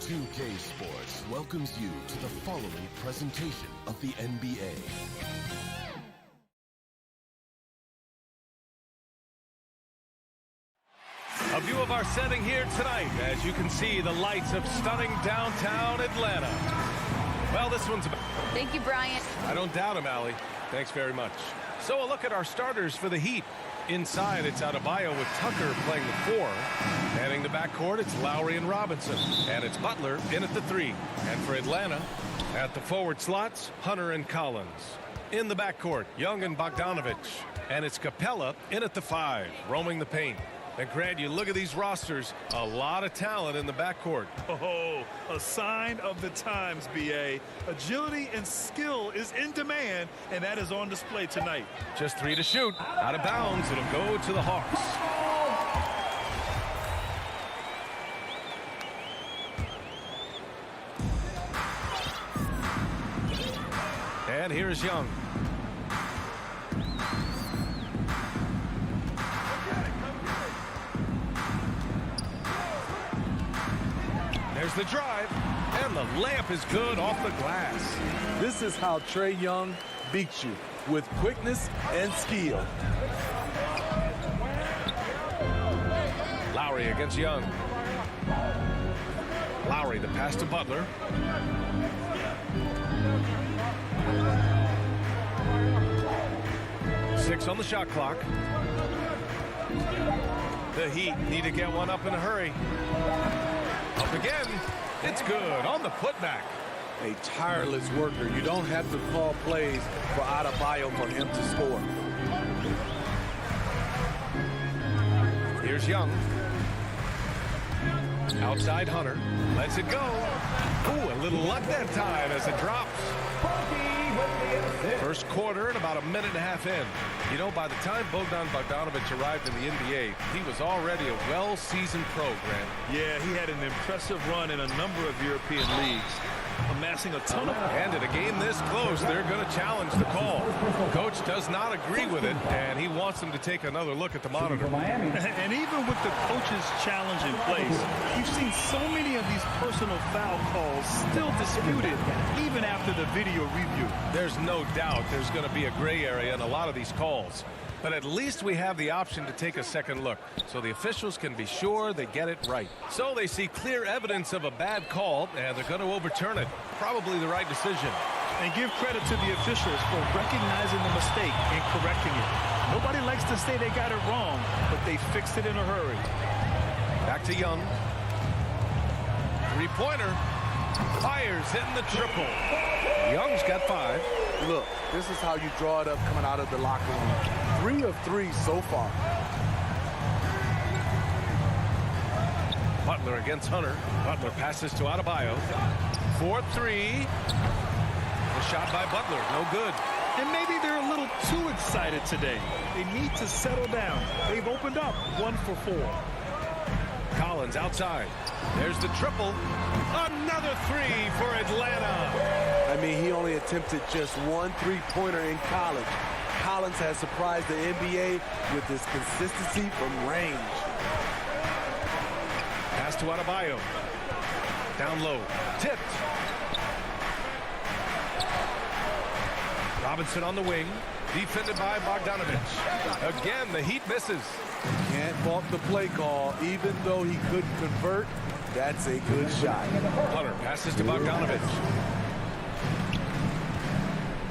2K Sports welcomes you to the following presentation of the NBA. A view of our setting here tonight. As you can see, the lights of stunning downtown Atlanta. Well, this one's about... Thank you, Brian. I don't doubt him, Allie. Thanks very much. So a look at our starters for the Heat. Inside, it's Adebayo with Tucker playing the 4. Heading the backcourt, it's Lowry and Robinson. And it's Butler in at the 3. And for Atlanta, at the forward slots, Hunter and Collins. In the backcourt, Young and Bogdanovich. And it's Capella in at the 5, roaming the paint. And Grant, you look at these rosters, a lot of talent in the backcourt. Oh, a sign of the times, B.A. Agility and skill is in demand, and that is on display tonight. Just 3 to shoot. Out of bounds, it'll go to the Hawks. And here's Young. There's the drive, and the layup is good off the glass. This is how Trae Young beats you, with quickness and skill. Lowry against Young. Lowry, the pass to Butler. Six on the shot clock. The Heat need to get one up in a hurry. Up again. It's good on the putback. A tireless worker. You don't have to call plays for Adebayo for him to score. Here's Young. Outside Hunter. Lets it go. Ooh, a little luck that time as it drops. First quarter and about a minute and a half in. You know, by the time Bogdanovich arrived in the NBA, he was already a well-seasoned pro, Grant. Yeah, he had an impressive run in a number of European leagues, amassing a ton of... And in a game this close, they're going to challenge the call. Coach does not agree with it, and he wants them to take another look at the monitor. And even with the coach's challenge in place, we've seen so many of these personal foul calls still disputed, even after the video review. There's no doubt there's going to be a gray area in a lot of these calls. But at least we have the option to take a second look, so the officials can be sure they get it right. So they see clear evidence of a bad call, and they're going to overturn it. Probably the right decision. And give credit to the officials for recognizing the mistake and correcting it. Nobody likes to say they got it wrong, but they fixed it in a hurry. Back to Young. Three-pointer. Fires, hitting the triple. Young's got 5. Look, this is how you draw it up coming out of the locker room. 3 of 3 so far. Butler against Hunter. Butler passes to Adebayo. 4-3. The shot by Butler, no good. And maybe they're a little too excited today. They need to settle down. They've opened up 1 for 4. Collins outside. There's the triple. Another 3 for Atlanta. I mean, he only attempted just one three-pointer in college. Collins has surprised the NBA with his consistency from range. Pass to Adebayo. Down low. Tipped. Robinson on the wing. Defended by Bogdanovich. Again, the Heat misses. Can't fault the play call. Even though he couldn't convert, that's a good shot. Hunter passes to Bogdanovich.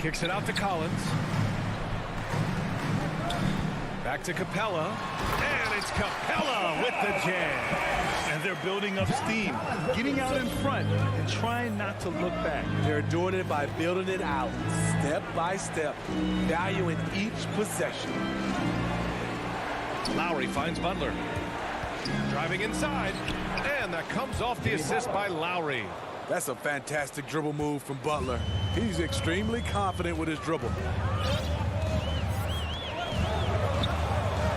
Kicks it out to Collins. Back to Capella. And it's Capella with the jam. And they're building up steam, getting out in front and trying not to look back. They're doing it by building it out, step by step, valuing each possession. Lowry finds Butler. Driving inside. And that comes off the assist by Lowry. That's a fantastic dribble move from Butler. He's extremely confident with his dribble.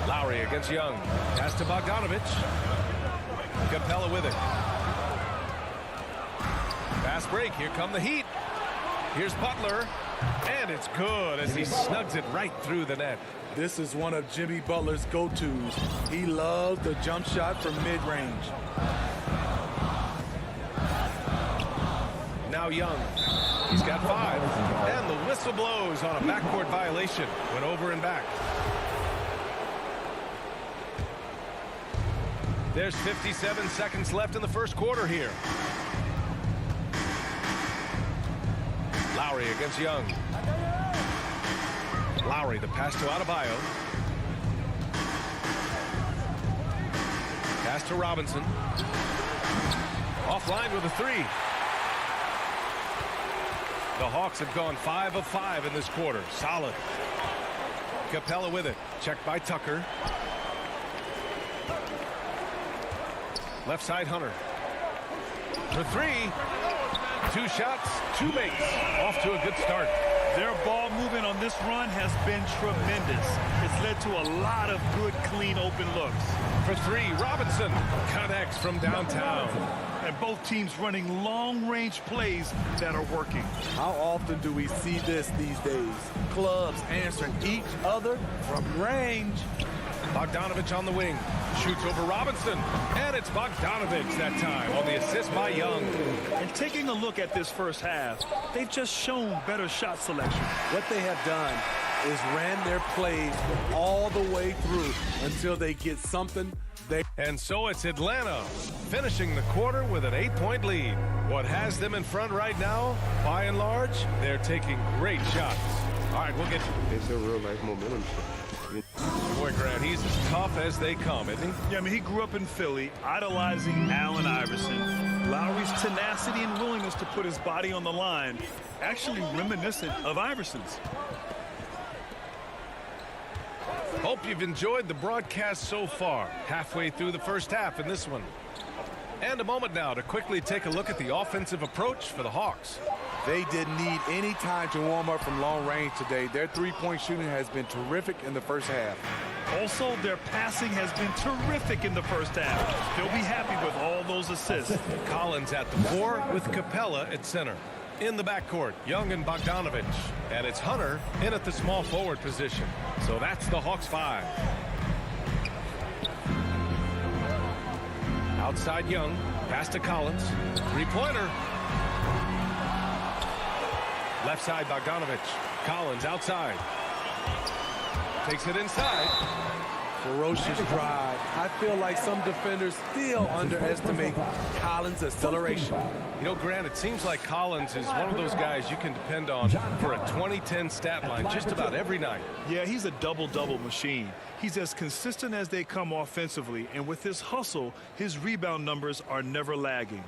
Lowry against Young. Pass to Bogdanovich. Capella with it. Fast break. Here come the Heat. Here's Butler. And it's good as he snugs it right through the net. This is one of Jimmy Butler's go-tos. He loves the jump shot from mid-range. Now Young. He's got 5. And the whistle blows on a backcourt violation. Went over and back. There's 57 seconds left in the first quarter here. Lowry against Young. Lowry, the pass to Adebayo. Pass to Robinson. Offline with a 3. The Hawks have gone 5 of 5 in this quarter. Solid. Capella with it. Checked by Tucker. Left side, Hunter. For 3. 2 shots, 2 makes. Off to a good start. Their ball movement on this run has been tremendous. It's led to a lot of good, clean, open looks. For 3, Robinson connects from downtown. And both teams running long-range plays that are working. How often do we see this these days? Clubs answering each other from range. Bogdanovich on the wing. Shoots over Robinson. And it's Bogdanovich that time on the assist by Young. And taking a look at this first half, they've just shown better shot selection. What they have done is ran their plays all the way through until they get something. And so it's Atlanta finishing the quarter with an 8-point lead. What has them in front right now, by and large, they're taking great shots. All right, we'll get you. It's a real life momentum. Boy, Grant, he's as tough as they come, isn't he? Yeah, I mean, he grew up in Philly, idolizing Allen Iverson. Lowry's tenacity and willingness to put his body on the line, actually reminiscent of Iverson's. Hope you've enjoyed the broadcast so far. Halfway through the first half in this one. And a moment now to quickly take a look at the offensive approach for the Hawks. They didn't need any time to warm up from long range today. Their three-point shooting has been terrific in the first half. Also, their passing has been terrific in the first half. They'll be happy with all those assists. Collins at the 4 with Capella at center. In the backcourt, Young and Bogdanovich. And it's Hunter in at the small forward position. So that's the Hawks 5. Outside Young, pass to Collins. Three-pointer. Left side Bogdanovich. Collins outside. Takes it inside. Ferocious drive. I feel like some defenders still underestimate Collins' acceleration. You know, Grant, it seems like Collins is one of those guys you can depend on for a 2010 stat line just about every night. Yeah, he's a double-double machine. He's as consistent as they come offensively, and with his hustle, his rebound numbers are never lagging.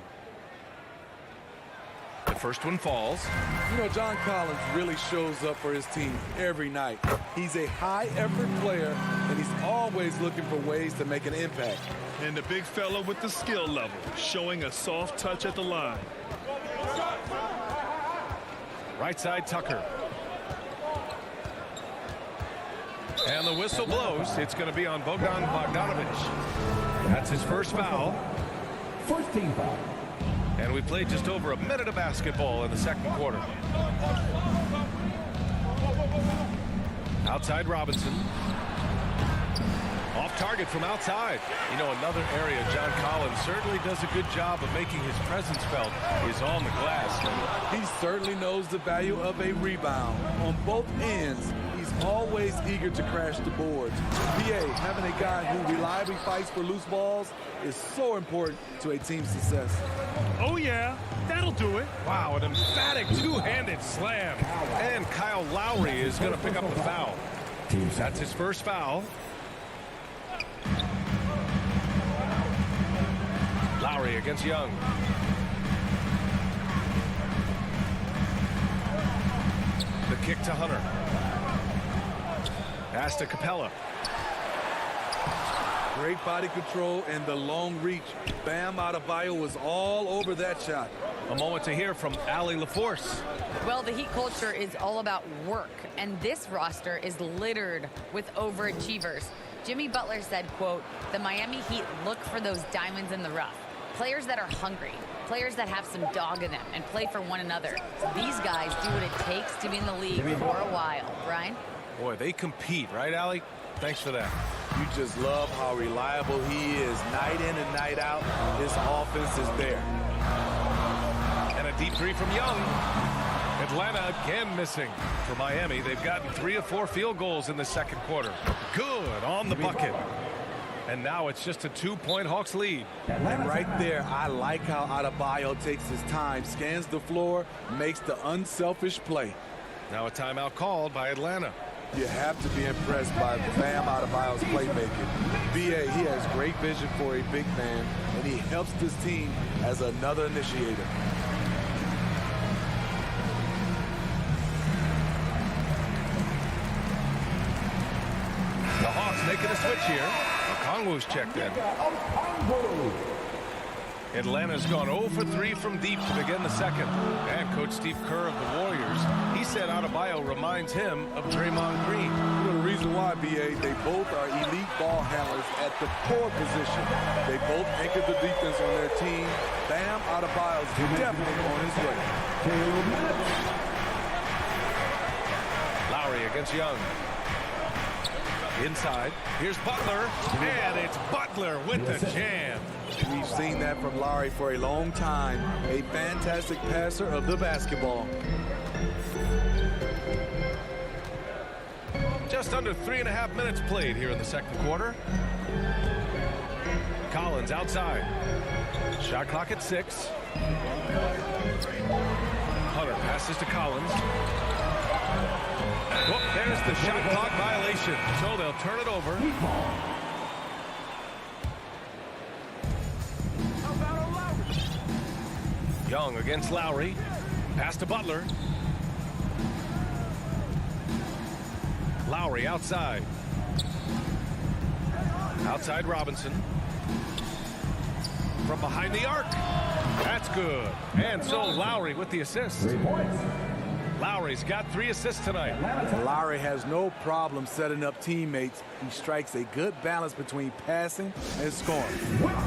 The first one falls. You know, John Collins really shows up for his team every night. He's a high-effort player, and he's always looking for ways to make an impact. And the big fella with the skill level, showing a soft touch at the line. Right side Tucker. And the whistle blows. It's going to be on Bogdanovich. That's his first foul. First team foul. And we played just over a minute of basketball in the second quarter. Outside Robinson. Off target from outside. You know, another area John Collins certainly does a good job of making his presence felt is on the glass. He certainly knows the value of a rebound. On both ends, he's always eager to crash the boards. BA, having a guy who reliably fights for loose balls is so important to a team's success. Oh, yeah, that'll do it. Wow, an emphatic two-handed slam. And Kyle Lowry is going to pick up the foul. That's his first foul. Lowry against Young. The kick to Hunter. Pass to Capella. Great body control and the long reach. Bam Adebayo was all over that shot. A moment to hear from Allie LaForce. Well, the Heat culture is all about work, and this roster is littered with overachievers. Jimmy Butler said, quote, "The Miami Heat look for those diamonds in the rough. Players that are hungry, players that have some dog in them and play for one another. These guys do what it takes to be in the league for a while." Brian? Boy, they compete, right, Allie? Thanks for that. You just love how reliable he is night in and night out. His offense is there. And a deep three from Young. Atlanta again missing. For Miami, they've gotten 3 of 4 field goals in the second quarter. Good on the bucket. And now it's just a 2-point Hawks lead. And right there, I like how Adebayo takes his time, scans the floor, makes the unselfish play. Now a timeout called by Atlanta. You have to be impressed by Bam Adebayo's playmaking. BA, he has great vision for a big man, and he helps this team as another initiator. The Hawks making a switch here. Okongwu's checked in. Atlanta's gone 0 for 3 from deep to begin the second. And Coach Steve Kerr of the Warriors, he said Adebayo reminds him of Draymond Green. You know the reason why, BA, they both are elite ball handlers at the core position. They both anchor the defense on their team. Bam Adebayo's definitely on his way. Lowry against Young. Inside, here's Butler, and it's Butler with the jam. We've seen that from Lowry for a long time. A fantastic passer of the basketball. Just under 3.5 minutes played here in the second quarter. Collins outside. Shot clock at 6. Hunter passes to Collins. Well, there's the shot clock violation, so they'll turn it over. Young against Lowry. Pass to Butler. Lowry outside. Outside Robinson. From behind the arc. That's good. And so Lowry with the assist. Lowry's got 3 assists tonight. Lowry has no problem setting up teammates. He strikes a good balance between passing and scoring.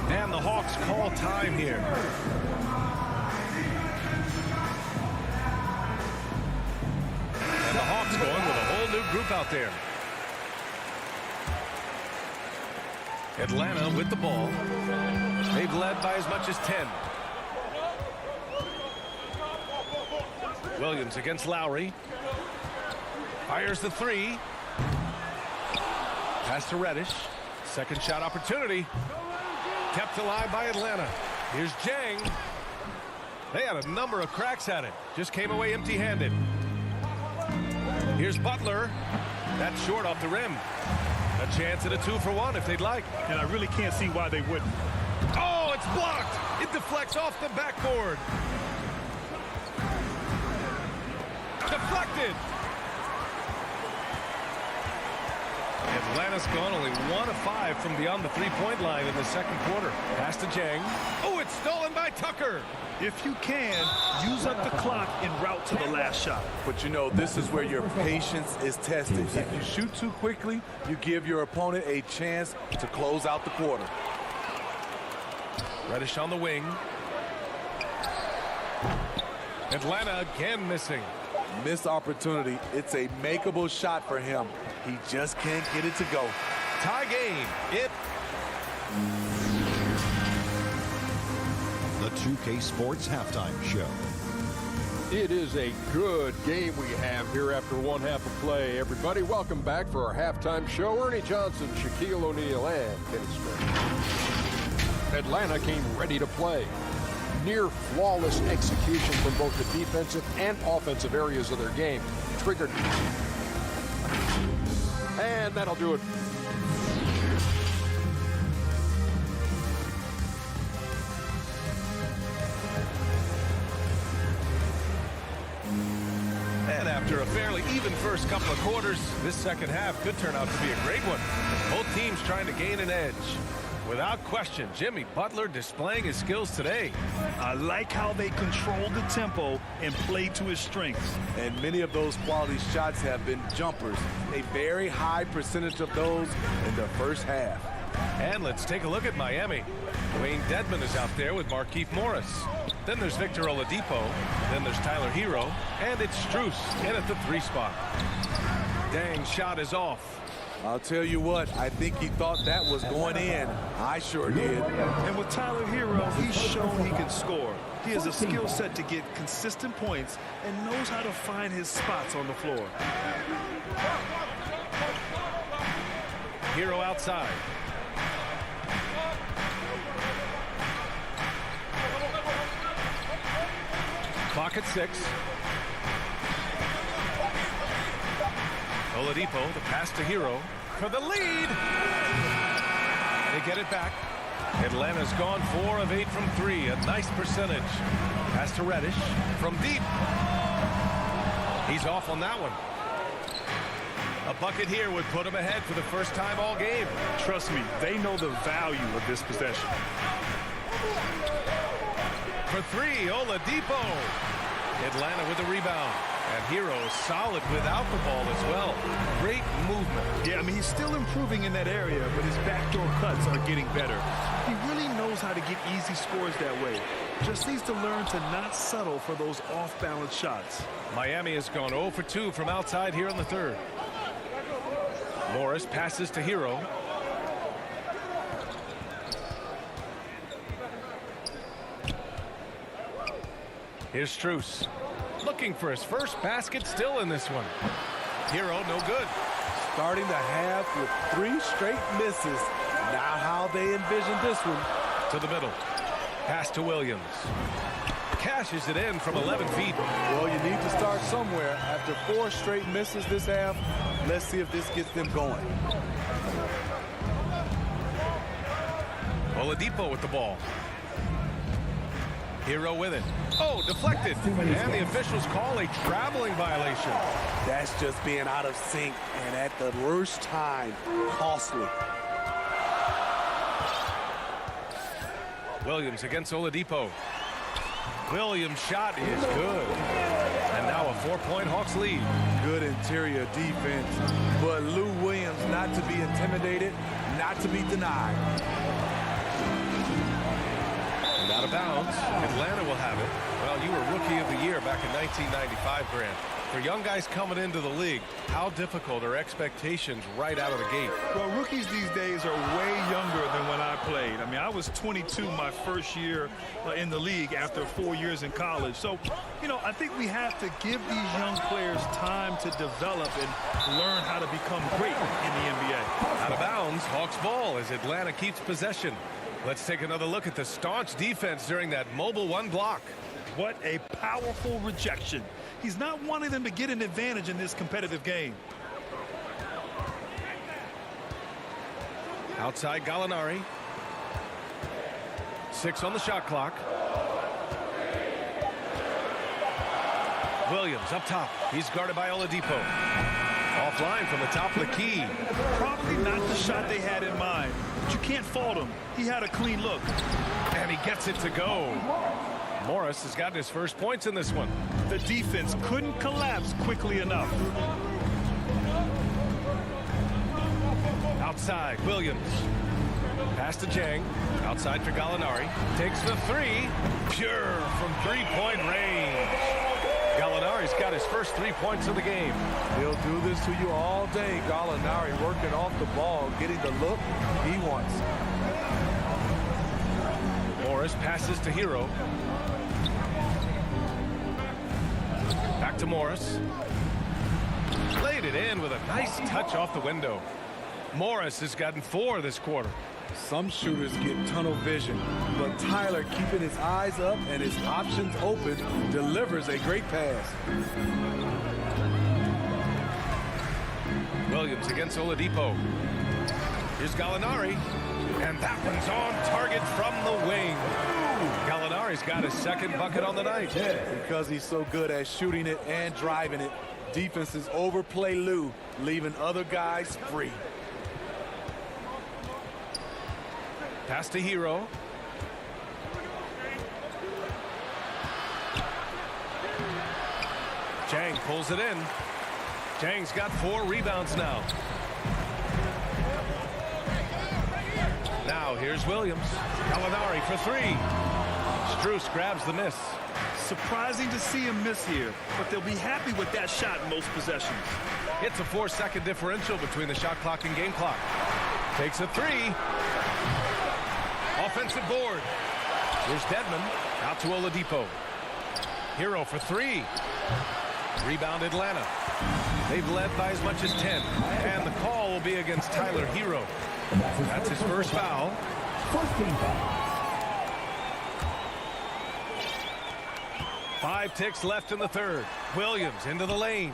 And the Hawks call time here. And the Hawks going with a whole new group out there. Atlanta with the ball. They've led by as much as 10. Williams against Lowry. Fires the 3. Pass to Reddish. Second shot opportunity. Kept alive by Atlanta. Here's Jang. They had a number of cracks at it. Just came away empty-handed. Here's Butler. That's short off the rim. A chance at a 2-for-1 if they'd like. And I really can't see why they wouldn't. Oh, it's blocked. It deflects off the backboard. Deflected. Atlanta's gone only 1 of 5 from beyond the 3-point line in the second quarter. Pass to Jang. Oh, it's stolen by Tucker. If you can, use up the clock en route to the last shot. But you know, this is where your patience is tested. If you shoot too quickly, you give your opponent a chance to close out the quarter. Reddish on the wing. Atlanta again missing. Missed opportunity. It's a makeable shot for him. He just can't get it to go. Tie game. The 2K Sports Halftime Show. It is a good game we have here after one half of play. Everybody, welcome back for our halftime show. Ernie Johnson, Shaquille O'Neal, and Kenny Smith. Atlanta came ready to play. Near flawless execution from both the defensive and offensive areas of their game. Triggered. And that'll do it. And after a fairly even first couple of quarters, this second half could turn out to be a great one. Both teams trying to gain an edge. Without question, Jimmy Butler displaying his skills today. I like how they control the tempo and play to his strengths. And many of those quality shots have been jumpers. A very high percentage of those in the first half. And let's take a look at Miami. Wayne Dedmon is out there with Markieff Morris. Then there's Victor Oladipo. Then there's Tyler Hero. And it's Strus in at the 3 spot. Dang, shot is off. I'll tell you what, I think he thought that was going in. I sure did. And with Tyler Hero, he's shown he can score. He has a skill set to get consistent points and knows how to find his spots on the floor. Hero outside. Clock at 6. Oladipo, the pass to Hero for the lead. They get it back. Atlanta's gone 4 of 8 from 3. A nice percentage. Pass to Reddish from deep. He's off on that one. A bucket here would put him ahead for the first time all game. Trust me, they know the value of this possession. For 3, Oladipo. Atlanta with the rebound. And Hero solid without the ball as well. Great movement. Yeah, I mean, he's still improving in that area, but his backdoor cuts are getting better. He really knows how to get easy scores that way. Just needs to learn to not settle for those off-balance shots. Miami has gone 0 for 2 from outside here in the third. Morris passes to Hero. Here's Strus. Looking for his first basket, still in this one. Hero, no good. Starting the half with 3 straight misses. Now how they envision this one. To the middle. Pass to Williams. Cashes it in from 11 feet. Well, you need to start somewhere. After 4 straight misses this half, let's see if this gets them going. Oladipo with the ball. Hero with it. Oh, deflected. And the officials call a traveling violation. That's just being out of sync and at the worst time, costly. Williams against Oladipo. Williams' shot is good. And now a 4-point Hawks lead. Good interior defense, but Lou Williams not to be intimidated, not to be denied. And out of bounds, Atlanta will have it. Well, you were Rookie of the Year back in 1995, Grant. For young guys coming into the league, how difficult are expectations right out of the gate? Well, rookies these days are way younger than when I played. I mean, I was 22 my first year in the league after 4 years in college. So, you know, I think we have to give these young players time to develop and learn how to become great in the NBA. Out of bounds, Hawks ball as Atlanta keeps possession. Let's take another look at the staunch defense during that mobile 1 block. What a powerful rejection. He's not wanting them to get an advantage in this competitive game. Outside Gallinari. 6 on the shot clock. Williams up top. He's guarded by Oladipo. Offline from the top of the key. Probably not the shot they had in mind, but you can't fault him. He had a clean look. And he gets it to go. Morris has gotten his first points in this one. The defense couldn't collapse quickly enough. Outside, Williams. Pass to Jang. Outside for Gallinari. Takes the 3. Pure from 3-point range. Gallinari's got his first 3 points of the game. He'll do this to you all day. Gallinari working off the ball, getting the look he wants. Morris passes to Hero. Back to Morris. Laid it in with a nice touch off the window. Morris has gotten 4 this quarter. Some shooters get tunnel vision, but Tyler, keeping his eyes up and his options open, delivers a great pass. Williams against Oladipo. Here's Gallinari, and that one's on target from the wing. Gallinari's got his second bucket on the night. Because he's so good at shooting it and driving it, defenses overplay Lou, leaving other guys free. Pass to Hero. Chang pulls it in. Chang's got 4 rebounds now. Now here's Williams. Gallinari for 3. Strus grabs the miss. Surprising to see him miss here, but they'll be happy with that shot in most possessions. It's a 4-second differential between the shot clock and game clock. Takes a 3. Offensive board. Here's Dedmon out to Oladipo. Hero for 3. Rebound Atlanta. They've led by as much as 10. And the call will be against Tyler Hero. That's his first foul. 5 ticks left in the third. Williams into the lane.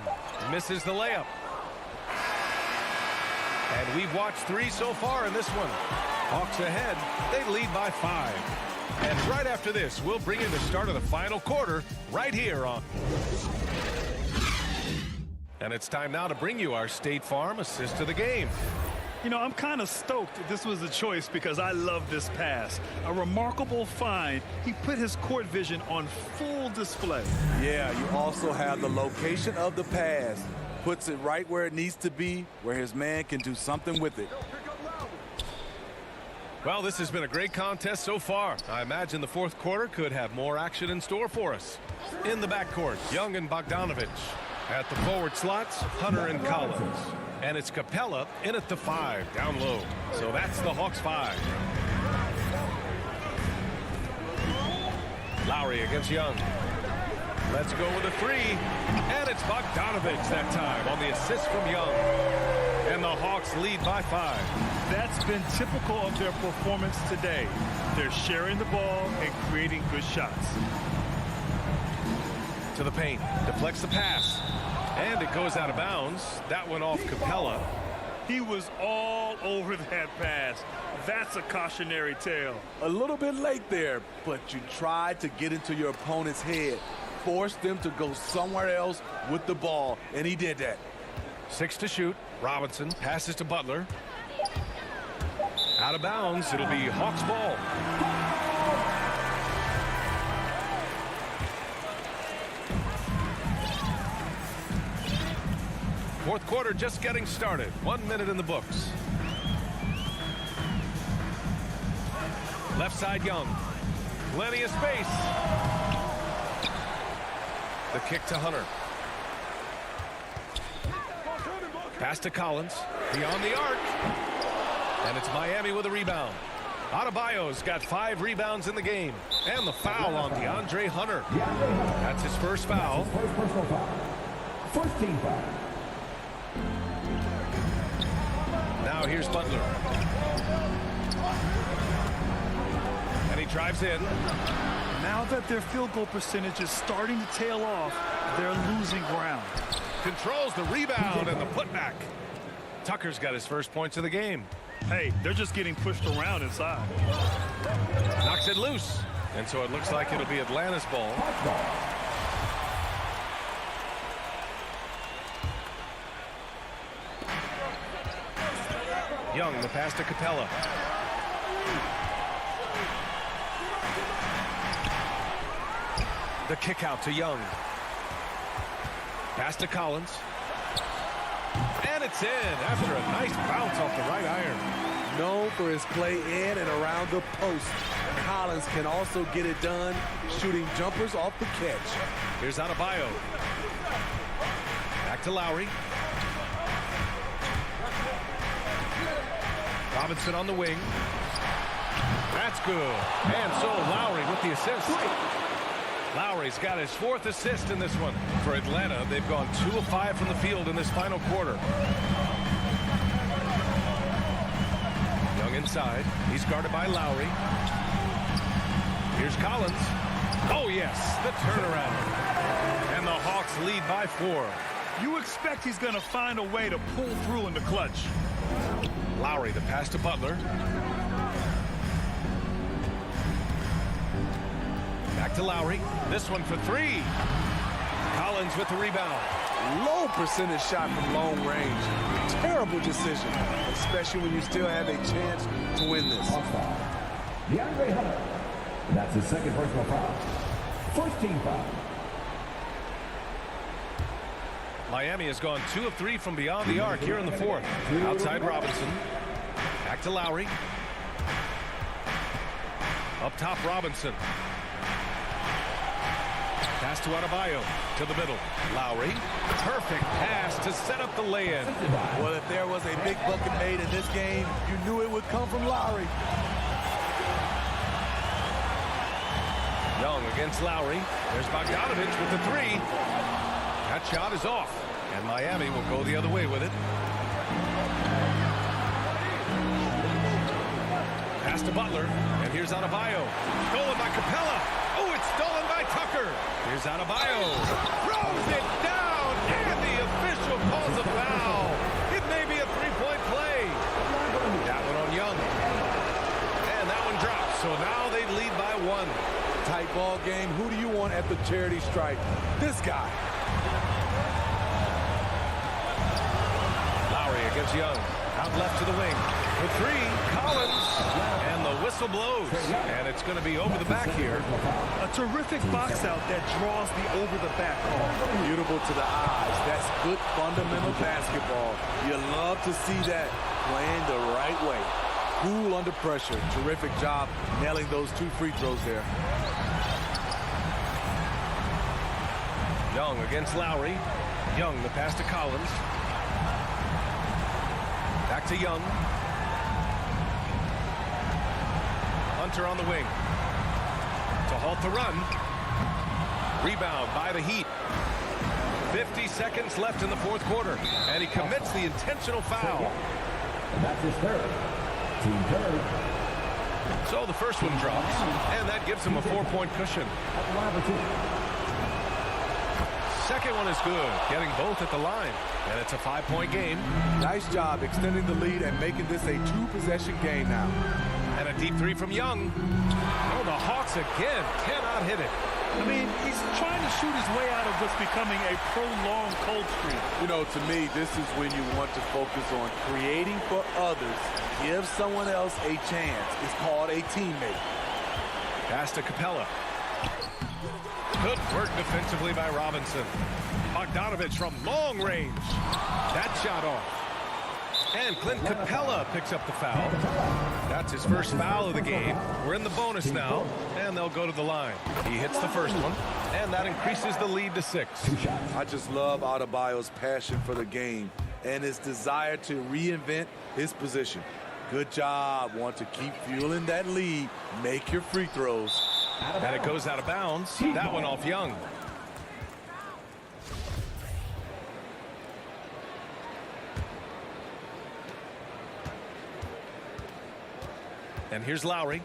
Misses the layup. And we've watched 3 so far in this one. Hawks ahead. They lead by 5. And right after this, we'll bring in the start of the final quarter right here on. And it's time now to bring you our State Farm assist of the game. You know, I'm kind of stoked this was a choice because I love this pass. A remarkable find. He put his court vision on full display. Yeah, you also have the location of the pass. Puts it right where it needs to be, where his man can do something with it. Well, this has been a great contest so far. I imagine the fourth quarter could have more action in store for us. In the backcourt, Young and Bogdanovich. At the forward slots, Hunter and Collins. And it's Capella in at the 5, down low. So that's the Hawks 5. Lowry against Young. Let's go with a 3. And it's Bogdanovich that time on the assist from Young. And the Hawks lead by 5. That's been typical of their performance today. They're sharing the ball and creating good shots. To the paint, deflects the pass. And it goes out of bounds. That one off Capella. He was all over that pass. That's a cautionary tale. A little bit late there, but you tried to get into your opponent's head. Force them to go somewhere else with the ball, and he did that. 6 to shoot. Robinson passes to Butler. Out of bounds. It'll be Hawks ball. Fourth quarter just getting started. 1 minute in the books. Left side Young. Plenty of space. The kick to Hunter. Pass to Collins. Beyond the arc. And it's Miami with a rebound. Adebayo's got 5 rebounds in the game. And the foul on DeAndre Hunter. That's his first foul. First team foul. Now here's Butler. And he drives in. Now that their field goal percentage is starting to tail off, they're losing ground. Controls the rebound and the putback. Tucker's got his first points of the game. Hey, they're just getting pushed around inside. Knocks it loose. And so it looks like it'll be Atlanta's ball. Young, the pass to Capella. The kick out to Young. Pass to Collins. And it's in after a nice bounce off the right iron. Known for his play in and around the post, Collins can also get it done shooting jumpers off the catch. Here's Adebayo. Back to Lowry. Robinson on the wing. That's good. And so Lowry with the assist. Lowry's got his 4th assist in this one. For Atlanta, they've gone 2 of 5 from the field in this final quarter. Young inside. He's guarded by Lowry. Here's Collins. Oh, yes, the turnaround. And the Hawks lead by 4. You expect he's going to find a way to pull through in the clutch. Lowry, the pass to Butler. Back to Lowry. This one for 3. Collins with the rebound. Low percentage shot from long range. Terrible decision, especially when you still have a chance to win this. DeAndre Hunter. That's his 2nd personal foul. 1st team foul. Miami has gone 2 of 3 from beyond the arc here in the 4th. Outside Robinson. Back to Lowry. Up top Robinson. Pass to Adebayo. To the middle. Lowry. Perfect pass to set up the lay-in. Well, if there was a big bucket made in this game, you knew it would come from Lowry. Young against Lowry. There's Bogdanovich with the 3. That shot is off. And Miami will go the other way with it. Pass to Butler. And here's Adebayo. Stolen by Capella. Oh, it's stolen by Tucker. Here's Adebayo. Throws it down. And the official calls a foul. It may be a 3-point play. That one on Young. And that one drops. So now they lead by 1. Tight ball game. Who do you want at the charity stripe? This guy. Lowry against Young. Out left to the wing. For 3, Collins. And the whistle blows. And it's going to be over the back here. A terrific box out that draws the over-the-back call. Beautiful to the eyes. That's good fundamental basketball. You love to see that playing the right way. Cool under pressure. Terrific job nailing those 2 free throws there. Young against Lowry. Young, the pass to Collins. Back to Young. Hunter on the wing. To halt the run. Rebound by the Heat. 50 seconds left in the 4th quarter. And he commits the intentional foul. And that's his 3rd. Team 3rd. So the first one drops. And that gives him a 4-point cushion. Second one is good, getting both at the line. And it's a 5-point game. Nice job extending the lead and making this a 2-possession game now. And a deep 3 from Young. Oh, the Hawks again cannot hit it. I mean, he's trying to shoot his way out of what's becoming a prolonged cold streak. You know, to me, this is when you want to focus on creating for others. Give someone else a chance. It's called a teammate. Pass to Capella. Good work defensively by Robinson. Bogdanovich from long range. That shot off. And Clint Capella picks up the foul. That's his first foul of the game. We're in the bonus now, and they'll go to the line. He hits the first one, and that increases the lead to 6. I just love Adebayo's passion for the game and his desire to reinvent his position. Good job. Want to keep fueling that lead. Make your free throws. And it goes out of bounds. That one off Young. And here's Lowry.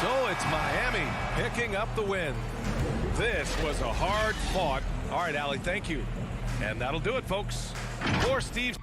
So it's Miami picking up the win. This was a hard fought. All right, Allie, thank you. And that'll do it, folks. For Steve.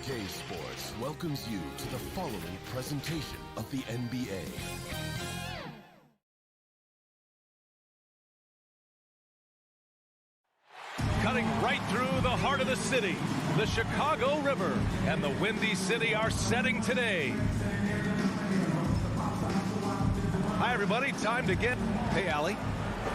EPK Sports welcomes you to the following presentation of the NBA. Cutting right through the heart of the city, the Chicago River and the Windy City are setting today. Hi, everybody. Time to get... Hey, Allie.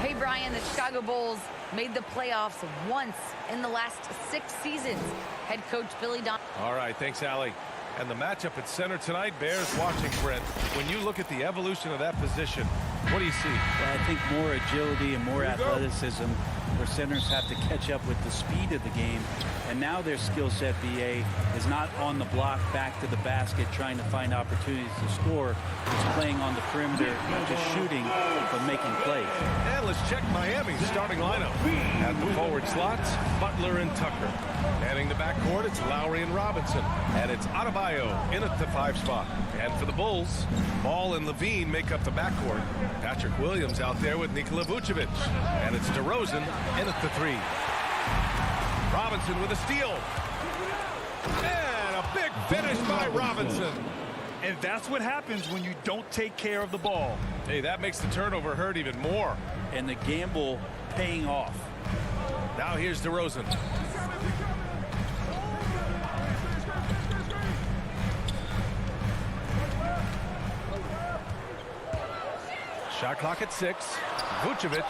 Hey, Brian, the Chicago Bulls made the playoffs once in the last 6 seasons. Head coach Billy Don. All right, thanks, Allie. And the matchup at center tonight bears watching, Brent. When you look at the evolution of that position, what do you see? Well, I think more agility and more athleticism, where centers have to catch up with the speed of the game. And now their skill set, BA, is not on the block back to the basket trying to find opportunities to score. It's playing on the perimeter, not just shooting, but making plays. And let's check Miami's starting lineup. At the forward slots, Butler and Tucker. Heading the backcourt, it's Lowry and Robinson. And it's Adebayo in at the 5 spot. And for the Bulls, Ball and Levine make up the backcourt. Patrick Williams out there with Nikola Vucevic. And it's DeRozan in at the 3. Robinson with a steal. And a big finish by Robinson. And that's what happens when you don't take care of the ball. Hey, that makes the turnover hurt even more. And the gamble paying off. Now here's DeRozan. Shot clock at 6. Vucevic.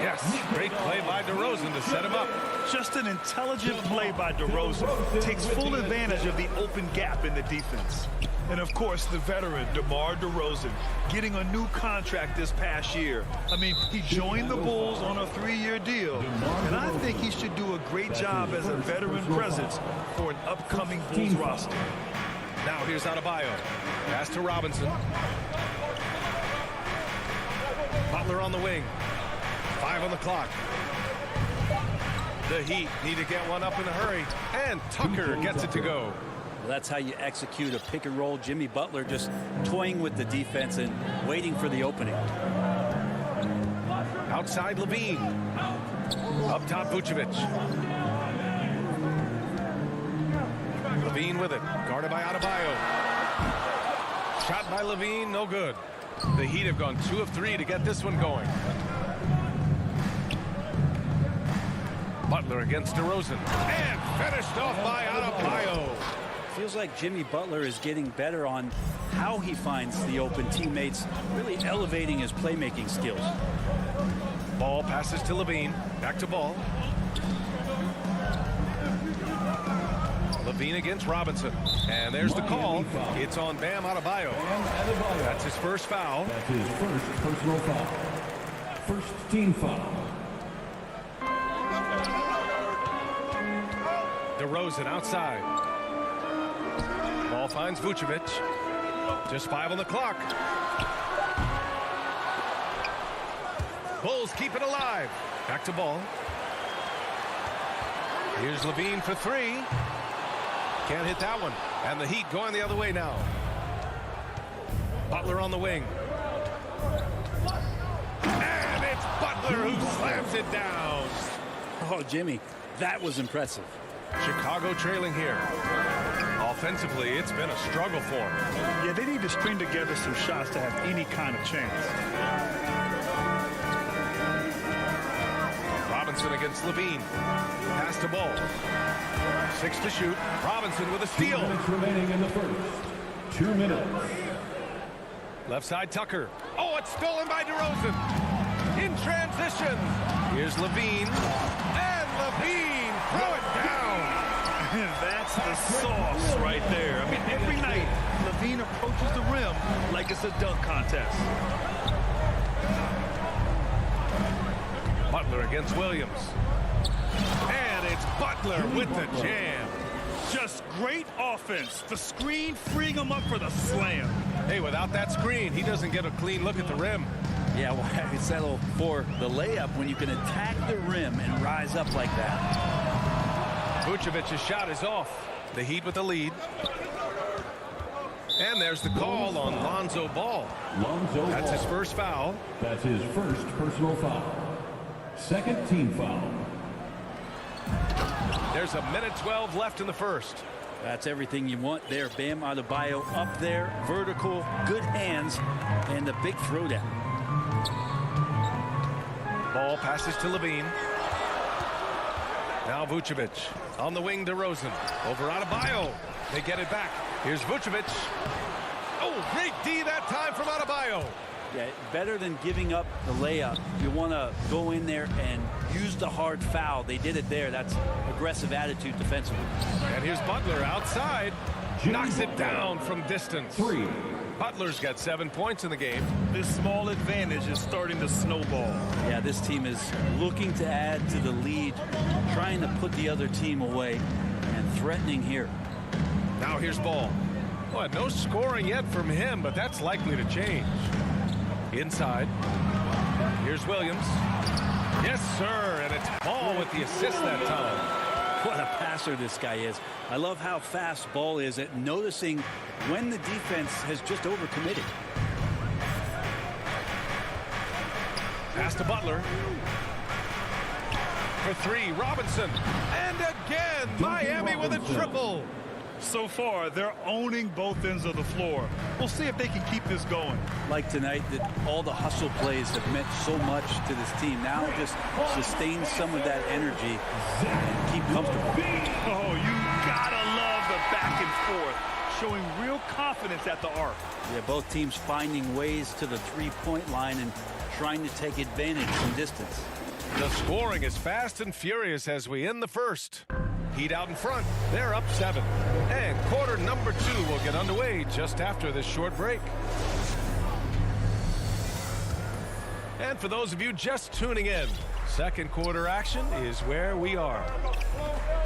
Yes, great play by DeRozan to set him up. Just an intelligent play by DeRozan. Takes full advantage of the open gap in the defense. And, of course, the veteran, DeMar DeRozan, getting a new contract this past year. I mean, he joined the Bulls on a 3-year deal. And I think he should do a great job as a veteran presence for an upcoming Bulls roster. Now here's Adebayo. Pass to Robinson. Butler on the wing. 5 on the clock. The Heat need to get one up in a hurry. And Tucker gets it to go. Well, that's how you execute a pick and roll. Jimmy Butler just toying with the defense and waiting for the opening. Outside Levine. Up top Vucevic. Levine with it. Guarded by Adebayo. Shot by Levine, no good. The Heat have gone 2 of 3 to get this one going. Butler against DeRozan. And finished off by Adebayo. Feels like Jimmy Butler is getting better on how he finds the open teammates, really elevating his playmaking skills. Ball passes to Levine. Back to Ball. Levine against Robinson. And there's the call. It's on Bam Adebayo. That's his first foul. That's his first personal foul. First team foul. DeRozan outside. Ball finds Vucevic. Just 5 on the clock. Bulls keep it alive. Back to Ball. Here's Levine for 3. Can't hit that one. And the Heat going the other way now. Butler on the wing. And it's Butler who slams it down. Oh, Jimmy, that was impressive. Chicago trailing here. Offensively, it's been a struggle for them. Yeah, they need to string together some shots to have any kind of chance. Robinson against Levine. Pass to Ball. 6 to shoot. Robinson with a steal. 2 minutes remaining in the first. 2 minutes. Left side Tucker. Oh, it's stolen by DeRozan. In transition. Here's Levine. And Levine throw it down. That's the sauce right there. I mean, every night, Levine approaches the rim like it's a dunk contest. Butler against Williams. And it's Butler with the jam. Just great offense. The screen freeing him up for the slam. Hey, without that screen, he doesn't get a clean look at the rim. Yeah, why settle for the layup when you can attack the rim and rise up like that? Vucevic's shot is off. The Heat with the lead. And there's the call on Lonzo Ball. That's his first foul. That's his first personal foul. Second team foul. There's a minute 12 left in the first. That's everything you want there. Bam Adebayo up there, vertical, good hands, and the big throwdown. Ball passes to Levine. Now Vucevic on the wing to Rosen. Over Adebayo. They get it back. Here's Vucevic. Oh, great D that time from Adebayo. Yeah, better than giving up the layup. You want to go in there and use the hard foul. They did it there. That's aggressive attitude defensively. And here's Butler outside. Knocks it down from distance. Butler's got 7 points in the game. This small advantage is starting to snowball. Yeah, this team is looking to add to the lead, trying to put the other team away, and threatening here. Now here's Ball. Well, no scoring yet from him, but that's likely to change. Inside. Here's Williams. Yes, sir, and it's Ball with the assist that time. What a passer this guy is. I love how fast Ball is at noticing when the defense has just overcommitted. Pass to Butler. For three, Robinson. And again, Miami with a triple. So far, they're owning both ends of the floor. We'll see if they can keep this going. Like tonight, that all the hustle plays have meant so much to this team. Now just sustain some of that energy and keep comfortable. Oh, you gotta love the back and forth, showing real confidence at the arc. Yeah, both teams finding ways to the three-point line and trying to take advantage from distance. The scoring is fast and furious as we end the first. Heat out in front. They're up 7. And quarter number 2 will get underway just after this short break. And for those of you just tuning in, second quarter action is where we are.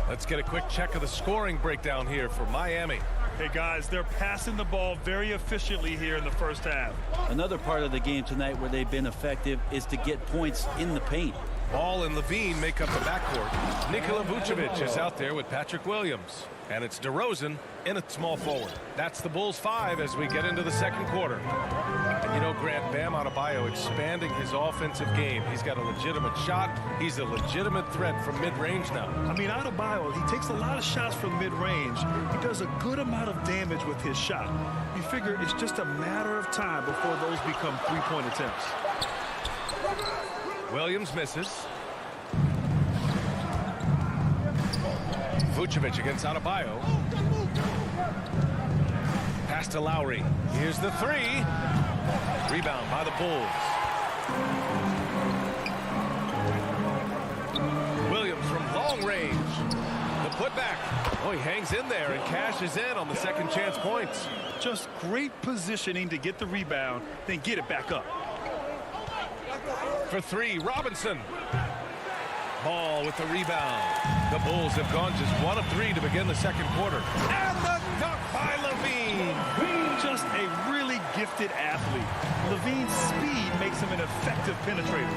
Let's get a quick check of the scoring breakdown here for Miami. Hey guys, they're passing the ball very efficiently here in the first half. Another part of the game tonight where they've been effective is to get points in the paint. Ball and Levine make up the backcourt. Nikola Vucevic is out there with Patrick Williams. And it's DeRozan in a small forward. That's the Bulls 5 as we get into the second quarter. And you know, Grant, Bam Adebayo expanding his offensive game. He's got a legitimate shot. He's a legitimate threat from mid-range now. I mean, Adebayo, he takes a lot of shots from mid-range. He does a good amount of damage with his shot. You figure it's just a matter of time before those become three-point attempts. Williams misses. Vucevic against Adebayo. Pass to Lowry. Here's the three. Rebound by the Bulls. Williams from long range. The putback. Oh, he hangs in there and cashes in on the second chance points. Just great positioning to get the rebound, then get it back up. For three, Robinson. Ball with the rebound. The Bulls have gone just 1 of 3 to begin the second quarter. And the dunk by Levine. Just a really gifted athlete. Levine's speed makes him an effective penetrator.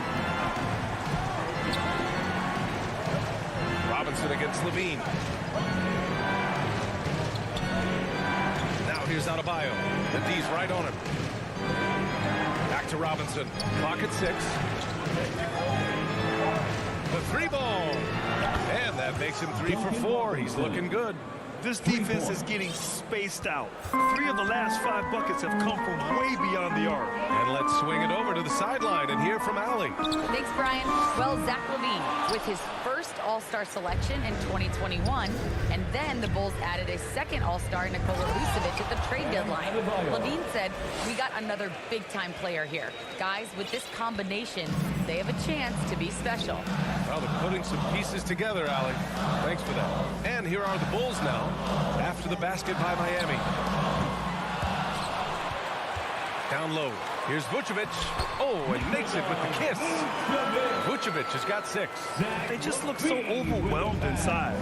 Robinson against Levine. Now here's Adebayo. The D's right on him. Back to Robinson. Clock at 6. The three ball. And that makes him 3 for 4. He's looking good. This defense is getting spaced out. 3 of the last 5 buckets have come from way beyond the arc. And let's swing it over to the sideline and hear from Allie. Thanks, Brian. Well, Zach Levine with his first All-Star selection in 2021, and then the Bulls added a second All-Star, Nikola Vucevic, at the trade deadline. Levine said, "We got another big-time player here. Guys, with this combination, they have a chance to be special." Well, they're putting some pieces together, Allie. Thanks for that. And here are the Bulls now, after the basket by Miami. Down low. Here's Vucevic. Oh, and makes it with the kiss. Vucevic has got 6. They just look so overwhelmed inside.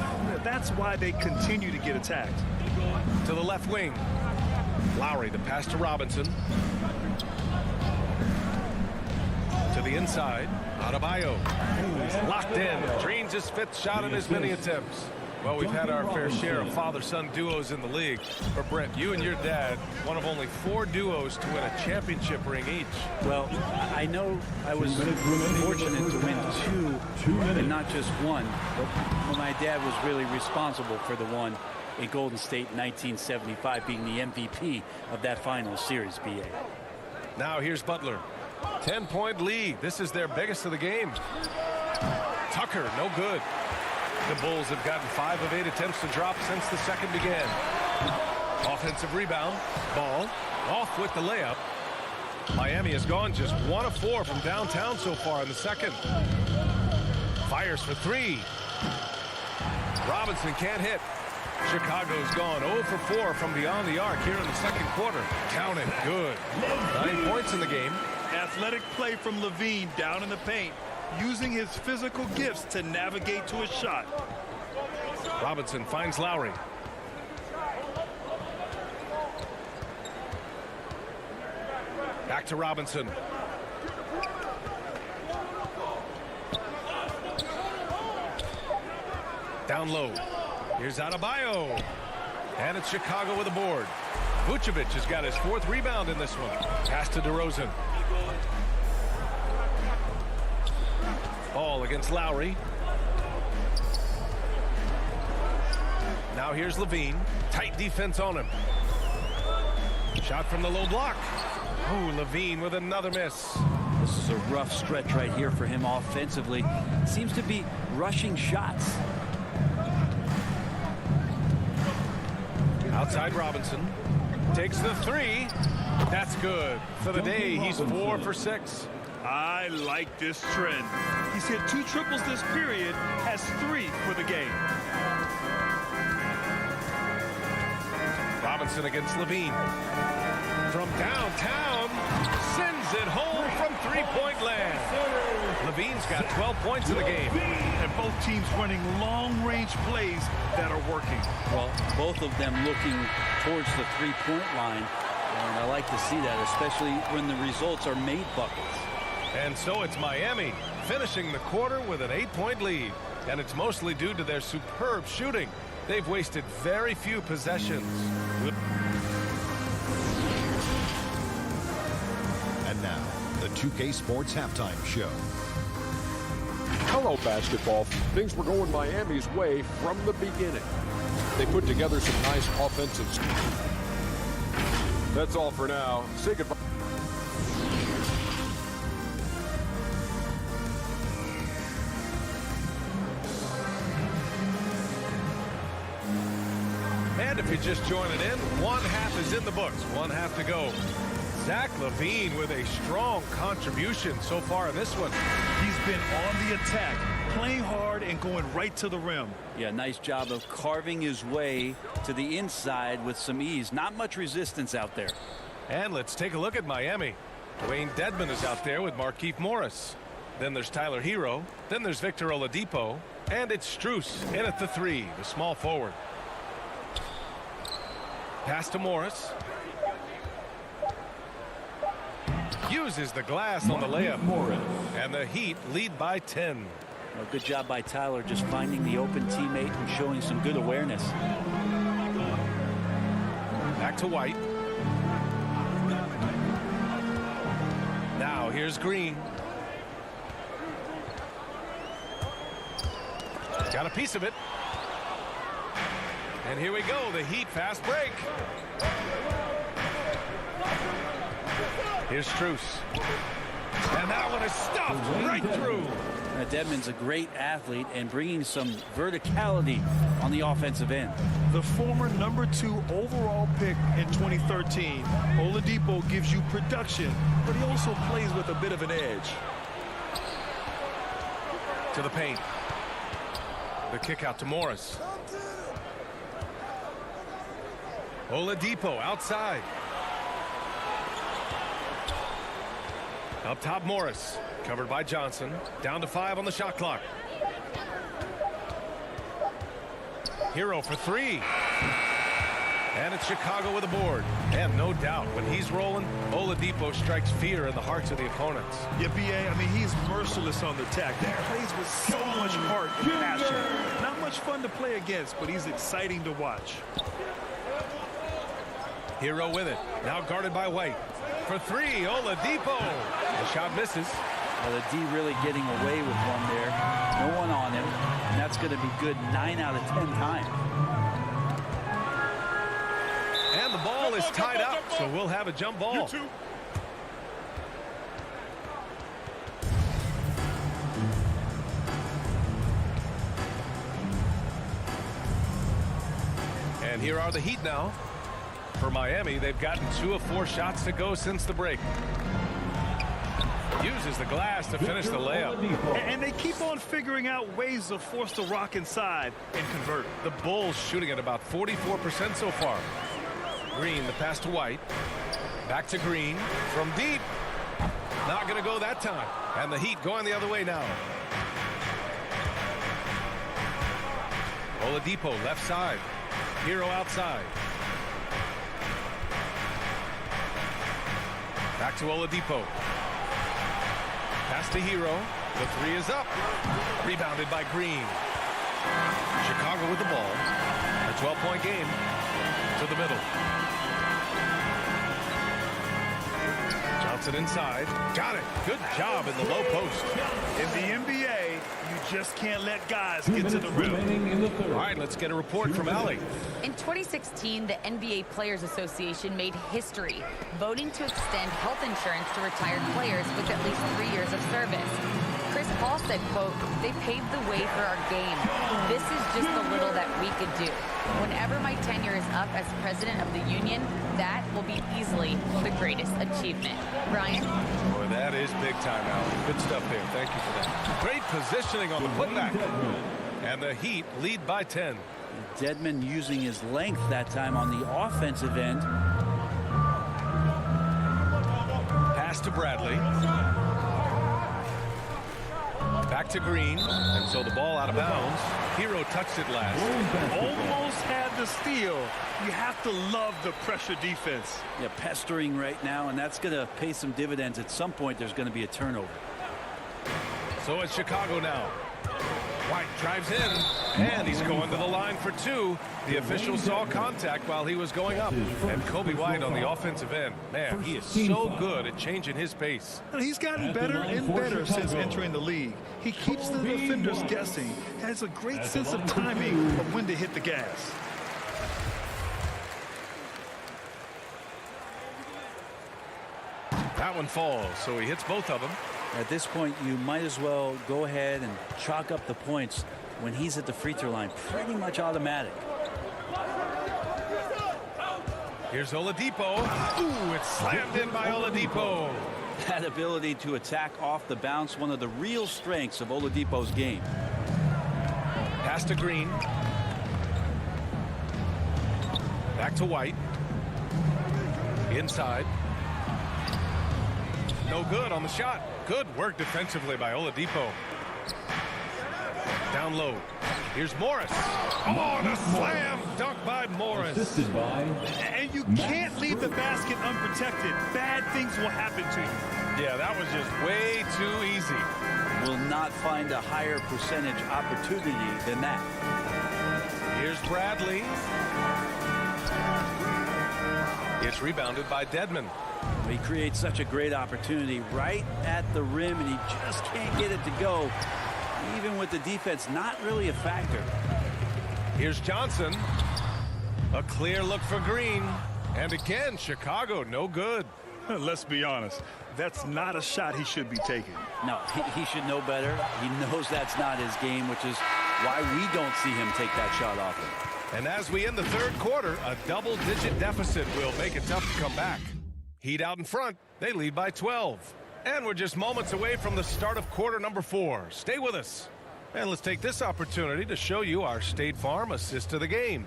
That's why they continue to get attacked. To the left wing. Lowry, the pass to Robinson. To the inside. Adebayo. He's locked in. Dreams his 5th shot in as many attempts. Well, we've had our fair share of father-son duos in the league. But, Brent, you and your dad, one of only 4 duos to win a championship ring each. Well, I know I was fortunate to win 2 and not just 1. But my dad was really responsible for the 1. in Golden State in 1975, being the MVP of that final series, B.A. Now here's Butler. 10-point lead. This is their biggest of the game. Tucker, no good. The Bulls have gotten 5 of 8 attempts to drop since the second began. Offensive rebound. Ball off with the layup. Miami has gone just 1 of 4 from downtown so far in the second. Fires for 3. Robinson can't hit. Chicago's gone 0 for 4 from beyond the arc here in the second quarter. Count it. Good. 9 points in the game. Athletic play from Levine down in the paint, using his physical gifts to navigate to a shot. Robinson finds Lowry. Back to Robinson. Down low. Here's Adebayo. And it's Chicago with a board. Vucevic has got his 4th rebound in this one. Pass to DeRozan. Ball against Lowry. Now here's Levine. Tight defense on him. Shot from the low block. Oh, Levine with another miss. This is a rough stretch right here for him offensively. Seems to be rushing shots. Outside Robinson. Takes the 3. That's good. For the day, he's 4 for 6. I like this trend. He's hit 2 triples this period, has 3 for the game. Robinson against Levine. From downtown, sends it home from 3-point land. Levine's got 12 points in the game. And both teams running long-range plays that are working. Well, both of them looking towards the 3-point line. And I like to see that, especially when the results are made buckets. And so it's Miami finishing the quarter with an 8-point lead. And it's mostly due to their superb shooting. They've wasted very few possessions. And now, the 2K Sports Halftime Show. Hello, basketball. Things were going Miami's way from the beginning. They put together some nice offensives. That's all for now. Say goodbye. And if you're just joining in, 1/2 is in the books. 1/2 to go. Zach LaVine with a strong contribution so far in this one. He's been on the attack, playing hard and going right to the rim. Yeah, nice job of carving his way to the inside with some ease. Not much resistance out there. And let's take a look at Miami. Dwayne Dedmon is out there with Markieff Morris. Then there's Tyler Hero. Then there's Victor Oladipo. And it's Strus in at the 3, the small forward. Pass to Morris. Uses the glass on the layup. And the Heat lead by 10. Well, good job by Tyler just finding the open teammate and showing some good awareness. Back to White. Now here's Green. Got a piece of it. And here we go, the Heat fast break. Here's Strus. And that one is stuffed right through. Now, Dedmon's a great athlete and bringing some verticality on the offensive end. The former #2 overall pick in 2013, Oladipo gives you production, but he also plays with a bit of an edge. To the paint. The kick out to Morris. Oladipo outside. Up top, Morris. Covered by Johnson. Down to 5 on the shot clock. Hero for 3. And it's Chicago with a board. And no doubt, when he's rolling, Oladipo strikes fear in the hearts of the opponents. Yeah, B.A., I mean, he's merciless on the attack. He plays with so much heart and passion. Not much fun to play against, but he's exciting to watch. Hero with it. Now guarded by White. For 3, Oladipo. The shot misses. Well, the D really getting away with one there. No one on him. And that's going to be good 9 out of 10 times. ball is tied up, so we'll have a jump ball. And here are the Heat now. For Miami, they've gotten 2 of 4 shots to go since the break. Uses the glass to finish the layup. And they keep on figuring out ways to force the rock inside and convert. The Bulls shooting at about 44% so far. Green, the pass to White. Back to Green from deep. Not going to go that time. And the Heat going the other way now. Oladipo left side. Hero outside. Back to Oladipo. Pass to Hero. The 3 is up. Rebounded by Green. Chicago with the ball. A 12-point game. To the middle. Johnson inside. Got it. Good job in the low post. In the NBA, you just can't let guys get to the rim. All right, let's get a report from Allie. In 2016, the NBA Players Association made history, voting to extend health insurance to retired players with at least 3 years of service. Chris Paul said, quote, "They paved the way for our game. This is just the little that we could do. Whenever my tenure is up as president of the union, that will be easily the greatest achievement." Brian? Boy, that is big time, Allie. Good stuff there. Thank you for that. Great positioning on the putback. And the Heat lead by 10. Dedmon using his length that time on the offensive end. Pass to Bradley. Back to Green. And so the ball out of bounds. Hero touched it last. Almost had the steal. You have to love the pressure defense. Yeah, pestering right now, and that's going to pay some dividends. At some point, there's going to be a turnover. So it's Chicago now. White drives in, and he's going to the line for 2. The official saw contact while he was going up. And Kobe White on the offensive end. Man, he is so good at changing his pace. And he's gotten better and better since entering the league. He keeps the defenders guessing, has a great sense of timing of when to hit the gas. That one falls, so he hits both of them. At this point, you might as well go ahead and chalk up the points when he's at the free throw line. Pretty much automatic. Here's Oladipo. Ooh, it's slammed in by Oladipo. That ability to attack off the bounce, one of the real strengths of Oladipo's game. Pass to Green. Back to White. Inside. No good on the shot. Good work defensively by Oladipo. Down low. Here's Morris. Oh, the slam dunk by Morris. And you can't leave the basket unprotected. Bad things will happen to you. Yeah, that was just way too easy. Will not find a higher percentage opportunity than that. Here's Bradley. It's rebounded by Dedmon. He creates such a great opportunity right at the rim, and he just can't get it to go. Even with the defense not really a factor. Here's Johnson. A clear look for Green. And again, Chicago, no good. Let's be honest. That's not a shot he should be taking. No, he should know better. He knows that's not his game, which is why we don't see him take that shot often. And as we end the third quarter, a double-digit deficit will make it tough to come back. Heat out in front. They lead by 12. And we're just moments away from the start of quarter number 4. Stay with us. And let's take this opportunity to show you our State Farm assist to the game.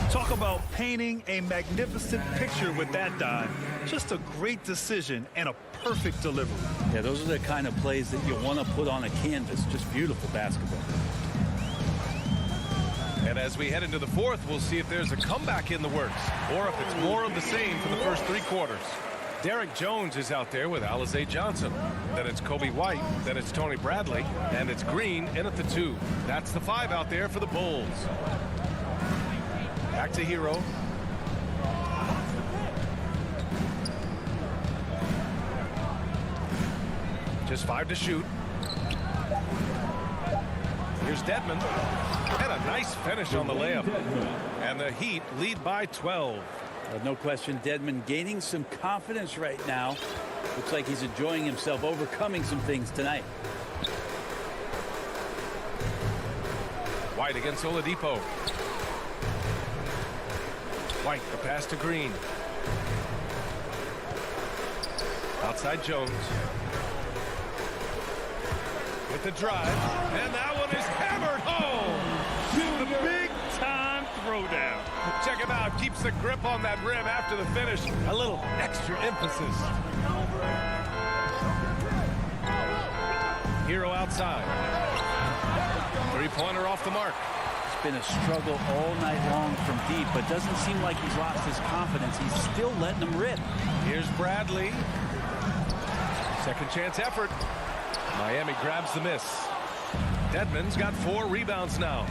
Talk about painting a magnificent picture with that dive. Just a great decision and a perfect delivery. Yeah, those are the kind of plays that you want to put on a canvas. Just beautiful basketball. And as we head into the fourth, we'll see if there's a comeback in the works or if it's more of the same for the first 3 quarters. Derek Jones is out there with Alizé Johnson. Then it's Kobe White. Then it's Tony Bradley. And it's Green in at the 2. That's the 5 out there for the Bulls. Back to Hero. Just 5 to shoot. Here's Dedmon. And a nice finish on the layup. And the Heat lead by 12. No question, Dedmon gaining some confidence right now. Looks like he's enjoying himself, overcoming some things tonight. White against Oladipo. White, the pass to Green. Outside Jones. With the drive. And that one is hammered home. The big-time throwdown. Check him out. Keeps the grip on that rim after the finish. A little extra emphasis. Hero outside. Three-pointer off the mark. It's been a struggle all night long from deep, but doesn't seem like he's lost his confidence. He's still letting them rip. Here's Bradley. Second chance effort. Miami grabs the miss. Dedmon's got 4 rebounds now.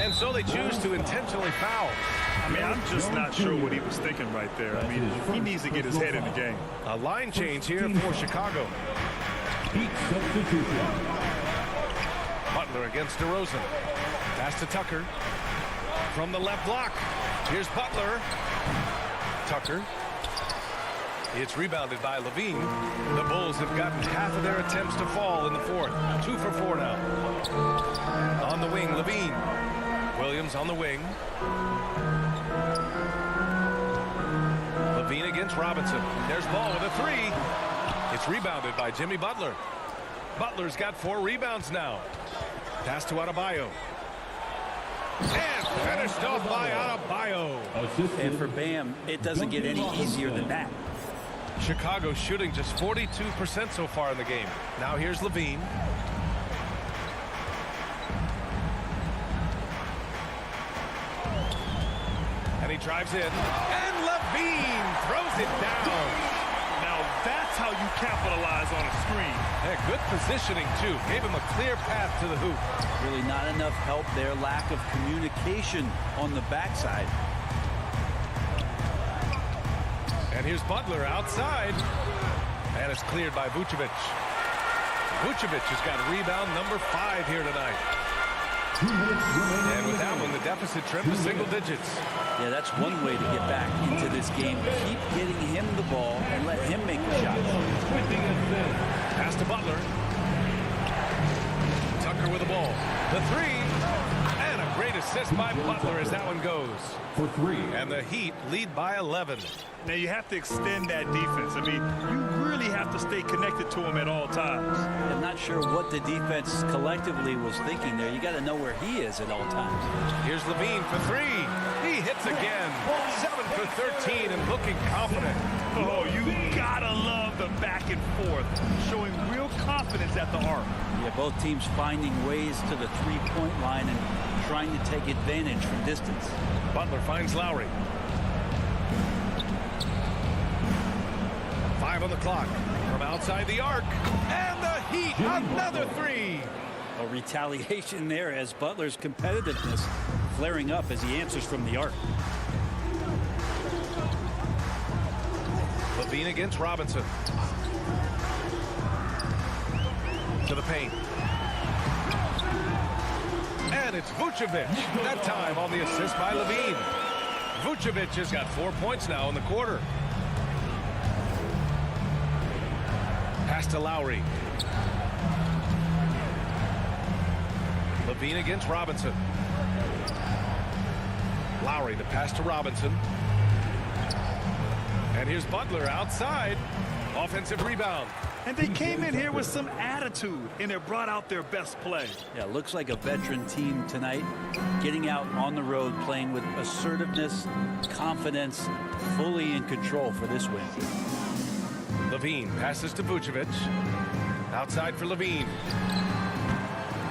And so they choose to intentionally foul. I mean, I'm just not sure what he was thinking right there. I mean, he needs to get his head in the game. A line change here for Chicago. Heat substitution. Butler against DeRozan. Pass to Tucker. From the left block. Here's Butler. Tucker. It's rebounded by Levine. The Bulls have gotten half of their attempts to fall in the fourth. 2 for 4 now. On the wing, Levine. Williams on the wing. Levine against Robinson. There's Ball with a 3. It's rebounded by Jimmy Butler. Butler's got 4 rebounds now. Pass to Adebayo. And finished off by Adebayo. And for Bam, it doesn't get any easier than that. Chicago shooting just 42% so far in the game. Now here's Levine. And he drives in. And Levine throws it down. Now that's how you capitalize on a screen. Yeah, good positioning, too. Gave him a clear path to the hoop. Really not enough help there. Lack of communication on the backside. And here's Butler outside. And it's cleared by Vucevic. Vucevic has got rebound number 5 here tonight. And with that one, the deficit trimmed to single digits. Yeah, that's one way to get back into this game. Keep getting him the ball and let him make the shots. Pass to Butler. Tucker with the ball. The 3. And a great assist by Butler as that one goes. For 3. And the Heat lead by 11. Now you have to extend that defense. I mean, you really have to stay connected to him at all times. I'm not sure what the defense collectively was thinking there. You got to know where he is at all times. Here's Levine for 3. He hits again. 7 for 13 and looking confident. Oh, you gotta love the back and forth, showing real confidence at the arc. Yeah, both teams finding ways to the three-point line and trying to take advantage from distance. Butler finds Lowry. 5 on the clock from outside the arc. And the Heat, another 3. A retaliation there as Butler's competitiveness flaring up as he answers from the arc. Levine against Robinson. To the paint. And it's Vucevic. That time on the assist by Levine. Vucevic has got 4 points now in the quarter. Pass to Lowry. Levine against Robinson. Lowry, the pass to Robinson. And here's Butler outside. Offensive rebound. And they came in here with some attitude, and they brought out their best play. Yeah, looks like a veteran team tonight, getting out on the road, playing with assertiveness, confidence, fully in control for this win. Levine passes to Vucevic. Outside for Levine.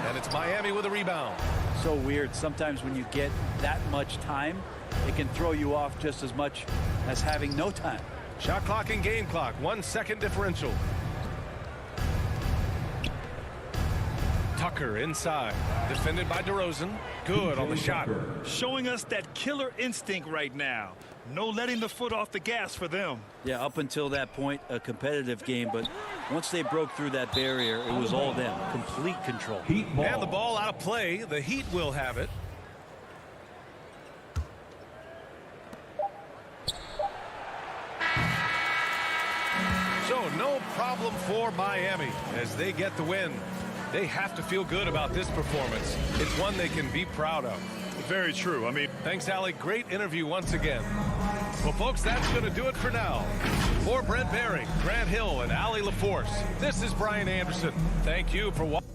And it's Miami with a rebound. So weird. Sometimes when you get that much time, it can throw you off just as much as having no time. Shot clock and game clock. 1 second differential. Tucker inside. Defended by DeRozan. Good on the shot. Showing us that killer instinct right now. No letting the foot off the gas for them. Yeah, up until that point, a competitive game. But once they broke through that barrier, it was all them. Complete control. And the ball out of play. The Heat will have it. So no problem for Miami as they get the win. They have to feel good about this performance. It's one they can be proud of. Very true. I mean, thanks, Allie. Great interview once again. Well, folks, that's going to do it for now. For Brent Barry, Grant Hill, and Allie LaForce, this is Brian Anderson. Thank you for watching.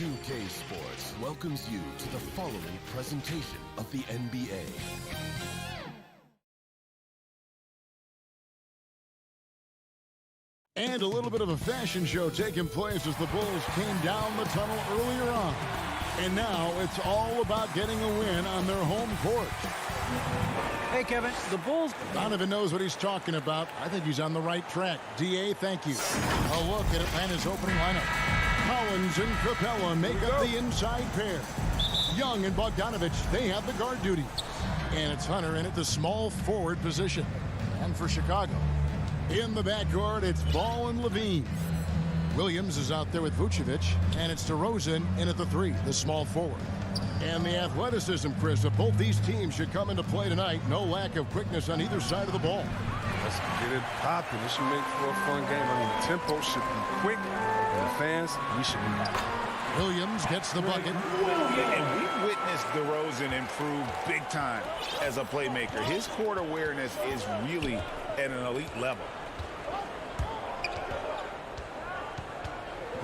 2K Sports welcomes you to the following presentation of the NBA. And a little bit of a fashion show taking place as the Bulls came down the tunnel earlier on. And now it's all about getting a win on their home court. Hey, Kevin, the Bulls... Donovan knows what he's talking about. I think he's on the right track. D.A., thank you. A look at Atlanta's opening lineup. Collins and Capella make up the inside pair. Young and Bogdanovich, they have the guard duty. And it's Hunter in at the small forward position. And for Chicago, in the backcourt, it's Ball and Levine. Williams is out there with Vucevic, and it's DeRozan in at the 3, the small forward. And the athleticism, Chris, of both these teams should come into play tonight. No lack of quickness on either side of the ball. Let's get it popping. This should make for a fun game. I mean, the tempo should be quick, and the fans, we should be happy. Williams gets the bucket. And we witnessed DeRozan improve big time as a playmaker. His court awareness is really at an elite level.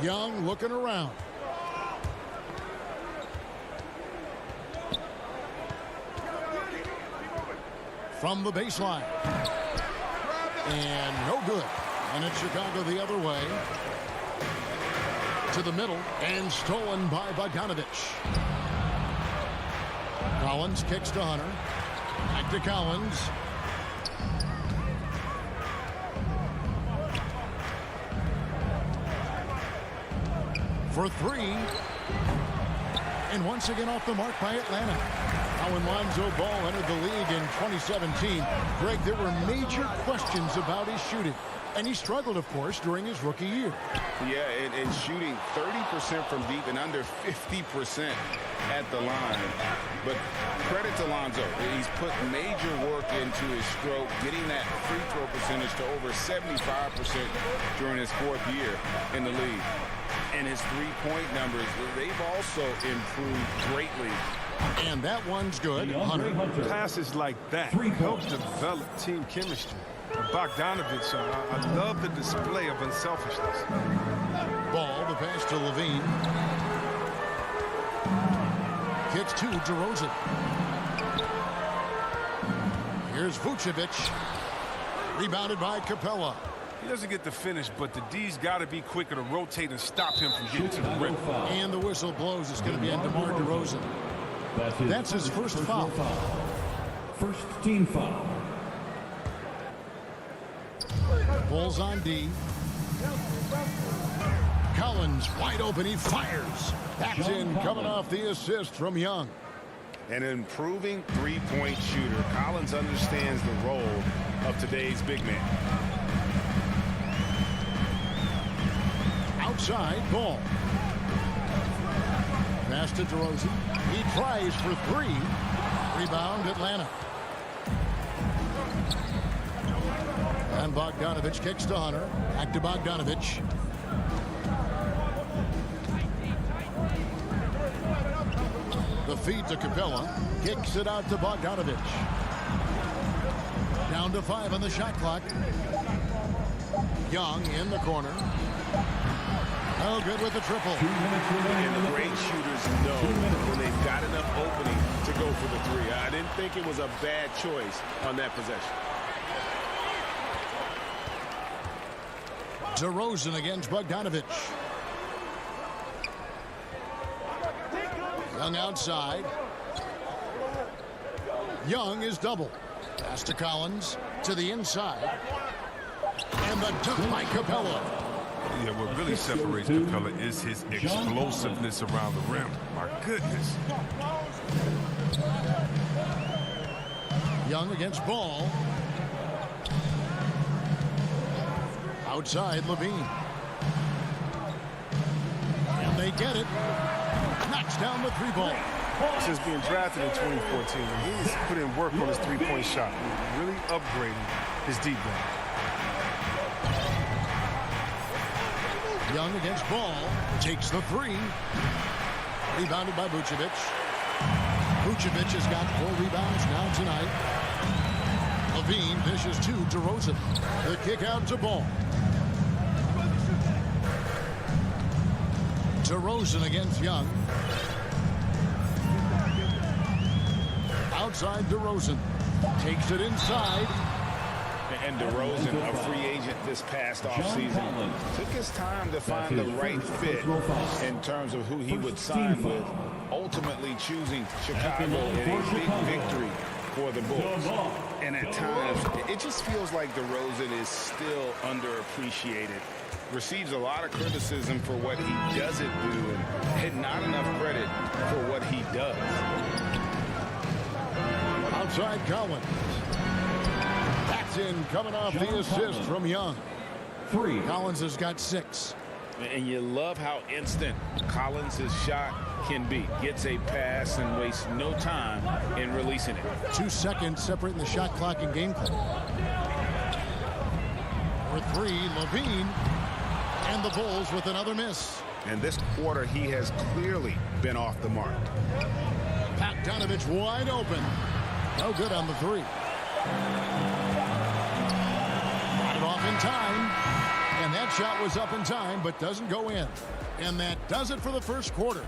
Young looking around. From the baseline. And no good. And it's Chicago the other way. To the middle. And stolen by Bogdanovich. Collins kicks to Hunter. Back to Collins. For 3. And once again off the mark by Atlanta. Now when Lonzo Ball entered the league in 2017, Greg, there were major questions about his shooting. And he struggled, of course, during his rookie year. Yeah, and shooting 30% from deep and under 50% at the line. But credit to Lonzo. He's put major work into his stroke, getting that free throw percentage to over 75% during his 4th year in the league. And his three-point numbers, they've also improved greatly. And that one's good. Hunter. Passes like that help develop team chemistry. Bogdanovich, I love the display of unselfishness. Ball, the pass to Levine. Kicks to DeRozan. Here's Vucevic. Rebounded by Capella. He doesn't get the finish, but the D's got to be quicker to rotate and stop him from getting to the rim. And the whistle blows. It's going to be on DeMar DeRozan. That's his first foul. First team foul. Bulls on D. Collins wide open. He fires. That's in, coming off the assist from Young. An improving three-point shooter. Collins understands the role of today's big man. Outside, Ball. Pass to DeRozan. He tries for 3. Rebound, Atlanta. And Bogdanovich kicks to Hunter. Back to Bogdanovich. The feed to Capella. Kicks it out to Bogdanovich. Down to 5 on the shot clock. Young in the corner. Oh, good with the triple. And the great shooters three. I didn't think it was a bad choice on that possession. DeRozan against Bogdanovich. Young outside. Young is double. Pass to Collins to the inside. And the dunk by Capella. Yeah, what really separates Capella is his explosiveness around the rim. My goodness. Young against Ball. Outside Levine. And they get it. Knocks down the three ball. Since being drafted in 2014, he's put in work on his three-point shot, really upgrading his deep ball. Young against Ball. Takes the three. Rebounded by Vucevic. Vucevic has got 4 rebounds now tonight. Levine dishes to DeRozan. The kick out to Ball. DeRozan against Young. Outside DeRozan. Takes it inside. And DeRozan, a free agent this past offseason, took his time to find the right fit in terms of who he would sign with, ultimately choosing Chicago in a big victory for the Bulls. And at times, it just feels like DeRozan is still underappreciated. Receives a lot of criticism for what he doesn't do and not enough credit for what he does. Outside Collins. That's in, coming off the assist from Young. 3. Collins has got 6. And you love how instant Collins' shot can be. Gets a pass and wastes no time in releasing it. 2 seconds separating the shot clock and game clock. For 3, Levine. And the Bulls with another miss. And this quarter, he has clearly been off the mark. Bogdanovich wide open. No good on the 3. Got it off in time. And that shot was up in time, but doesn't go in. And that does it for the first quarter.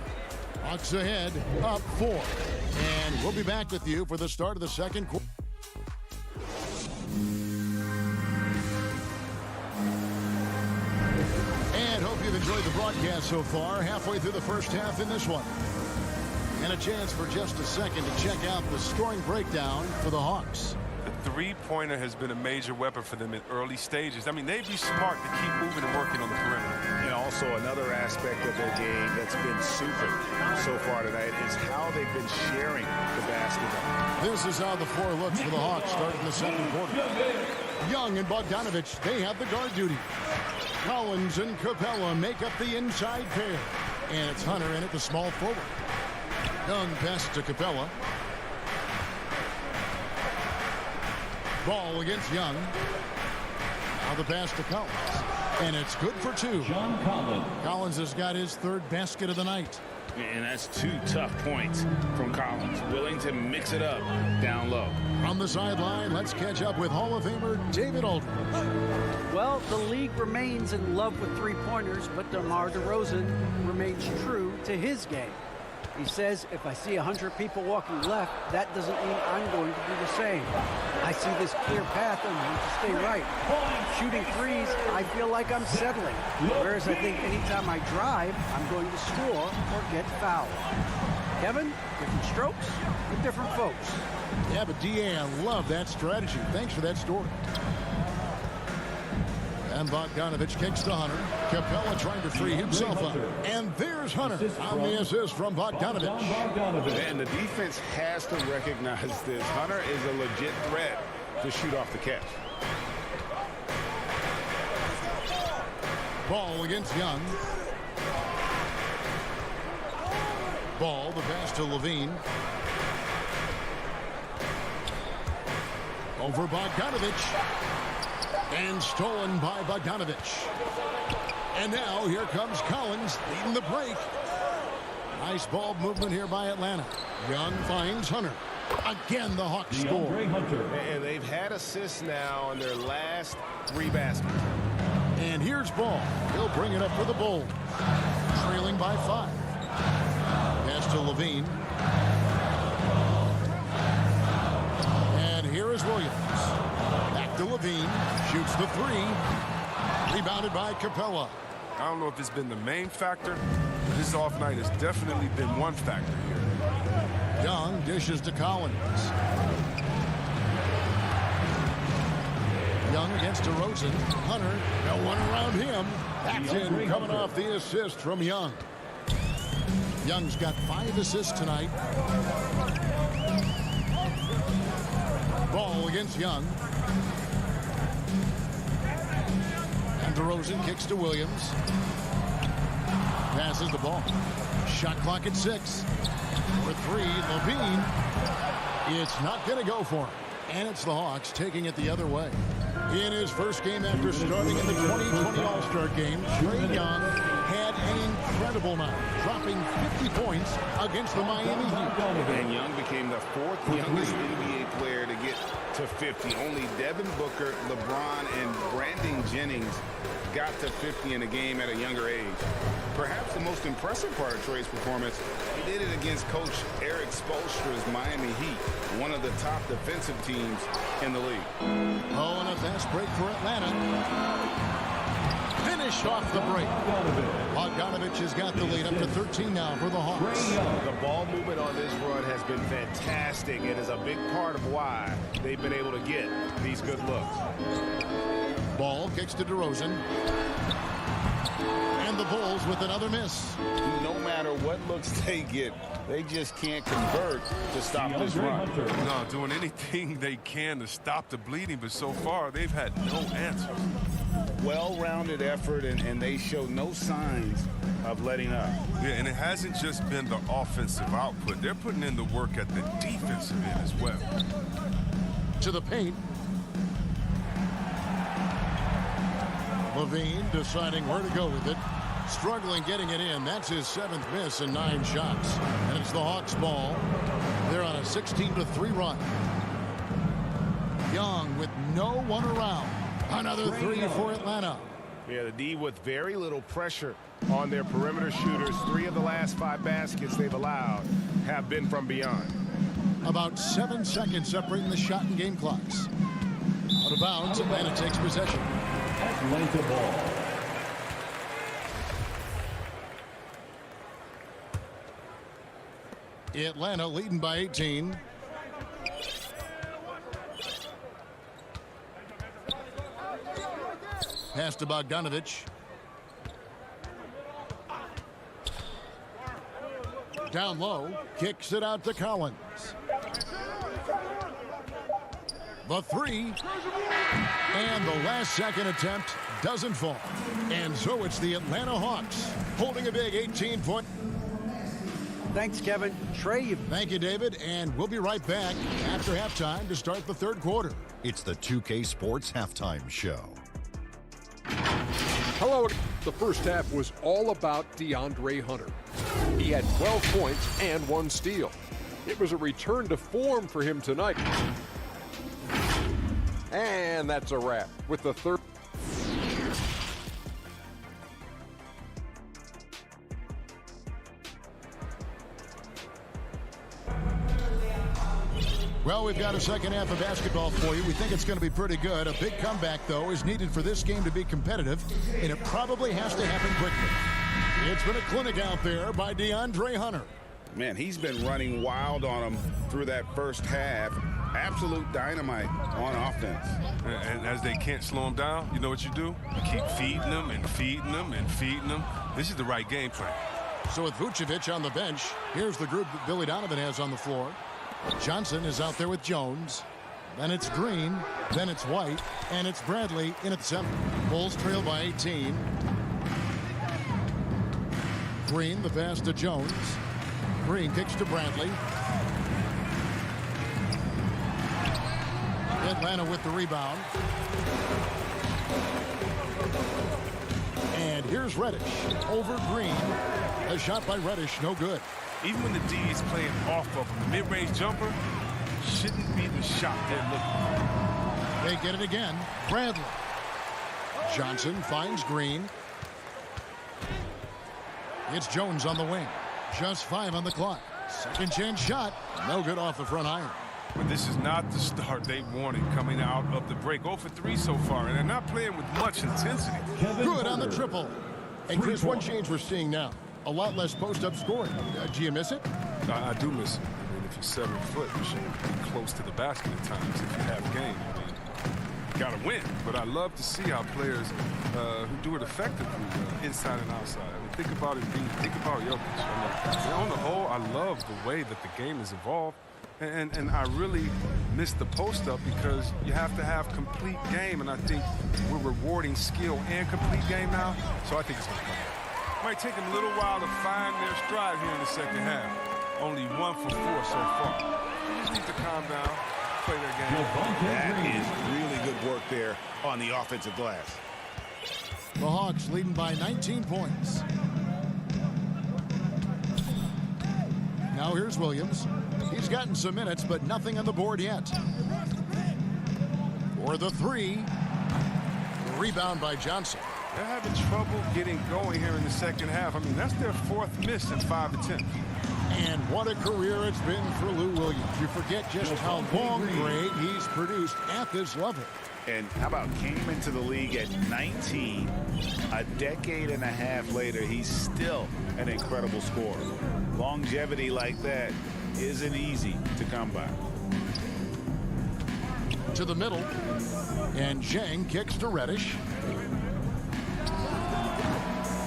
Hawks ahead, up 4. And we'll be back with you for the start of the second quarter. And hope you've enjoyed the broadcast so far. Halfway through the first half in this one. And a chance for just a second to check out the scoring breakdown for the Hawks. The three-pointer has been a major weapon for them in early stages. I mean, they'd be smart to keep moving and working on the perimeter. And also another aspect of their game that's been super so far tonight is how they've been sharing the basketball. This is how the floor looks for the Hawks starting the second quarter. Young and Bogdanovich, they have the guard duty. Collins and Capella make up the inside pair. And it's Hunter in at the small forward. Young pass to Capella. Ball against Young. Now the pass to Collins. And it's good for 2. John Collins. Collins has got his 3rd basket of the night. And that's 2 tough points from Collins. Willing to mix it up down low. From the sideline, let's catch up with Hall of Famer David Aldridge. Well, the league remains in love with three-pointers, but DeMar DeRozan remains true to his game. He says, if I see 100 people walking left, that doesn't mean I'm going to do the same. I see this clear path and need to stay right. Shooting threes, I feel like I'm settling. Whereas I think anytime I drive, I'm going to score or get fouled. Kevin, different strokes for different folks. Yeah, but DA, I love that strategy. Thanks for that story. And Bogdanovich kicks to Hunter. Capella trying to free himself up. And there's Hunter on the assist from Bogdanovich. And the defense has to recognize this. Hunter is a legit threat to shoot off the catch. Ball against Young. Ball, the pass to Levine. Over Bogdanovich. And stolen by Bogdanovich. And now here comes Collins leading the break. Nice ball movement here by Atlanta. Young finds Hunter. Again, the Hawks score. And they've had assists now on their last 3 baskets. And here's Ball. He'll bring it up for the Bulls. Trailing by 5. Pass to Levine. to Levine. Shoots the three. Rebounded by Capella. I don't know if it's been the main factor, but this off night has definitely been one factor here. Young dishes to Collins. Young against DeRozan. Hunter, no one around him. That's in, coming off the assist from Young. Young's got 5 assists tonight. Ball against Young. And DeRozan kicks to Williams. Passes the ball. Shot clock at 6. For 3, Levine. It's not going to go for him. And it's the Hawks taking it the other way. In his first game after starting in the 2020 All-Star game, Trae Young had an incredible night, dropping 50 points against the Miami Heat. And Young became the 4th youngest NBA player to get to 50. Only Devin Booker, LeBron, and Brandon Jennings got to 50 in a game at a younger age. Perhaps the most impressive part of Trae's performance, he did it against Coach Eric Spoelstra's Miami Heat, one of the top defensive teams in the league. Oh, and a fast break for Atlanta. Finished off the break. Bogdanovich has got the lead up to 13 now for the Hawks. The ball movement on this run has been fantastic. It is a big part of why they've been able to get these good looks. Ball kicks to DeRozan. And the Bulls with another miss. No matter what looks they get, they just can't convert to stop this run. No, doing anything they can to stop the bleeding, but so far they've had no answers. Well-rounded effort, and they show no signs of letting up. Yeah, and it hasn't just been the offensive output. They're putting in the work at the defensive end as well. To the paint. Levine deciding where to go with it. Struggling getting it in. That's his 7th miss in 9 shots. And it's the Hawks ball. They're on a 16-3 run. Young with no one around. Another 3 for Atlanta. Yeah, the D with very little pressure on their perimeter shooters. 3 of the last 5 baskets they've allowed have been from beyond. About 7 seconds separating the shot and game clocks. Out of bounds, Atlanta takes possession. Atlanta ball. Atlanta leading by 18. Pass to Bogdanovich. Down low, kicks it out to Collins. The 3. And the last second attempt doesn't fall. And so it's the Atlanta Hawks holding a big 18-point. Thanks, Kevin. Trae. Thank you, David. And we'll be right back after halftime to start the 3rd quarter. It's the 2K Sports Halftime Show. Hello. The first half was all about DeAndre Hunter. He had 12 points and 1 steal. It was a return to form for him tonight. And that's a wrap with the 3rd. Well, we've got a second half of basketball for you. We think it's going to be pretty good. A big comeback, though, is needed for this game to be competitive, and it probably has to happen quickly. It's been a clinic out there by DeAndre Hunter. Man, he's been running wild on him through that first half. Absolute dynamite on offense. And as they can't slow him down, you know what you do? You keep feeding them and feeding them and feeding them. This is the right game plan. So with Vucevic on the bench, here's the group that Billy Donovan has on the floor. Johnson is out there with Jones. Then it's Green. Then it's White. And it's Bradley in at 7. Bulls trail by 18. Green, the pass to Jones. Green kicks to Bradley. Atlanta with the rebound. And here's Reddish over Green. A shot by Reddish, no good. Even when the D is playing off of a mid-range jumper, shouldn't be the shot they're looking for. They get it again. Bradley. Johnson finds Green. It's Jones on the wing. Just 5 on the clock. Second chance shot. No good off the front iron. But this is not the start they wanted coming out of the break. 0 for 3 so far, and they're not playing with much intensity. Good on the triple. And Chris, one change we're seeing now. A lot less post-up scoring. Do you miss it? I do miss it. I mean, if you're 7 foot, you should be close to the basket at times if you have game. I mean, you got to win. But I love to see how players who do it effectively inside and outside. I mean, think about Jokic. I mean, on the whole, I love the way that the game has evolved. And I really miss the post-up because you have to have complete game, and I think we're rewarding skill and complete game now, so I think it's going to come back. Might take them a little while to find their stride here in the second half. Only 1 for 4 so far. They just need to calm down, play their game. That is really good work there on the offensive glass. The Hawks leading by 19 points. Now here's Williams. He's gotten some minutes, but nothing on the board yet. For the three. Rebound by Johnson. They're having trouble getting going here in the second half. I mean, that's their 4th miss in 5 attempts. And what a career it's been for Lou Williams. You forget just how long, Greg, he's produced at this level. And how about came into the league at 19. A decade and a half later, he's still an incredible scorer. Longevity like that isn't easy to come by. To the middle. And Zhang kicks to Reddish.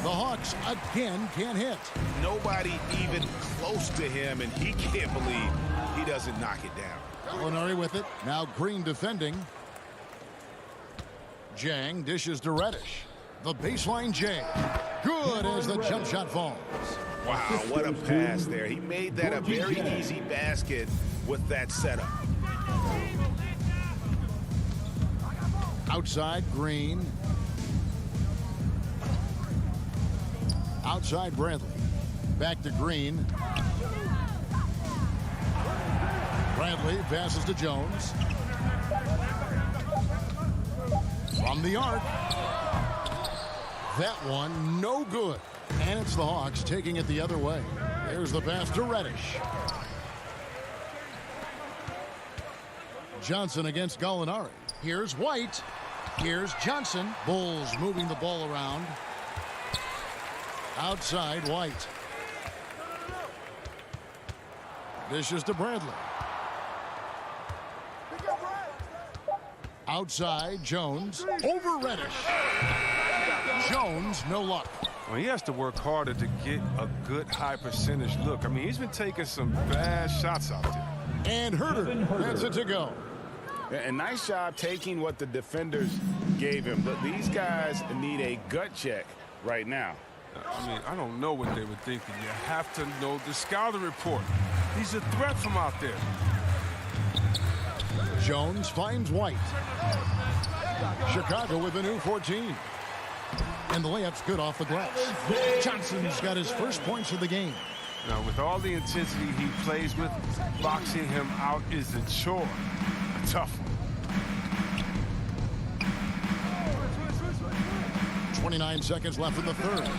The Hawks again can't hit. Nobody even close to him, and he can't believe he doesn't knock it down. Molinari with it. Now Green defending. Zhang dishes to Reddish. The baseline J. Good as the jump shot falls. Wow, what a pass there. He made that a very easy basket with that setup. Outside Green. Outside Bradley. Back to Green. Bradley passes to Jones. From the arc. That one no good. And it's the Hawks taking it the other way. There's the pass to Reddish. Johnson against Gallinari. Here's White. Here's Johnson. Bulls moving the ball around. Outside White. Dishes to Bradley. Outside Jones. Over Reddish. Jones, no luck. Well, he has to work harder to get a good high percentage look. I mean, he's been taking some bad shots out there. And Herter gets it to go. And nice job taking what the defenders gave him. But these guys need a gut check right now. I mean, I don't know what they were thinking. You have to know the scouting report. He's a threat from out there. Jones finds White. Chicago with a new 14. And the layup's good off the glass. Johnson's got his first points of the game. Now, with all the intensity he plays with, boxing him out is a chore. A tough one. 29 seconds left in the third.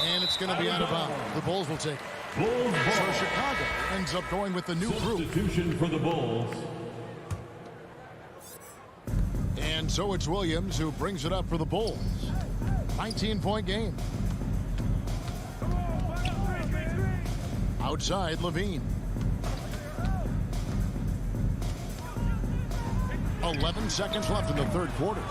And it's going to be out of bounds. The Bulls will take it. So Chicago ends up going with the new group. Substitution for the Bulls. And so it's Williams who brings it up for the Bulls. 19-point game. Outside Levine. 11 seconds left in the third quarter.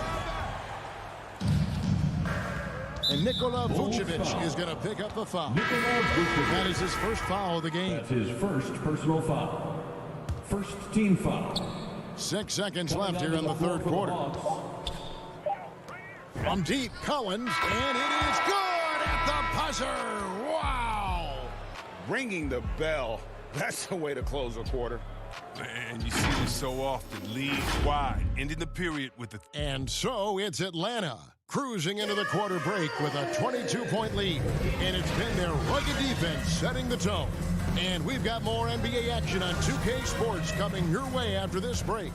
And Nikola Vucevic is going to pick up the foul. That is his first foul of the game. That's his first personal foul. First team foul. 6 seconds left here in the third quarter. From deep, Collins, and it is good at the buzzer. Wow! Ringing the bell. That's the way to close a quarter. Man, you see this so often. Lead wide, ending the period with the... And so it's Atlanta cruising into the quarter break with a 22-point lead. And it's been their rugged defense setting the tone. And we've got more NBA action on 2K Sports coming your way after this break.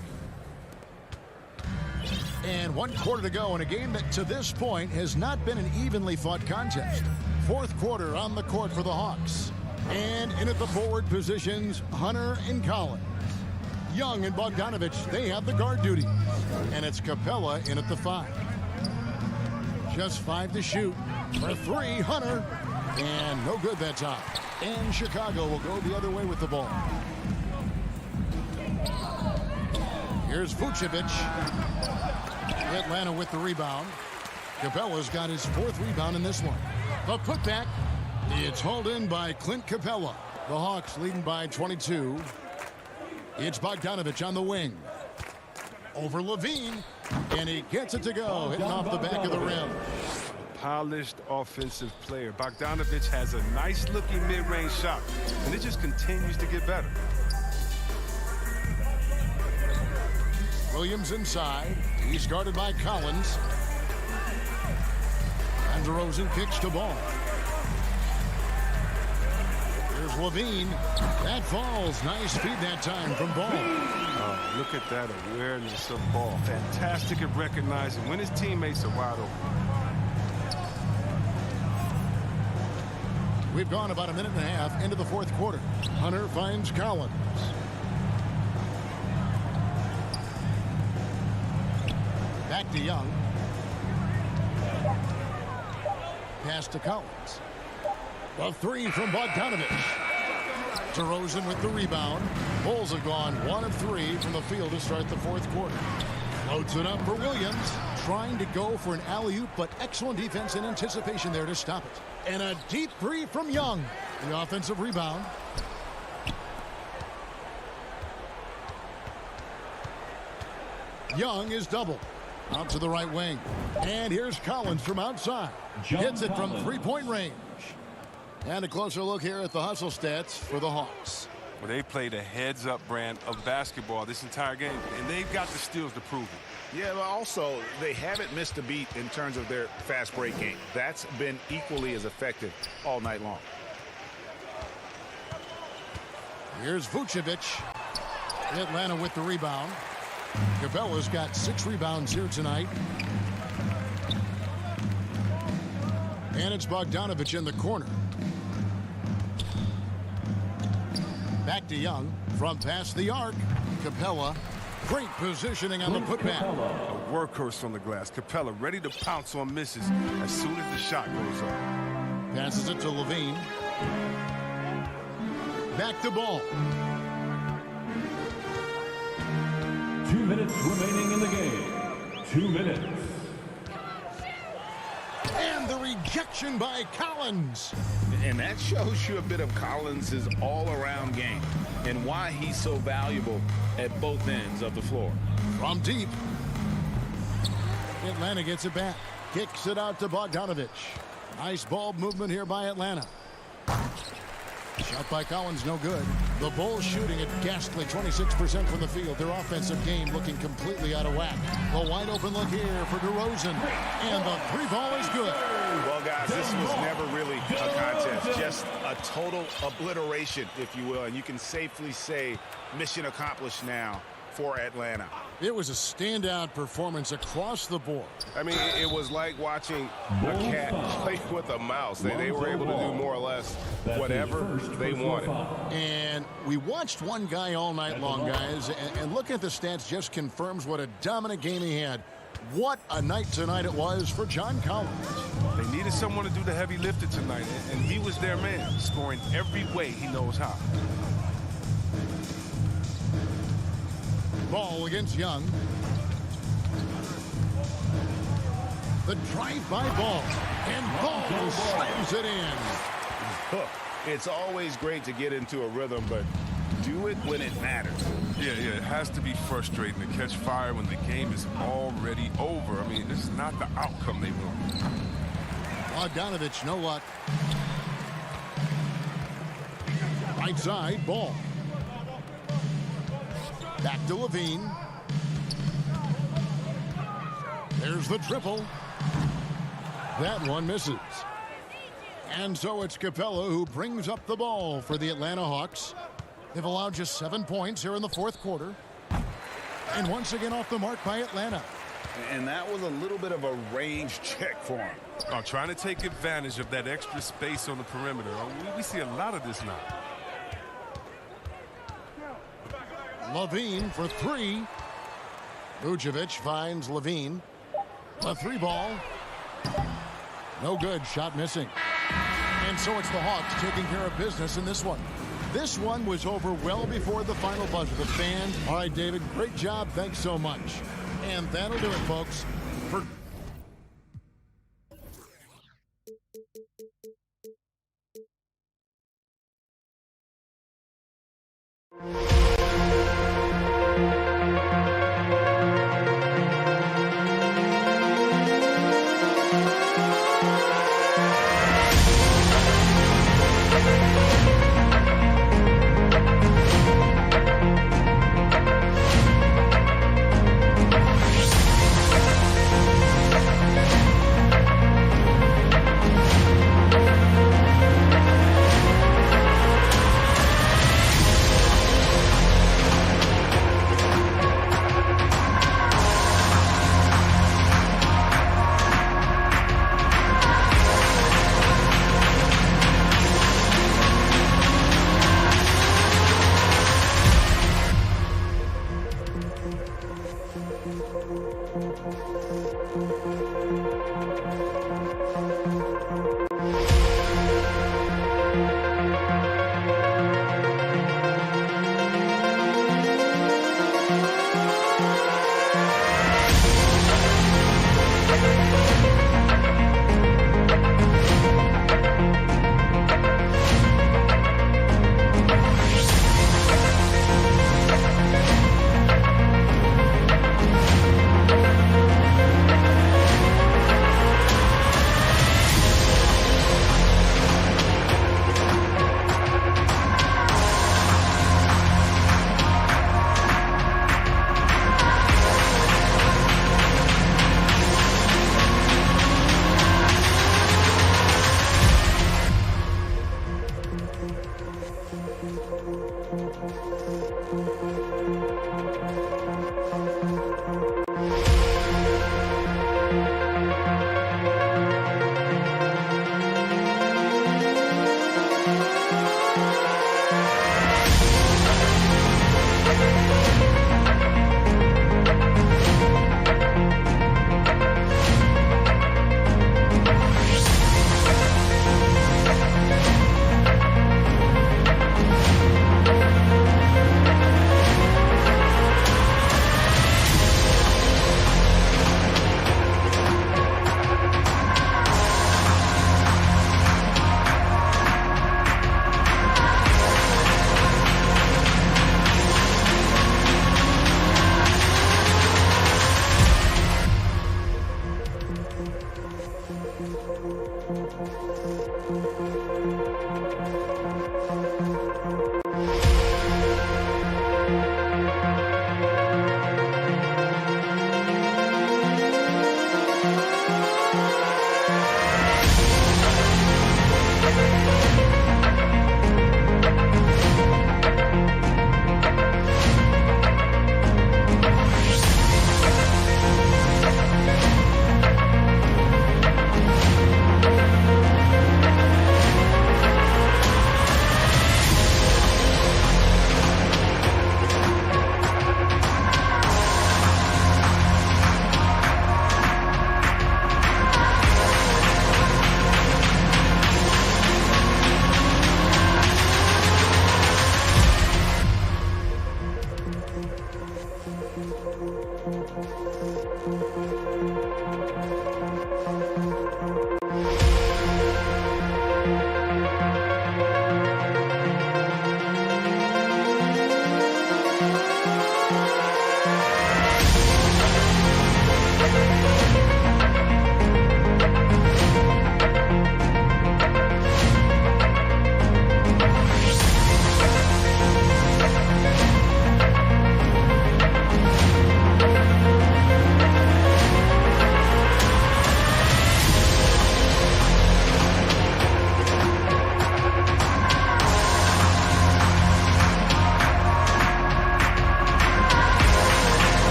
And 1 quarter to go in a game that to this point has not been an evenly fought contest. Fourth quarter on the court for the Hawks. And in at the forward positions, Hunter and Collins. Young and Bogdanovich, they have the guard duties. And it's Capella in at the 5. Just 5 to shoot. For 3, Hunter. And no good that time. And Chicago will go the other way with the ball. Here's Vucevic. Atlanta with the rebound. Capella's got his 4th rebound in this one. The putback. It's hauled in by Clint Capella. The Hawks leading by 22. It's Bogdanovich on the wing. Over Levine. And he gets it to go. Hitting off the back of the rim. Polished offensive player. Bogdanovich has a nice-looking mid-range shot, and it just continues to get better. Williams inside. He's guarded by Collins. And DeRozan kicks the ball. Here's Levine. That falls. Nice feed that time from Ball. Look at that awareness of Ball. Fantastic at recognizing when his teammates are wide open. We've gone about a minute and a half into the 4th quarter. Hunter finds Collins. Back to Young. Pass to Collins. The 3 from Bogdanovich. DeRozan with the rebound. Bulls have gone 1 of 3 from the field to start the 4th quarter. Floats it up for Williams. Trying to go for an alley-oop, but excellent defense and anticipation there to stop it. And a deep 3 from Young. The offensive rebound. Young is double. Out to the right wing. And here's Collins from outside. Hits it from 3-point range. And a closer look here at the hustle stats for the Hawks. Well, they played a heads-up brand of basketball this entire game, and they've got the steals to prove it. Yeah, but also, they haven't missed a beat in terms of their fast break game. That's been equally as effective all night long. Here's Vucevic. Atlanta with the rebound. Capella's got 6 rebounds here tonight. And it's Bogdanovich in the corner. Back to Young from past the arc. Capella. Great positioning on the putback. A workhorse on the glass. Capella ready to pounce on misses as soon as the shot goes up. Passes it to Levine. Back to Ball. 2 minutes remaining in the game. 2 minutes. And the rejection by Collins. And that shows you a bit of Collins' all-around game and why he's so valuable at both ends of the floor. From deep. Atlanta gets it back. Kicks it out to Bogdanovich. Nice ball movement here by Atlanta. Shot by Collins, no good. The Bulls shooting at ghastly 26% from the field. Their offensive game looking completely out of whack. The wide open look here for DeRozan. And the 3-ball is good. Well, guys, this was never really a contest. Just a total obliteration, if you will. And you can safely say mission accomplished now for Atlanta. It was a standout performance across the board. I mean, it was like watching a cat play with a mouse. They were able to do more or less whatever they wanted. And we watched one guy all night long, guys, and looking at the stats just confirms what a dominant game he had. What a night tonight it was for John Collins. They needed someone to do the heavy lifting tonight, and he was their man, scoring every way he knows how. Ball against Young. The drive-by Ball. And Ball slams it in. It's always great to get into a rhythm, but do it when it matters. Yeah, it has to be frustrating to catch fire when the game is already over. I mean, this is not the outcome they want. Bogdanovich, no luck. Right side, Ball. Back to Levine. There's the triple. That one misses. And so it's Capella who brings up the ball for the Atlanta Hawks. They've allowed just 7 points here in the 4th quarter. And once again off the mark by Atlanta. And that was a little bit of a range check for him. Trying to take advantage of that extra space on the perimeter. We see a lot of this now. Levine for three. Vucevic finds Levine. A three ball. No good. Shot missing. And so it's the Hawks taking care of business in this one. This one was over well before the final buzzer. The fans. All right, David, great job. Thanks so much. And that'll do it, folks. For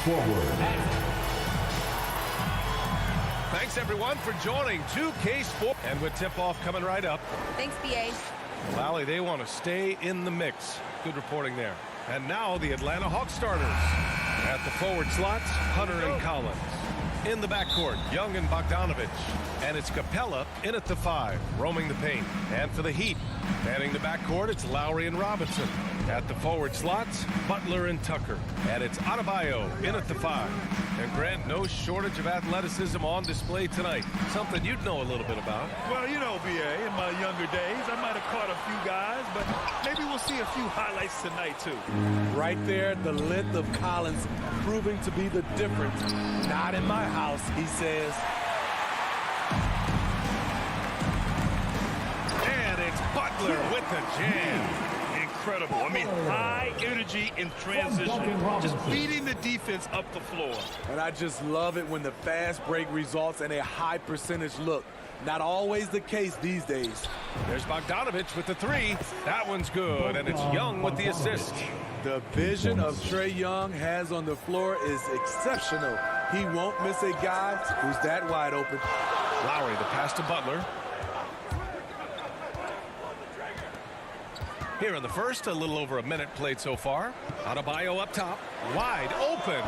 forward. Thanks, everyone, for joining 2K Sports. And with tip-off coming right up. Thanks, BA. Lally, they want to stay in the mix. Good reporting there. And now the Atlanta Hawks starters. At the forward slots, Hunter and Collins. In the backcourt, Young and Bogdanovich. And it's Capella in at the 5, roaming the paint. And for the Heat, manning the backcourt, it's Lowry and Robinson. At the forward slots, Butler and Tucker. And it's Adebayo in at the 5. And Grant, no shortage of athleticism on display tonight. Something you'd know a little bit about. Well, you know, BA, in my younger days, I might have caught a few guys, but maybe we'll see a few highlights tonight, too. Right there, the length of Collins proving to be the difference. Not in my house, he says. And it's Butler with the jam. Incredible. I mean, high energy in transition. Just beating the defense up the floor. And I just love it when the fast break results in a high percentage look. Not always the case these days. There's Bogdanovich with the 3. That one's good, and it's Young with the assist. The vision of Trae Young has on the floor is exceptional. He won't miss a guy who's that wide open. Lowry, the pass to Butler. Here in the first, a little over a minute played so far. Adebayo up top, wide open.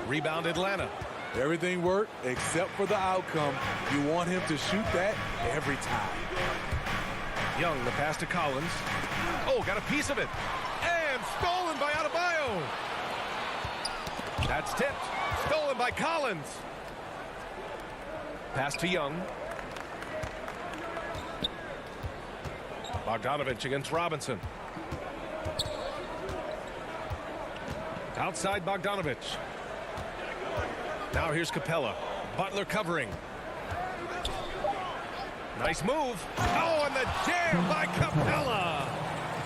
Rebound Atlanta. Everything worked except for the outcome. You want him to shoot that every time. Young, the pass to Collins. Oh, got a piece of it. And stolen by Adebayo. That's tipped. Stolen by Collins. Pass to Young. Bogdanovich against Robinson. Outside Bogdanovich. Now here's Capella. Butler covering. Nice move. Oh, and the jam by Capella.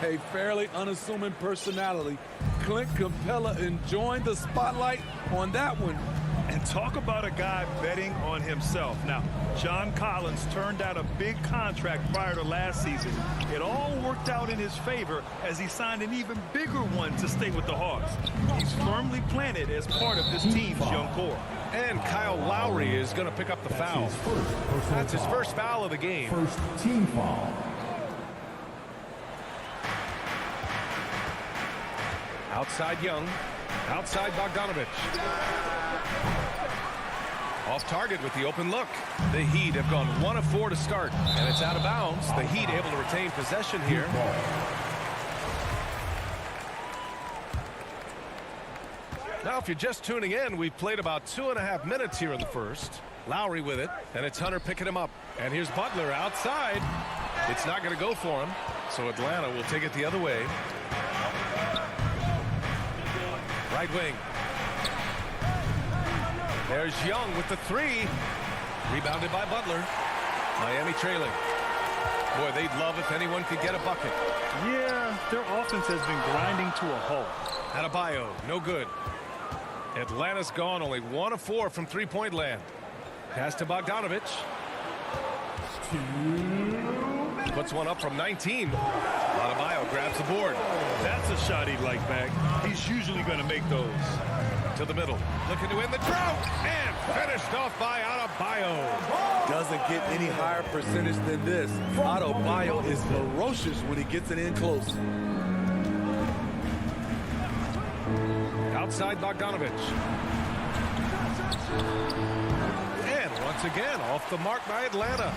A fairly unassuming personality. Clint Capella enjoying the spotlight on that one. And talk about a guy betting on himself. Now, John Collins turned out a big contract prior to last season. It all worked out in his favor as he signed an even bigger one to stay with the Hawks. He's firmly planted as part of this team's young core. And Kyle Lowry is going to pick up the foul. That's his first foul of the game. First team foul. Outside Young. Outside Bogdanovich. Off target with the open look. The Heat have gone 1 of 4 to start, and it's out of bounds. The Heat able to retain possession here. Now, if you're just tuning in, we've played about 2.5 minutes here in the first. Lowry with it, and it's Hunter picking him up. And here's Butler outside. It's not going to go for him, so Atlanta will take it the other way. Right wing. There's Young with the 3. Rebounded by Butler. Miami trailing. Boy, they'd love if anyone could get a bucket. Yeah, their offense has been grinding to a halt. Adebayo, no good. Atlanta's gone only 1 of 4 from three-point land. Pass to Bogdanovich. Puts one up from 19. Adebayo grabs the board. That's a shot he'd like back. He's usually going to make those. To the middle. Looking to win the drought. And finished off by Adebayo. Doesn't get any higher percentage than this. Adebayo is ferocious when he gets it in close. Outside Bogdanovich. And once again, off the mark by Atlanta.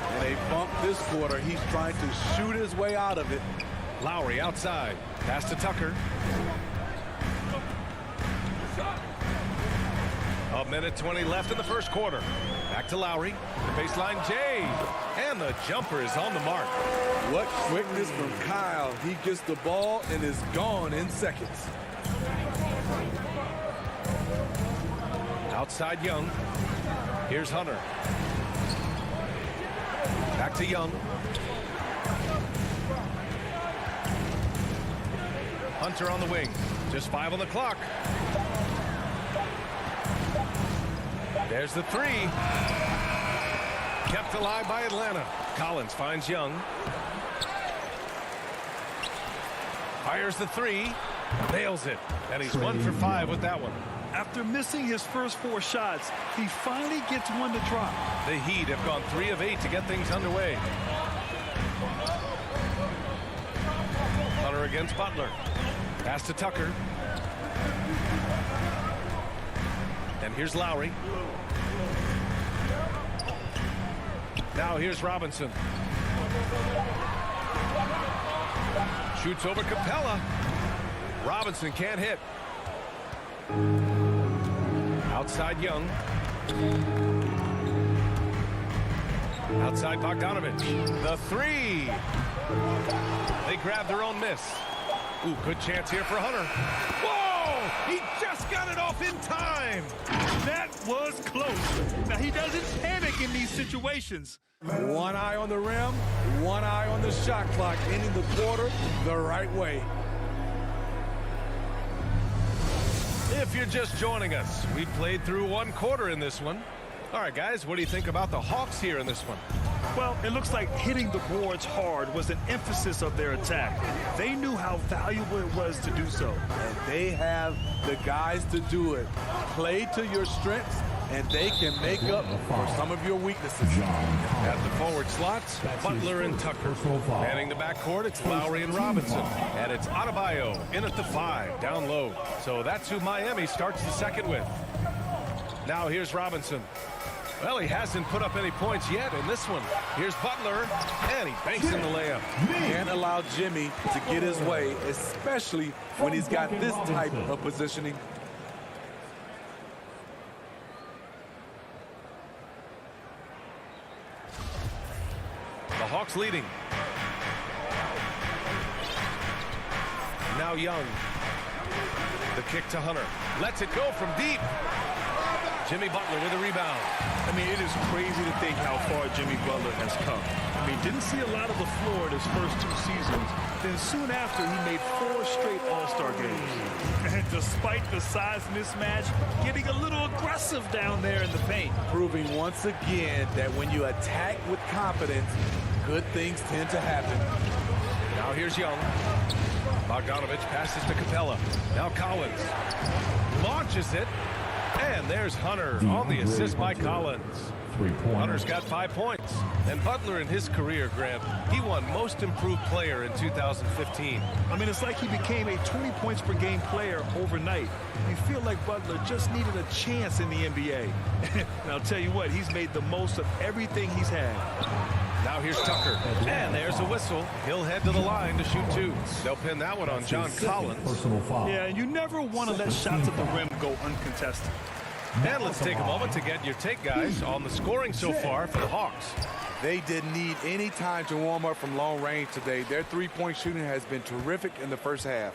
And they bump this quarter. He's trying to shoot his way out of it. Lowry outside. Pass to Tucker. A minute 20 left in the first quarter. Back to Lowry. The baseline J. And the jumper is on the mark. What quickness from Kyle. He gets the ball and is gone in seconds. Outside Young. Here's Hunter. Back to Young. Hunter on the wing. Just 5 on the clock. There's the 3. Kept alive by Atlanta. Collins finds Young. Fires the 3. Nails it. And he's 1 for 5 with that one. After missing his first 4 shots, he finally gets one to drop. The Heat have gone 3 of 8 to get things underway. Hunter against Butler. Pass to Tucker. And here's Lowry. Now here's Robinson. Shoots over Capella. Robinson can't hit. Outside Young. Outside Bogdanovich. The 3. They grab their own miss. Ooh, good chance here for Hunter. Whoa! He just got it off in time. That was close. Now, he doesn't panic in these situations. One eye on the rim, one eye on the shot clock, ending the quarter the right way. If you're just joining us, we played through 1 quarter in this one. All right, guys, what do you think about the Hawks here in this one? Well, it looks like hitting the boards hard was an emphasis of their attack. They knew how valuable it was to do so. And they have the guys to do it. Play to your strengths, and they can make up for some of your weaknesses. At the forward slots, Butler and Tucker. Manning the backcourt, it's Lowry and Robinson. And it's Adebayo in at the 5, down low. So that's who Miami starts the second with. Now here's Robinson. Well, he hasn't put up any points yet in this one. Here's Butler, and he banks in the layup. Can't allow Jimmy to get his way, especially when he's got this type of positioning. The Hawks leading. Now Young. The kick to Hunter. Lets it go from deep. Jimmy Butler with a rebound. I mean, it is crazy to think how far Jimmy Butler has come. I mean, didn't see a lot of the floor in his first 2 seasons. Then soon after, he made 4 straight All-Star games. And despite the size mismatch, getting a little aggressive down there in the paint. Proving once again that when you attack with confidence, good things tend to happen. Now here's Young. Bogdanovich passes to Capella. Now Collins launches it. And there's Hunter on the assist by Collins. Hunter's got 5 points. And Butler in his career, Grant, he won Most Improved Player in 2015. I mean, it's like he became a 20 points per game player overnight. You feel like Butler just needed a chance in the NBA. And I'll tell you what, he's made the most of everything he's had. Now here's Tucker. And there's a whistle. He'll head to the line to shoot 2. They'll pin that one on John Collins. Yeah, and you never want to let shots at the rim go uncontested. And let's take a moment to get your take, guys, on the scoring so far for the Hawks. They didn't need any time to warm up from long range today. Their 3-point shooting has been terrific in the first half.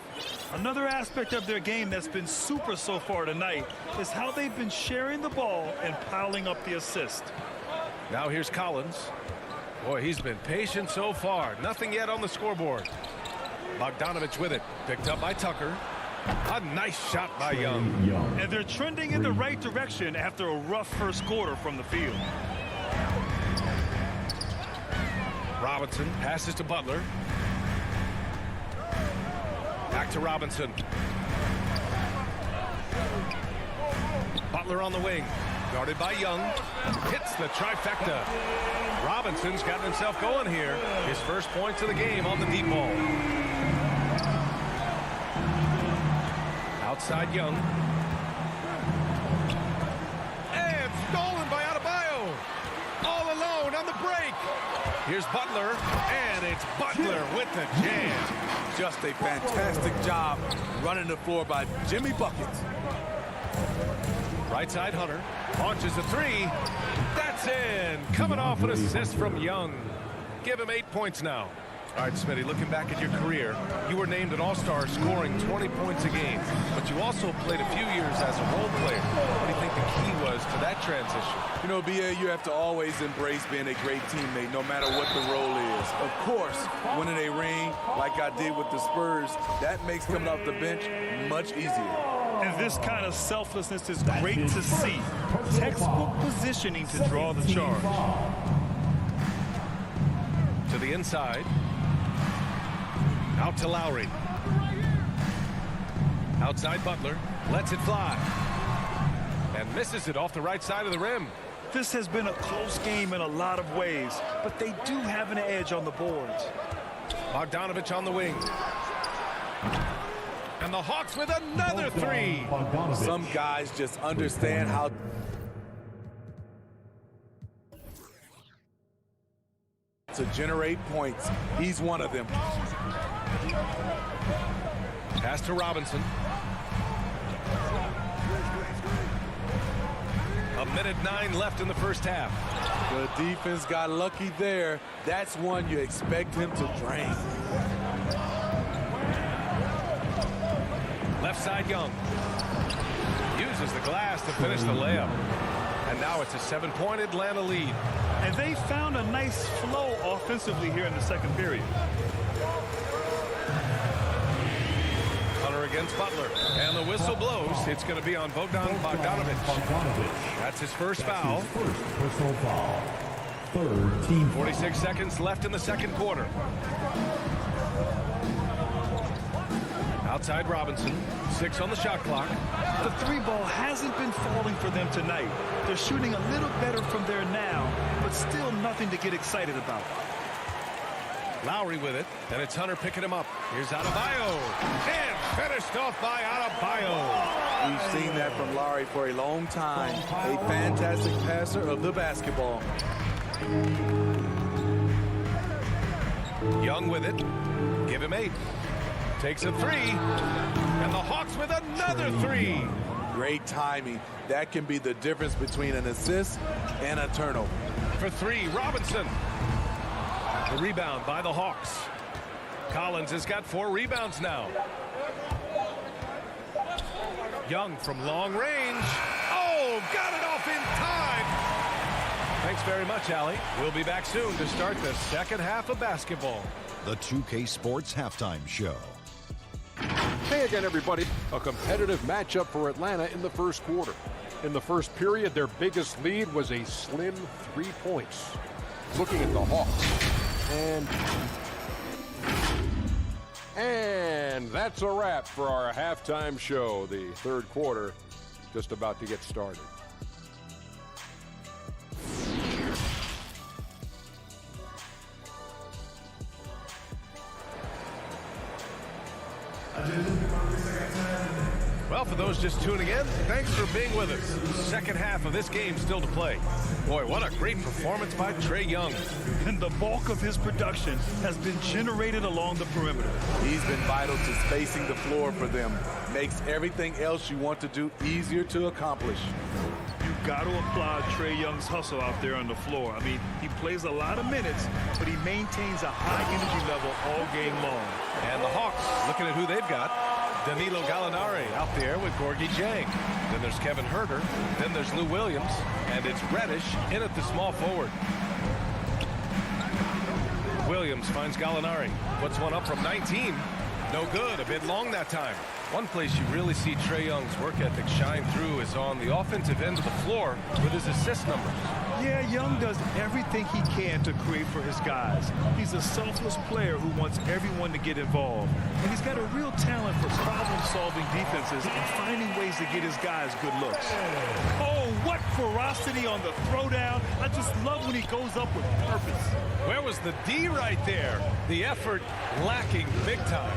Another aspect of their game that's been super so far tonight is how they've been sharing the ball and piling up the assist. Now here's Collins. Boy, he's been patient so far. Nothing yet on the scoreboard. Bogdanovich with it. Picked up by Tucker. A nice shot by Young. And they're trending in the right direction after a rough first quarter from the field. Robinson passes to Butler. Back to Robinson. Butler on the wing. Guarded by Young. Hits the trifecta. Robinson's gotten himself going here. His first points of the game on the deep ball. Outside Young. And stolen by Adebayo. All alone on the break. Here's Butler. And it's Butler with the jam. Just a fantastic job running the floor by Jimmy Buckets. Right side Hunter. Launches a 3. That's in. Coming off an assist from Young. Give him 8 points now. All right, Smitty, looking back at your career, you were named an All-Star scoring 20 points a game, but you also played a few years as a role player. What do you think the key was to that transition? You know, B.A., you have to always embrace being a great teammate, no matter what the role is. Of course, winning a ring like I did with the Spurs, that makes coming off the bench much easier. And this kind of selflessness is great to see. Textbook positioning to draw the charge. To the inside. Out to Lowry. Outside Butler. Lets it fly. And misses it off the right side of the rim. This has been a close game in a lot of ways, but they do have an edge on the boards. Bogdanovich on the wing. And the Hawks with another three. Some guys just understand how to generate points. He's one of them. Pass to Robinson. A minute 9 left in the first half. The defense got lucky there. That's one you expect him to drain. Left side Young. Uses the glass to finish the layup. And now it's a 7-point Atlanta lead. And they found a nice flow offensively here in the second period. Hunter against Butler. And the whistle blows. It's going to be on Bogdanovich. That's his first foul. Personal foul. Third team. 46 seconds left in the second quarter. Outside Robinson. 6 on the shot clock. The three ball hasn't been falling for them tonight. They're shooting a little better from there now, but still nothing to get excited about. Lowry with it, and it's Hunter picking him up. Here's Adebayo, and finished off by Adebayo. We've seen that from Lowry for a long time. A fantastic passer of the basketball. Young with it. Give him 8. Takes a 3. And the Hawks with another 3. Great timing. That can be the difference between an assist and a turnover. For 3, Robinson. The rebound by the Hawks. Collins has got 4 rebounds now. Young from long range. Oh, got it off in time. Thanks very much, Allie. We'll be back soon to start the second half of basketball. The 2K Sports Halftime Show. Hey again, everybody. A competitive matchup for Atlanta in the first quarter. In the first period, their biggest lead was a slim 3 points. Looking at the Hawks. And that's a wrap for our halftime show. The third quarter just about to get started. Well, for those just tuning in, thanks for being with us. Second half of this game still to play. Boy, what a great performance by Trae Young. And the bulk of his production has been generated along the perimeter. He's been vital to spacing the floor for them. Makes everything else you want to do easier to accomplish. You've got to applaud Trae Young's hustle out there on the floor. I mean, he plays a lot of minutes, but he maintains a high energy level all game long. And the Hawks, looking at who they've got. Danilo Gallinari out there with Gorgie Jang. Then there's Kevin Huerter. Then there's Lou Williams. And it's Reddish in at the small forward. Williams finds Gallinari. Puts one up from 19. No good. A bit long that time. One place you really see Trae Young's work ethic shine through is on the offensive end of the floor with his assist numbers. Yeah, Young does everything he can to create for his guys. He's a selfless player who wants everyone to get involved. And he's got a real talent for problem-solving defenses and finding ways to get his guys good looks. Oh, what ferocity on the throwdown. I just love when he goes up with purpose. Where was the D right there? The effort lacking big time.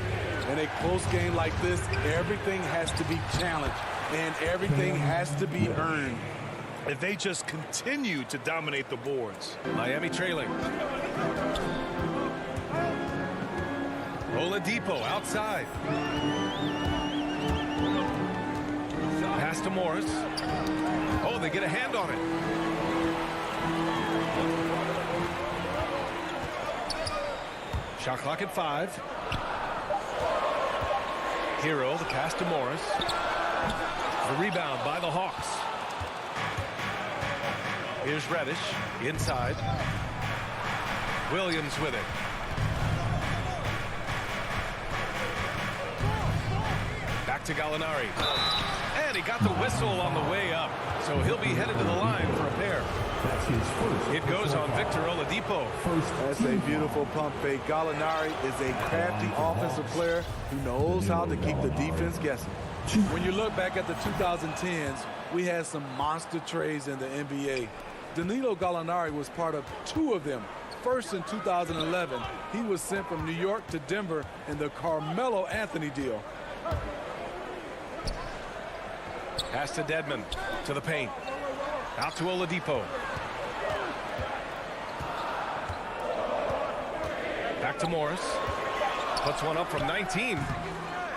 In a close game like this, everything has to be challenged and everything has to be earned. If they just continue to dominate the boards. Miami trailing. Oladipo outside. Pass to Morris. Oh, they get a hand on it. Shot clock at 5. Hero, the pass to Morris. The rebound by the Hawks. Here's Reddish inside. Williams with it. Back to Gallinari. And he got the whistle on the way up. So he'll be headed to the line for a pair. That's his first. It goes on Victor Oladipo. That's a beautiful pump fake. Gallinari is a crafty offensive player who knows how to keep the defense guessing. When you look back at the 2010s, we had some monster trades in the NBA. Danilo Gallinari was part of 2 of them. First in 2011, he was sent from New York to Denver in the Carmelo Anthony deal. Pass to Dedmon, to the paint. Out to Oladipo. Back to Morris. Puts one up from 19.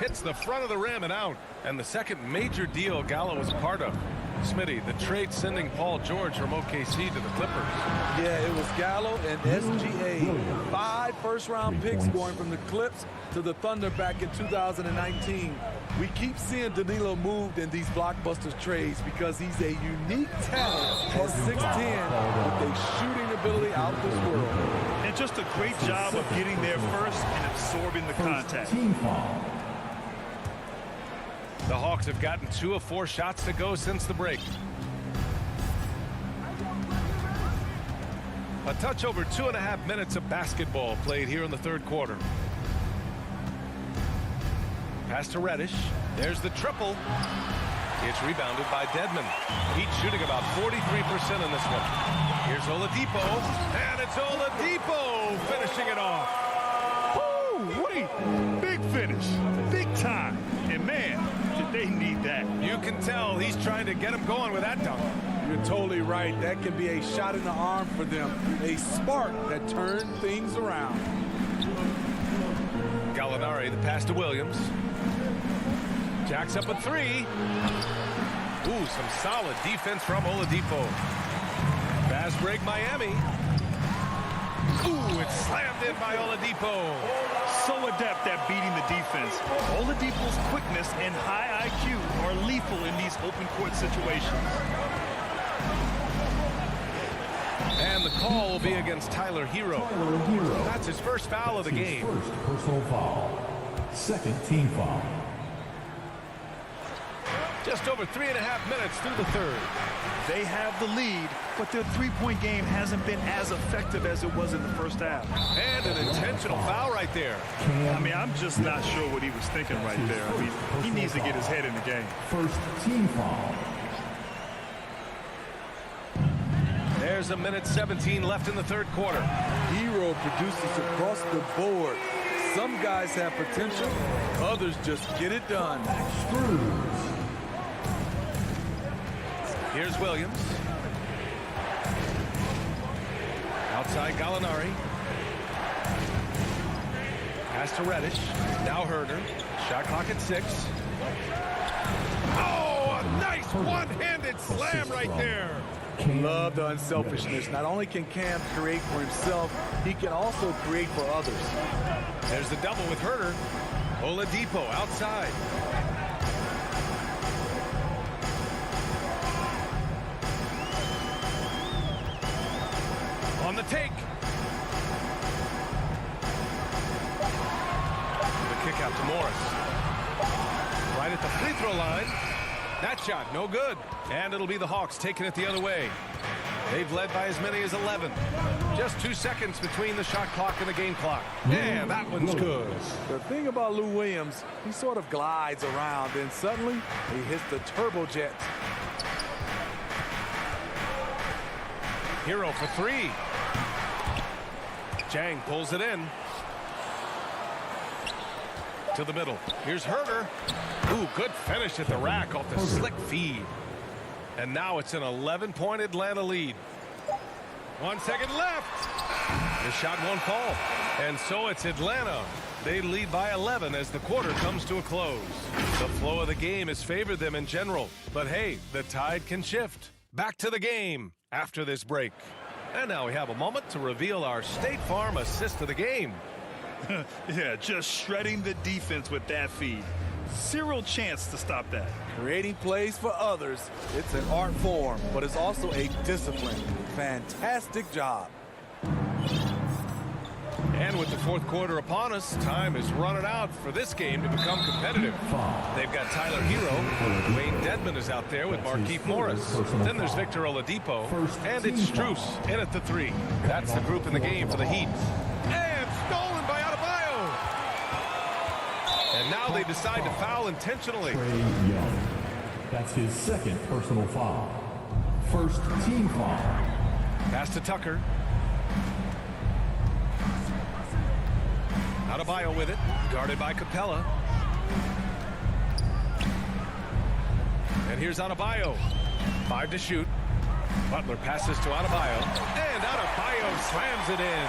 Hits the front of the rim and out. And the second major deal Gallo was a part of. Smitty, the trade sending Paul George from OKC to the Clippers. Yeah, it was Gallo and SGA. 5 first-round picks going from the Clips to the Thunder back in 2019. We keep seeing Danilo moved in these blockbuster trades because he's a unique talent at 6'10" with a shooting ability out this world. And just a great job of getting there first and absorbing the contact. The Hawks have gotten 2 of 4 shots to go since the break. A touch over 2.5 minutes of basketball played here in the third quarter. Pass to Reddish. There's the triple. It's rebounded by Dedmon. Heat shooting about 43% in this one. Here's Oladipo. And it's Oladipo finishing it off. Woo, wait. Big finish. Big time. And man, did they need that. You can tell he's trying to get him going with that dunk. You're totally right. That can be a shot in the arm for them. A spark that turned things around. Gallinari, the pass to Williams. Jacks up a 3. Ooh, some solid defense from Oladipo. Fast break, Miami. Ooh, it's slammed in by Oladipo. So adept at beating the defense. Oladipo's quickness and high IQ are lethal in these open court situations. And the call will be against Tyler Hero. That's his first foul of the game. First personal foul. Second team foul. Just over 3.5 minutes through the third. They have the lead, but their three-point game hasn't been as effective as it was in the first half. And an intentional foul right there. I mean, I'm just not sure what he was thinking right there. I mean, he needs to get his head in the game. First team foul. There's a minute 17 left in the third quarter. Hero produces across the board. Some guys have potential, others just get it done. Here's Williams. Outside Gallinari. Pass to Reddish. Now Herder. Shot clock at 6. Oh, a nice one-handed slam right there. Love the unselfishness. Not only can Cam create for himself, he can also create for others. There's the double with Herder. Oladipo outside. On the take. The kick out to Morris. Right at the free throw line. That shot, no good. And it'll be the Hawks taking it the other way. They've led by as many as 11. Just 2 seconds between the shot clock and the game clock. And that one's good. The thing about Lou Williams, he sort of glides around, and suddenly he hits the turbojet. Hero for 3. Jang pulls it in. To the middle. Here's Herder. Ooh, good finish at the rack off the slick feed. And now it's an 11-point Atlanta lead. 1 second left. The shot won't fall. And so it's Atlanta. They lead by 11 as the quarter comes to a close. The flow of the game has favored them in general. But hey, the tide can shift. Back to the game after this break. And now we have a moment to reveal our State Farm assist of the game. Yeah, just shredding the defense with that feed. Zero chance to stop that. Creating plays for others, it's an art form, but it's also a discipline. Fantastic job. And with the fourth quarter upon us, time is running out for this game to become competitive. They've got Tyler Hero. Wayne Dedmon is out there with Markieff Morris. Then there's Victor Oladipo. And it's Strus in at the 3. That's the group in the game for the Heat. And stolen by Adebayo. And Now they decide to foul intentionally. Trae Young. That's his second personal foul. First team foul. Pass to Tucker. Adebayo with it, guarded by Capella. And here's Adebayo. 5 to shoot. Butler passes to Adebayo. And Adebayo slams it in.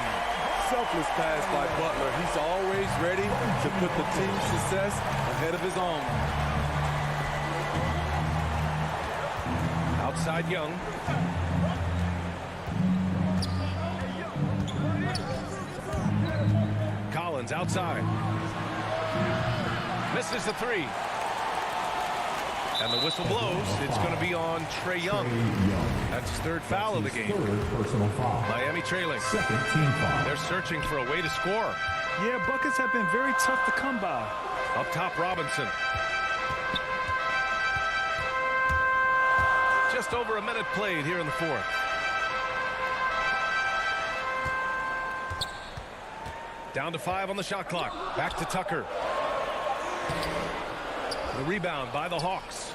Selfless pass by Butler. He's always ready to put the team's success ahead of his own. Outside Young. Collins outside. Misses the three. And the whistle blows. It's going to be on Trae Young. That's his third foul of the game. Personal foul. Miami trailing. Second team foul. They're searching for a way to score. Yeah, buckets have been very tough to come by. Up top, Robinson. Just over a minute played here in the fourth. Down to 5 on the shot clock. Back to Tucker. The rebound by the Hawks.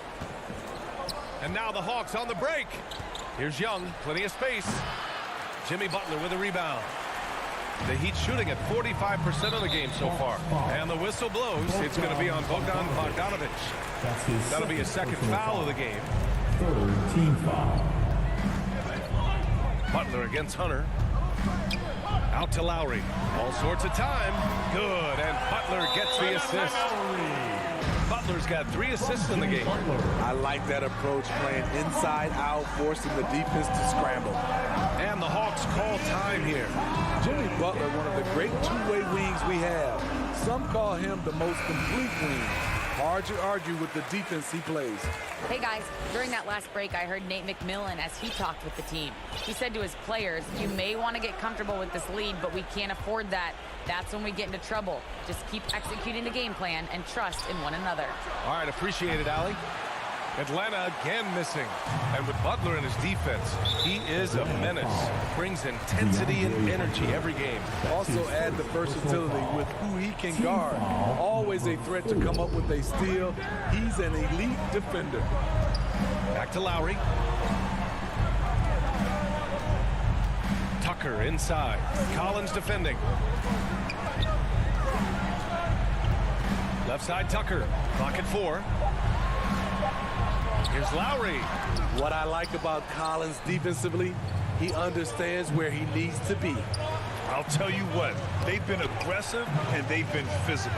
And now the Hawks on the break. Here's Young. Plenty of space. Jimmy Butler with a rebound. The Heat shooting at 45% of the game so far. And the whistle blows. It's going to be on Bogdanovic. That'll be his second foul of the game. Third team foul. Butler against Hunter. Out to Lowry. All sorts of time. Good. And Butler gets the assist. Butler's got 3 assists in the game. I like that approach, playing inside out, forcing the defense to scramble. And the Hawks call time here. Jimmy Butler, one of the great two-way wings we have. Some call him the most complete wing. Hard to argue with the defense he plays. Hey guys, during that last break, I heard Nate McMillan as he talked with the team. He said to his players, you may want to get comfortable with this lead, but we can't afford that. That's when we get into trouble. Just keep executing the game plan and trust in one another. All right, appreciate it, Allie. Atlanta again missing. And with Butler in his defense, he is a menace. Brings intensity and energy every game. Also add the versatility with who he can guard. Always a threat to come up with a steal. He's an elite defender. Back to Lowry. Tucker inside. Collins defending. Left side Tucker. Clock at 4. Here's Lowry. What I like about Collins defensively, he understands where he needs to be. I'll tell you what, they've been aggressive and they've been physical.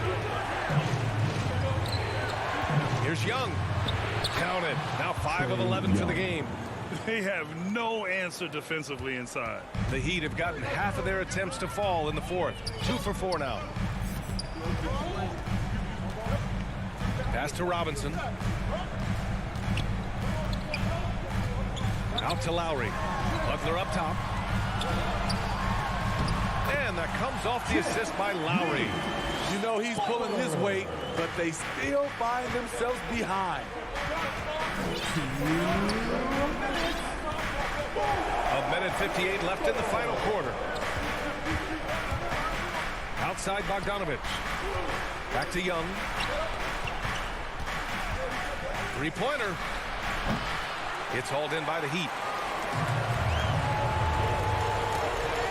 Here's Young. Counted. Now 5 of 11 for the game. They have no answer defensively inside. The Heat have gotten half of their attempts to fall in the fourth. 2 for 4 now. Pass to Robinson. Out to Lowry. Butler up top. And that comes off the assist by Lowry. You know he's pulling his weight, but they still find themselves behind. A minute 58 left in the final quarter. Outside Bogdanovic. Back to Young. Three-pointer. It's hauled in by the Heat.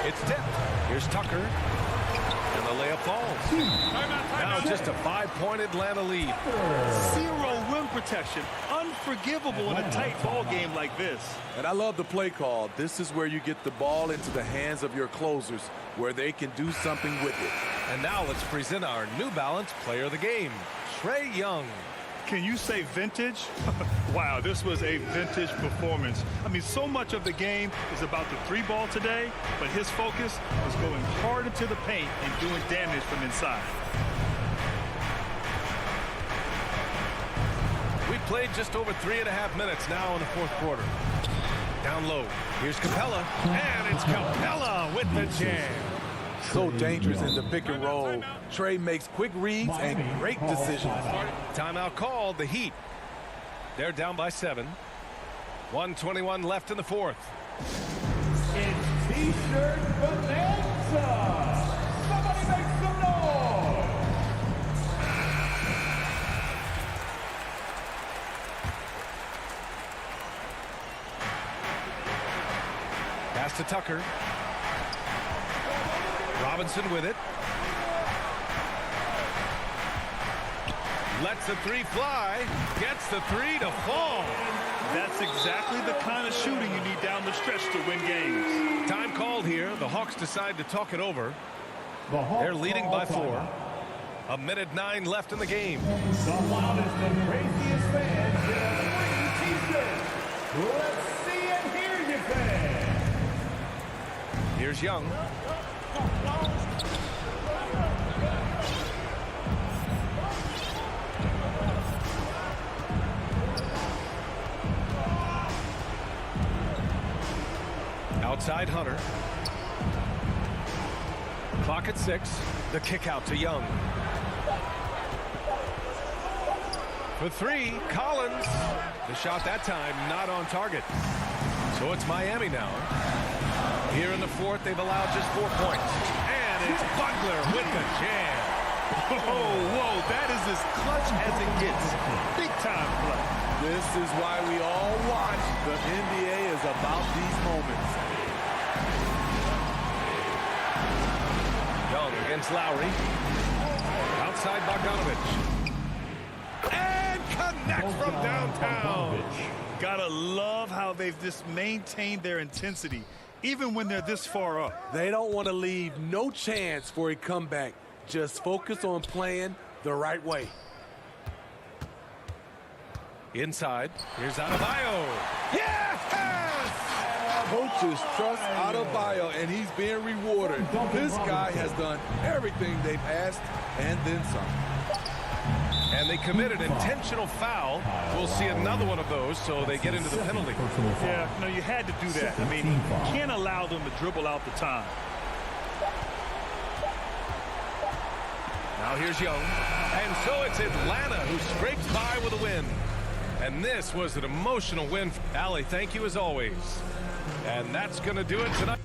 It's tipped. Here's Tucker. And the layup falls. Now just a 5-point Atlanta lead. Zero rim protection. Unforgivable in a tight ball game like this. And I love the play call. This is where you get the ball into the hands of your closers, where they can do something with it. And now let's present our New Balance player of the game, Trae Young. Can you say vintage? Wow, this was a vintage performance. I mean, so much of the game is about the 3-ball today, but his focus was going hard into the paint and doing damage from inside. We played just over 3.5 minutes now in the fourth quarter. Down low. Here's Capella. And it's Capella with the jam. So dangerous in the pick and roll. Trae makes quick reads and great decisions. Timeout called. The Heat. They're down by 7. 1:21 left in the fourth. It's T-shirt bonanza. Somebody make some noise. Pass to Tucker. Robinson with it. Lets the three fly. Gets the three to fall. That's exactly the kind of shooting you need down the stretch to win games. Time called here. The Hawks decide to talk it over. They're leading by 4. 1:09 left in the game. The loudest and craziest fans get a free t-shirt. Let's see and hear you, fans. Here's Young. Outside Hunter. Clock at 6. The kick out to Young. For 3, Collins. The shot that time not on target. So it's Miami now. Here in the 4th, they've allowed just 4 points. And it's Butler with the jam. Whoa, that is as clutch as it gets. Big time play. This is why we all watch. The NBA is about these moments. Young against Lowry. Outside Bogdanovich. And connects from downtown. Gotta love how they've just maintained their intensity, even when they're this far up. They don't want to leave no chance for a comeback. Just focus on playing the right way. Inside. Here's Adebayo. Yes! Coaches trust Adebayo, and he's being rewarded. This guy has done everything they've asked and then some. And they committed intentional foul. We'll see another one of those, so they get into the penalty. Yeah, no, you had to do that. I mean, you can't allow them to dribble out the time. Now here's Young. And so it's Atlanta who scrapes by with a win. And this was an emotional win. Allie, thank you as always. And that's going to do it tonight.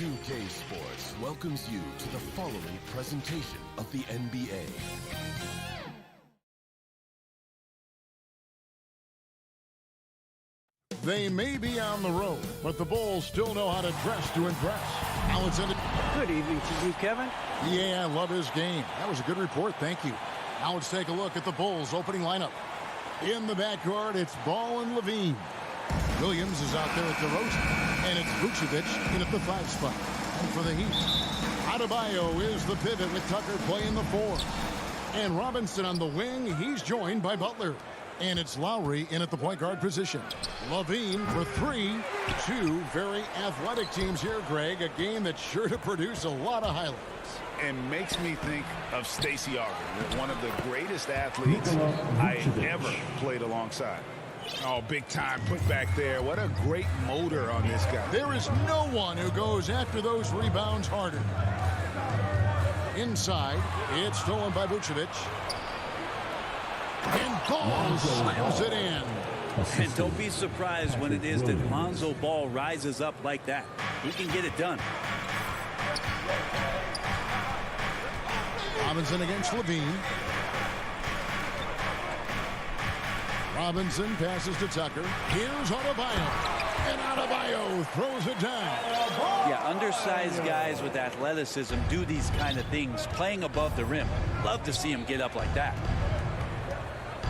2K Sports welcomes you to the following presentation of the NBA. They may be on the road, but the Bulls still know how to dress to impress. Now it's into... Good evening to you, Kevin. Yeah, I love his game. That was a good report. Thank you. Now let's take a look at the Bulls' opening lineup. In the backcourt, it's Ball and Levine. Williams is out there at the roast, and it's Vucevic in at the 5 spot. And for the Heat, Adebayo is the pivot with Tucker playing the 4. And Robinson on the wing, he's joined by Butler. And it's Lowry in at the point guard position. Levine for 3. 2 very athletic teams here, Greg. A game that's sure to produce a lot of highlights. And makes me think of Stacey Augmon, one of the greatest athletes I ever played alongside. Oh, big time put back there. What a great motor on this guy. There is no one who goes after those rebounds harder. Inside, it's stolen by Vucevic. And Ball slams it in. And don't be surprised when it is that Lonzo Ball rises up like that. He can get it done. Robinson against Levine. Robinson passes to Tucker. Here's Adebayo. And Adebayo throws it down. Yeah, undersized guys with athleticism do these kind of things, playing above the rim. Love to see him get up like that.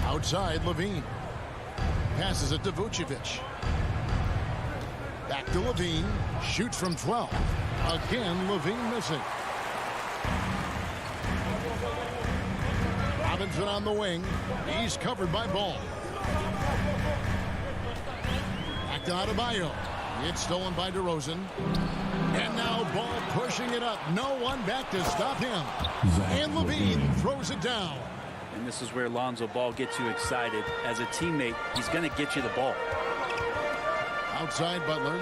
Outside, Levine. Passes it to Vucevic. Back to Levine. Shoots from 12. Again, Levine missing. Robinson on the wing. He's covered by Ball. Back to Adebayo. It's stolen by DeRozan. And now Ball pushing it up. No one back to stop him. And Levine throws it down. And this is where Lonzo Ball gets you excited. As a teammate, he's going to get you the ball. Outside Butler.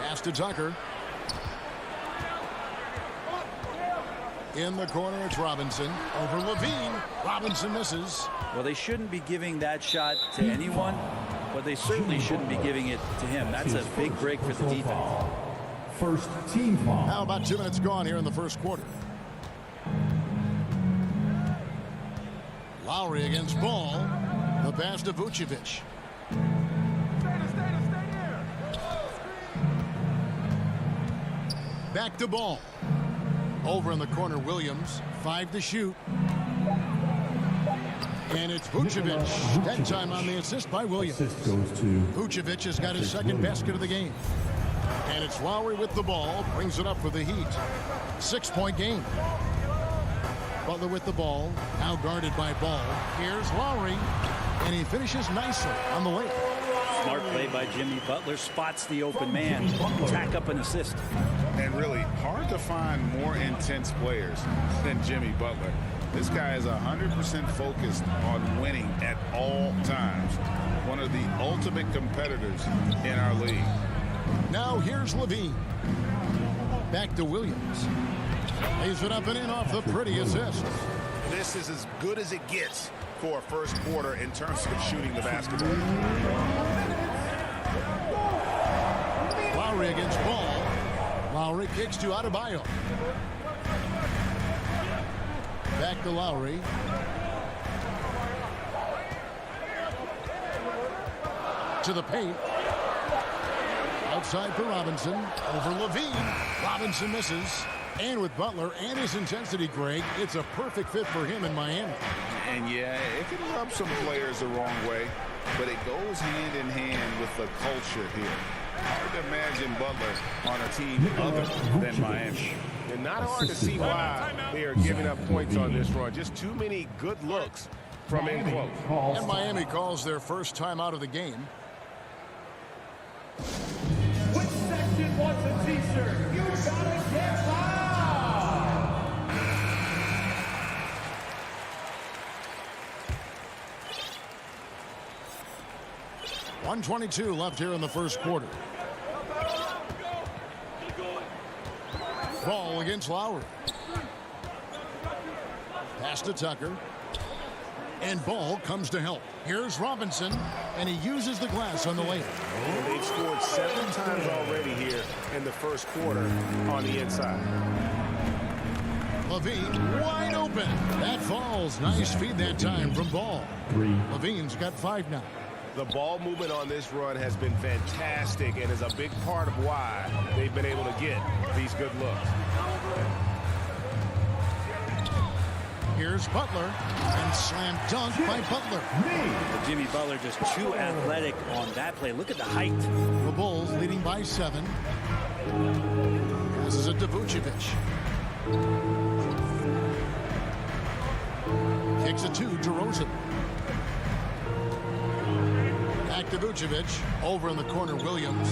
Pass to Tucker. In the corner, it's Robinson. Over Levine. Robinson misses. Well, they shouldn't be giving that shot to anyone, but they certainly shouldn't be giving it to him. That's a big break for the defense. First team foul. Now about 2 minutes gone here in the first quarter. Lowry against Ball. The pass to Vucevic. Back to Ball. Over in the corner, Williams. 5 to shoot. And it's Vucevic. That time on the assist by Williams. Vucevic has got his second basket of the game. And it's Lowry with the ball. Brings it up for the Heat. 6-point game. Butler with the ball. Now guarded by Ball. Here's Lowry. And he finishes nicely on the way. Smart play by Jimmy Butler. Spots the open man. Tack up an assist. And really hard to find more intense players than Jimmy Butler. This guy is 100% focused on winning at all times. One of the ultimate competitors in our league. Now here's Levine. Back to Williams. Lays it up and in off the pretty assist. This is as good as it gets for a first quarter in terms of shooting the basketball. Lowry against Ball. Lowry kicks to Adebayo. Back to Lowry. To the paint. Outside for Robinson. Over Levine. Robinson misses. And with Butler and his intensity, Greg, it's a perfect fit for him in Miami. And yeah, it can rub some players the wrong way, but it goes hand in hand with the culture here. Hard to imagine Butler on a team other than Miami. And not hard to see why they are giving up points on this run. Just too many good looks from in close. And Miami calls their first time out of the game. Which section wants a t-shirt? You gotta get loud! 1:22 left here in the first quarter. Ball against Lowry. Pass to Tucker. And Ball comes to help. Here's Robinson, and he uses the glass on the layup. And they've scored 7 times already here in the first quarter on the inside. Levine wide open. That falls. Nice feed that time from Ball. Levine's got 5 now. The ball movement on this run has been fantastic and is a big part of why they've been able to get these good looks. Here's Butler, and slam dunk by Butler. Jimmy Butler just too athletic on that play. Look at the height. The Bulls leading by 7. This is a Vucevic. Kicks it to DeRozan. Back to Vucevic. Over in the corner, Williams.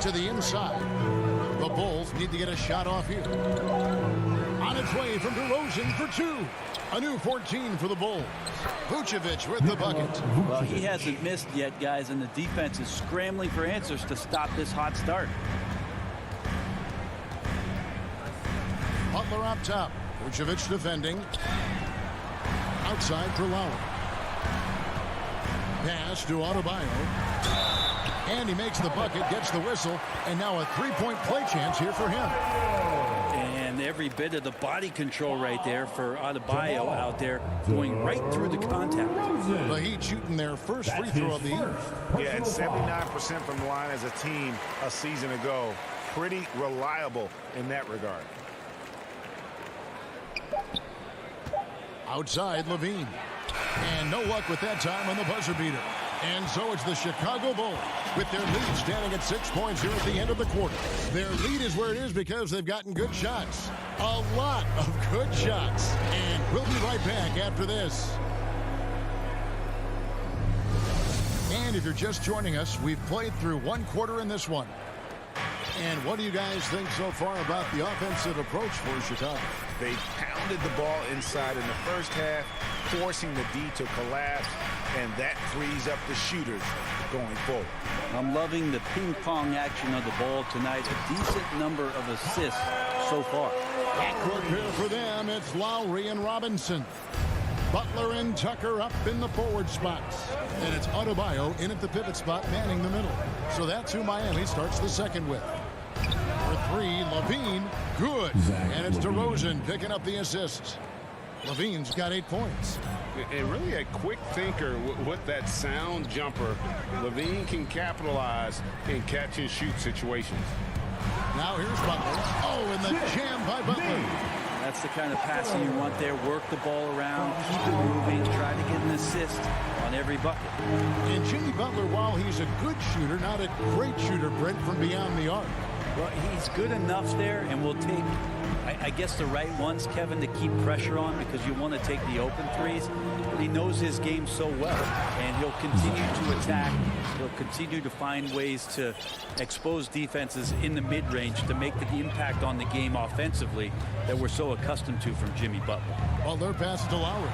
To the inside. The Bulls need to get a shot off here. On its way from DeRozan for 2. A new 14 for the Bulls. Vucevic with the bucket. Well, he hasn't missed yet, guys, and the defense is scrambling for answers to stop this hot start. Butler up top. Vucevic defending. Outside for Lowry. Pass to Adebayo. And he makes the bucket, gets the whistle, and now a three-point play chance here for him. And every bit of the body control right there for Adebayo out there, going right through the contact. The Heat shooting their first free throw of the year. Yeah, and 79% from the line as a team a season ago. Pretty reliable in that regard. Outside, Levine. And no luck with that time on the buzzer beater. And so it's the Chicago Bulls with their lead standing at 6 points here at the end of the quarter. Their lead is where it is because they've gotten good shots. A lot of good shots. And we'll be right back after this. And if you're just joining us, we've played through one quarter in this one. And what do you guys think so far about the offensive approach for Chicago? They pounded the ball inside in the first half, forcing the D to collapse, and that frees up the shooters going forward. I'm loving the ping-pong action of the ball tonight. A decent number of assists so far. Backcourt here for them. It's Lowry and Robinson. Butler and Tucker up in the forward spots. And it's Adebayo in at the pivot spot, manning the middle. So that's who Miami starts the second with. For 3, Levine, good. And it's DeRozan picking up the assist. Levine's got 8 points. And really a quick thinker with that sound jumper. Levine can capitalize in catch-and-shoot situations. Now here's Butler. Oh, and the jam by Butler. That's the kind of passing you want there. Work the ball around, keep it moving, try to get an assist on every bucket. And Jimmy Butler, while he's a good shooter, not a great shooter, Brent, from beyond the arc. Well, he's good enough there, and will take, I guess, the right ones, Kevin, to keep pressure on, because you want to take the open threes. But he knows his game so well, and he'll continue to attack. He'll continue to find ways to expose defenses in the mid-range to make the impact on the game offensively that we're so accustomed to from Jimmy Butler. Butler passes to Lowry.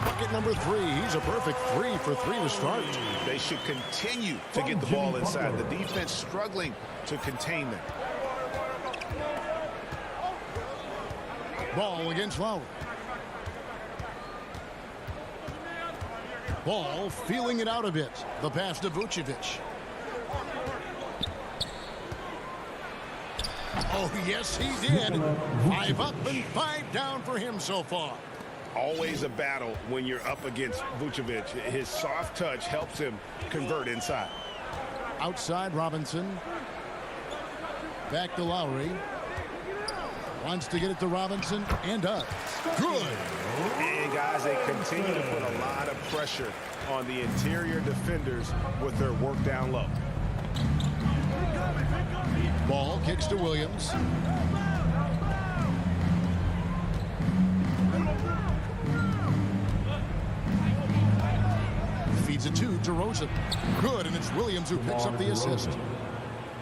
Bucket number 3. He's a perfect 3 for 3 to start. They should continue to get the ball inside. The defense struggling to contain them. Ball against Lowry. Ball feeling it out a bit. The pass to Vucevic. Oh, yes, he did. 5 up and 5 down for him so far. Always a battle when you're up against Vucevic. His soft touch helps him convert inside. Outside, Robinson. Back to Lowry. Wants to get it to Robinson and does. Good. And guys, they continue to put a lot of pressure on the interior defenders with their work down low. Ball kicks to Williams. Feeds it to DeRozan. Good, and it's Williams who picks up the assist.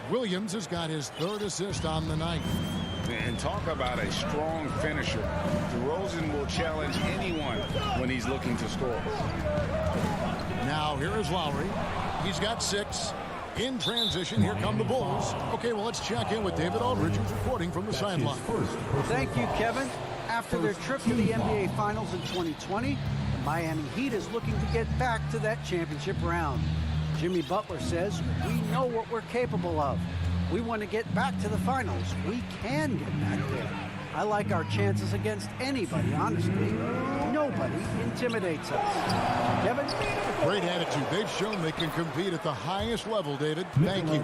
Williams has got his 3rd assist on the night. And talk about a strong finisher. DeRozan will challenge anyone when he's looking to score. Now here is Lowry. He's got 6. In transition, here come the Bulls. Okay, well, let's check in with David Aldridge, who's reporting from the sideline. Thank you, Kevin. After their trip to the NBA Finals in 2020, the Miami Heat is looking to get back to that championship round. Jimmy Butler says, we know what we're capable of. We want to get back to the finals. We can get back there. I like our chances against anybody, honestly. Nobody intimidates us. Kevin? Great attitude. They've shown they can compete at the highest level, David. Thank you.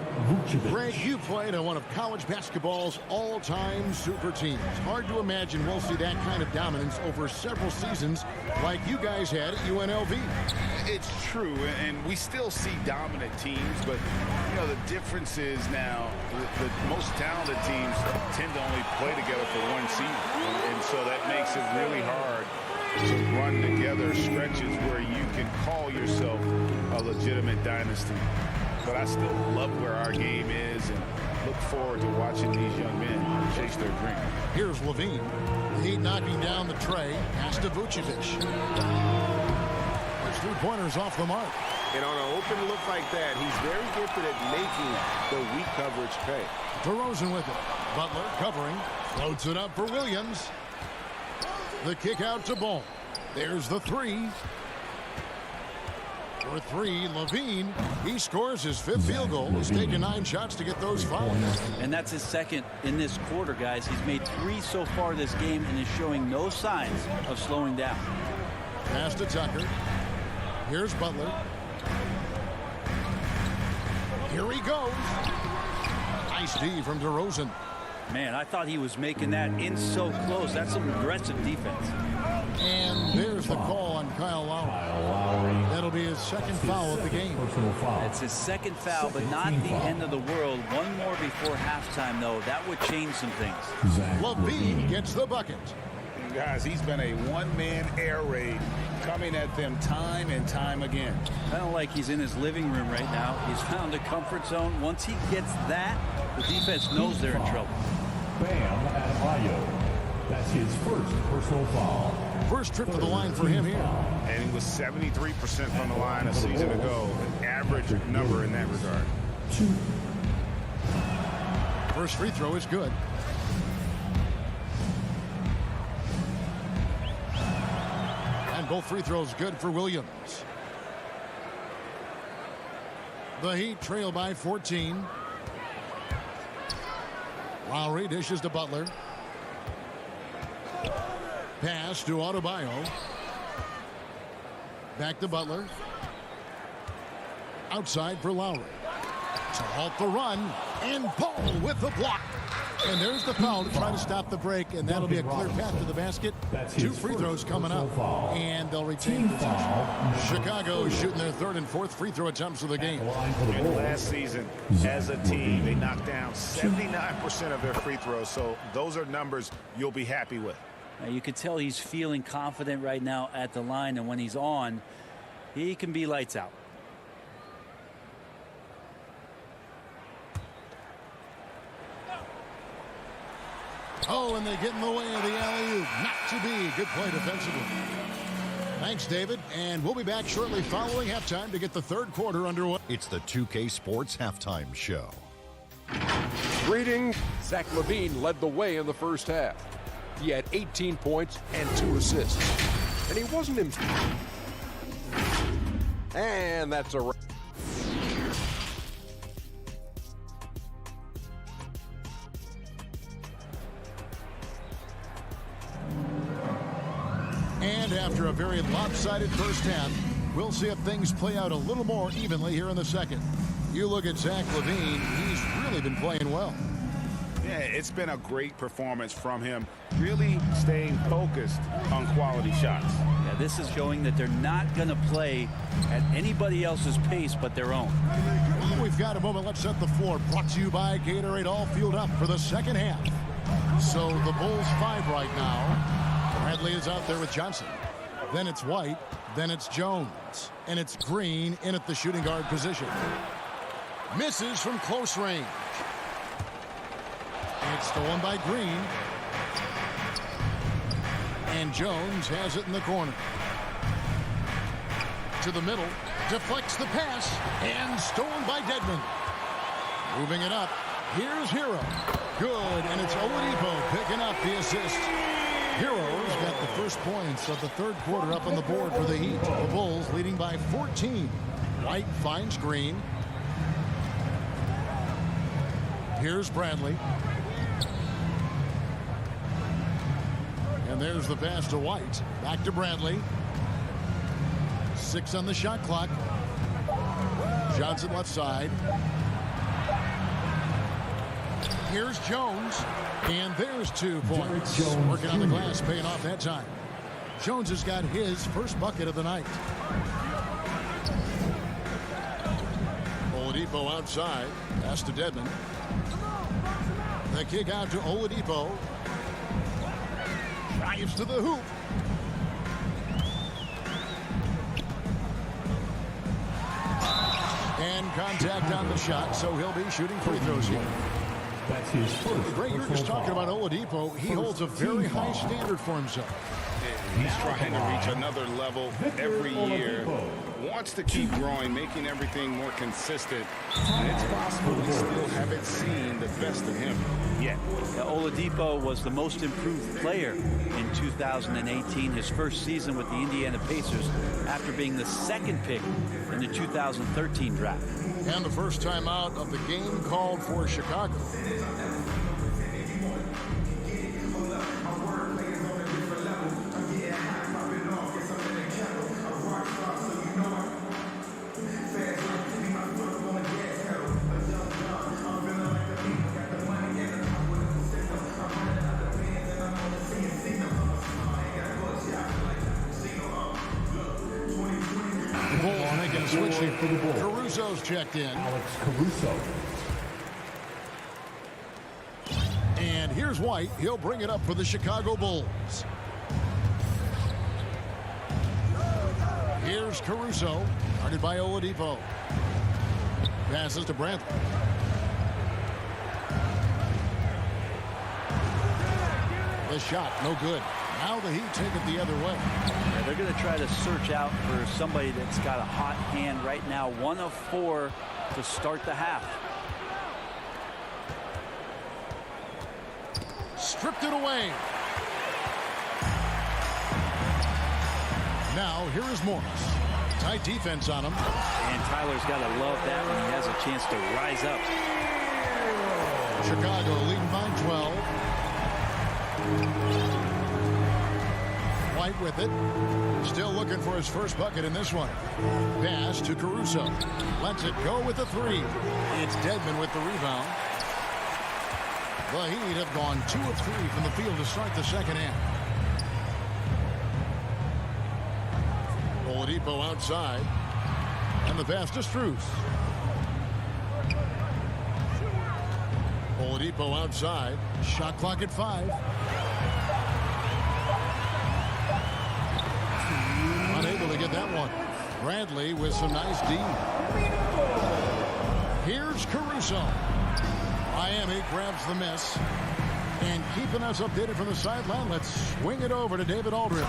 Greg, you played on one of college basketball's all-time super teams. Hard to imagine we'll see that kind of dominance over several seasons like you guys had at UNLV. It's true, and we still see dominant teams, but, you know, the difference is now the most talented teams tend to only play together for one season, and so that makes it really hard to run together stretches where you can call yourself a legitimate dynasty. But I still love where our game is and look forward to watching these young men chase their dream. Here's Levine. The Heat knocking down the tray. Pass to Vucevic. There's 3-pointers off the mark. And on an open look like that, he's very gifted at making the weak coverage pay. DeRozan with it. Butler covering. Floats it up for Williams. The kick out to Ball. There's the three. For three, Levine. He scores his 5th field goal. He's taken 9 shots to get those fouls. And that's his 2nd in this quarter, guys. He's made 3 so far this game and is showing no signs of slowing down. Pass to Tucker. Here's Butler. Here he goes. Nice D from DeRozan. Man, I thought he was making that in so close. That's some aggressive defense. And there's the call on Kyle Lowry. That'll be his 2nd foul of the game. It's his 2nd foul, but not the end of the world. One more before halftime, though. That would change some things. Levine gets the bucket. Guys, he's been a one-man air raid coming at them time and time again. Kind of like he's in his living room right now. He's found a comfort zone. Once he gets that, the defense knows they're in trouble. Bam Adebayo. That's his 1st personal foul. First trip to the line for him here. And he was 73% from the line a season ago. An average number in that regard. First free throw is good. And both free throws good for Williams. The Heat trail by 14. Lowry dishes to Butler. Pass to Adebayo. Back to Butler. Outside for Lowry. To halt the run. And Paul with the block. And there's the foul to try to stop the break. And that'll be a clear path to the basket. 2 free throws coming up. And they'll retain possession. Chicago shooting their 3rd and 4th free throw attempts of the game. And last season, as a team, they knocked down 79% of their free throws. So those are numbers you'll be happy with. Now, you could tell he's feeling confident right now at the line, and when he's on, he can be lights out. Oh, and they get in the way of the alley-oop. Not to be. Good play defensively. Thanks, David. And we'll be back shortly following halftime to get the 3rd quarter underway. It's the 2K Sports Halftime Show. Greetings. Zach LaVine led the way in the first half. He had 18 points and 2 assists. And he wasn't himself. And that's a wrap. And after a very lopsided first half, we'll see if things play out a little more evenly here in the 2nd. You look at Zach LaVine, he's really been playing well. Yeah, it's been a great performance from him, really staying focused on quality shots. Yeah, this is showing that they're not going to play at anybody else's pace but their own. Well, we've got a moment. Let's set the floor. Brought to you by Gatorade, all fueled up for the 2nd half. So the Bulls 5 right now. Bradley is out there with Johnson. Then it's White. Then it's Jones. And it's Green in at the shooting guard position. Misses from close range. It's stolen by Green. And Jones has it in the corner. To the middle. Deflects the pass. And stolen by Dedmon. Moving it up. Here's Hero. Good. And it's Oladipo picking up the assist. Hero's got the first points of the 3rd quarter up on the board for the Heat. The Bulls leading by 14. White finds Green. Here's Bradley. And there's the pass to White. Back to Bradley. 6 on the shot clock. Johnson left side. Here's Jones. And there's 2 points. Working on the glass, paying off that time. Jones has got his first bucket of the night. Oladipo outside. Pass to Dedmon. The kick out to Oladipo. Drives to the hoop. And contact on the shot, so he'll be shooting free throws here. That's his first. Greg, you're just talking about Oladipo. He holds a very high standard for himself. He's trying to reach another level every year. Wants to keep growing, making everything more consistent. And it's possible we still haven't seen the best of him yet. Oladipo was the most improved player in 2018, his first season with the Indiana Pacers, after being the second pick in the 2013 draft. And the first time out of the game called for Chicago. Switching. Caruso's checked in. Alex Caruso. And here's White. He'll bring it up for the Chicago Bulls. Here's Caruso. Guarded by Oladipo. Passes to Brantley. The shot, no good. Now the Heat take it the other way. Yeah, they're going to try to search out for somebody that's got a hot hand right now. 1 of 4 to start the half. Stripped it away. Now here is Morris. Tight defense on him. And Tyler's got to love that when he has a chance to rise up. Chicago leading by 12. White with it. Still looking for his first bucket in this one. Pass to Caruso. Lets it go with the 3. It's Dedmon with the rebound. The Heat have gone 2 of 3 from the field to start the second half. Oladipo outside. And the pass to Strus. Oladipo outside. Shot clock at 5. Unable to get that one. Bradley with some nice D. Here's Caruso. Miami grabs the miss. And keeping us updated from the sideline, let's swing it over to David Aldridge.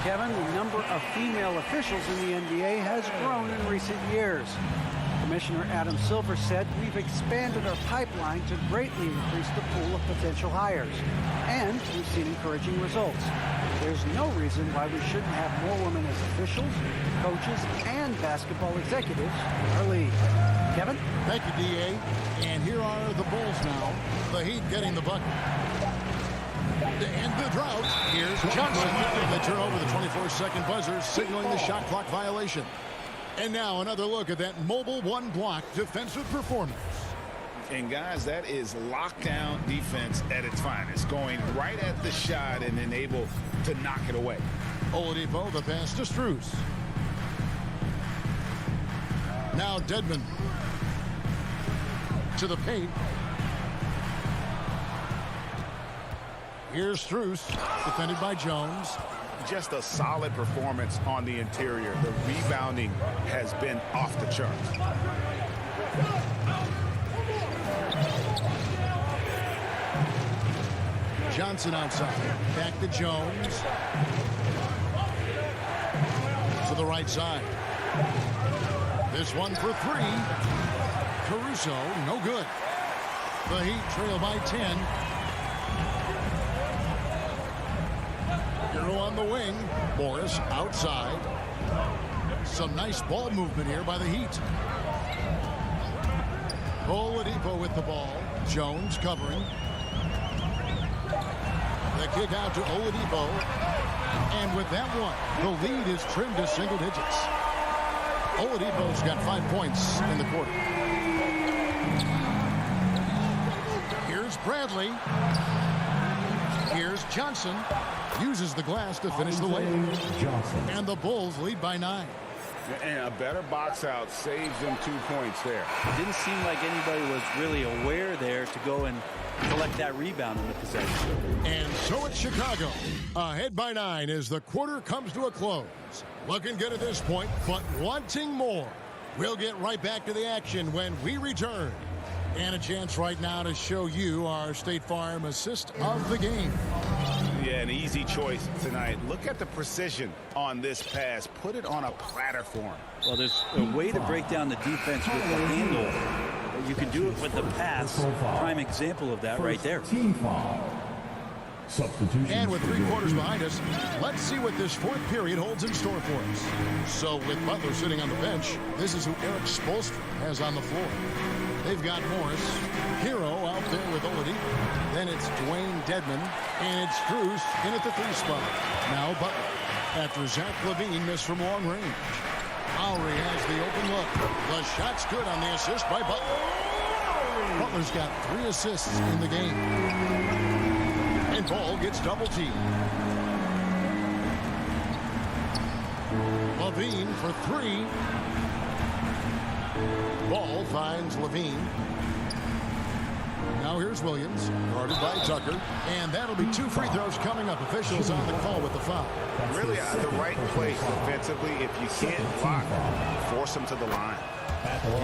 Kevin, the number of female officials in the NBA has grown in recent years. Commissioner Adam Silver said, "We've expanded our pipeline to greatly increase the pool of potential hires. And we've seen encouraging results. There's no reason why we shouldn't have more women as officials, coaches, and basketball executives in our league." Kevin? Thank you, D.A. And here are the Bulls now. The Heat getting the bucket. To end the drought, here's Johnson. They turn over the 24-second buzzer, signaling the shot clock violation. And now another look at that mobile one-block defensive performance. And guys, that is lockdown defense at its finest, going right at the shot and then able to knock it away. Oladipo, the pass to Strus. Now Dedmon to the paint. Here's Strus, defended by Jones. Just a solid performance on the interior. The rebounding has been off the charts. Johnson outside. Back to Jones. To the right side. This one for 3. Caruso, no good. The Heat trail by 10. Hero on the wing. Morris outside. Some nice ball movement here by the Heat. Oladipo with the ball. Jones covering. The kick out to Oladipo. And with that one, the lead is trimmed to single digits. Oladipo's got 5 points in the quarter. Here's Bradley. Here's Johnson. Uses the glass to finish the layup. And the Bulls lead by 9. And a better box out saves them 2 points there. It didn't seem like anybody was really aware there to go and collect that rebound in the possession. And so it's Chicago. Ahead by 9 as the quarter comes to a close. Looking good at this point, but wanting more. We'll get right back to the action when we return. And a chance right now to show you our State Farm assist of the game. Yeah, an easy choice tonight. Look at the precision on this pass. Put it on a platter for him. Well, there's a way to break down the defense with the handle. You can do it with the pass. Prime example of that right there. And with 3 quarters behind us, let's see what this 4th period holds in store for us. So with Butler sitting on the bench, this is who Eric Spoelstra has on the floor. They've got Morris, Hero out there with Oladipo. Then it's Dwayne Dedman, and it's Strus in at the 3 spot. Now Butler, after Zach LaVine missed from long range. Lowry has the open look. The shot's good on the assist by Butler. Butler's got 3 assists in the game. And Ball gets double teamed. LaVine for 3. Ball finds LaVine. Now here's Williams, guarded by Tucker. And that'll be 2 free throws coming up. Officials on the call with the foul. Really the right place defensively. If you can't block, force them to the line.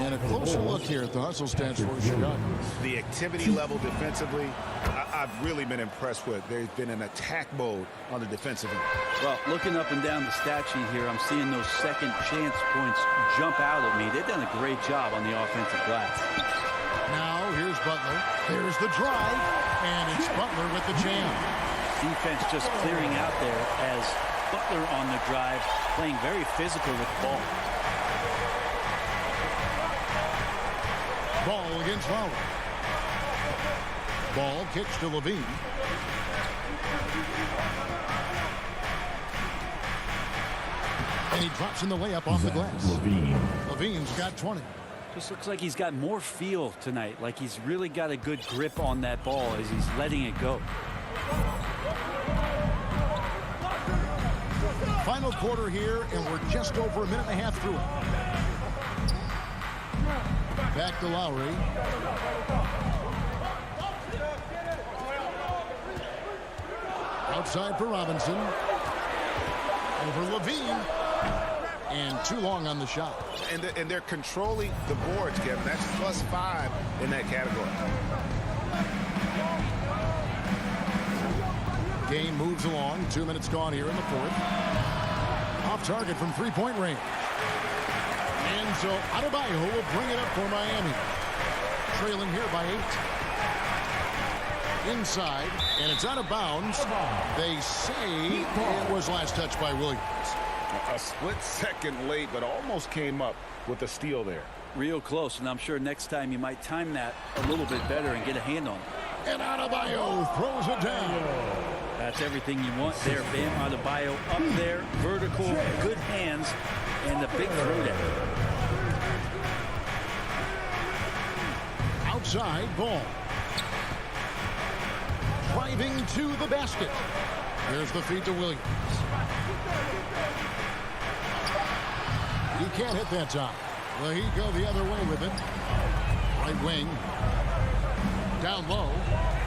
And a closer look here at the hustle stats for Chicago. The activity level defensively, I've really been impressed with. There's been an attack mode on the defensive end. Well, looking up and down the stat sheet here, I'm seeing those second chance points jump out at me. They've done a great job on the offensive glass. Now here's Butler. There's the drive, and it's Butler with the jam. Defense just clearing out there as Butler on the drive, playing very physical with the ball. Ball against Lowry. Ball kicks to LaVine. And he drops in the layup off the glass. LaVine's got 20. Just looks like he's got more feel tonight, like he's really got a good grip on that ball as he's letting it go. Final quarter here, and we're just over a minute and a half through it. Back to Lowry. Outside for Robinson. Over LaVine. And too long on the shot. And they're controlling the boards, Kevin. That's +5 in that category. Game moves along. 2 minutes gone here in the 4th. Off target from 3-point range. And so Adebayo will bring it up for Miami. Trailing here by 8. Inside, and it's out of bounds. They say it was last touched by Williams. A split second late, but almost came up with a steal there. Real close, and I'm sure next time you might time that a little bit better and get a hand on it. And Adebayo throws it down. That's everything you want there, Bam Adebayo up there, vertical, good hands, and the big throwdown. Outside Ball. Driving to the basket. There's the feed to Williams. He can't hit that time. Well, he'd go the other way with it. Right wing. Down low.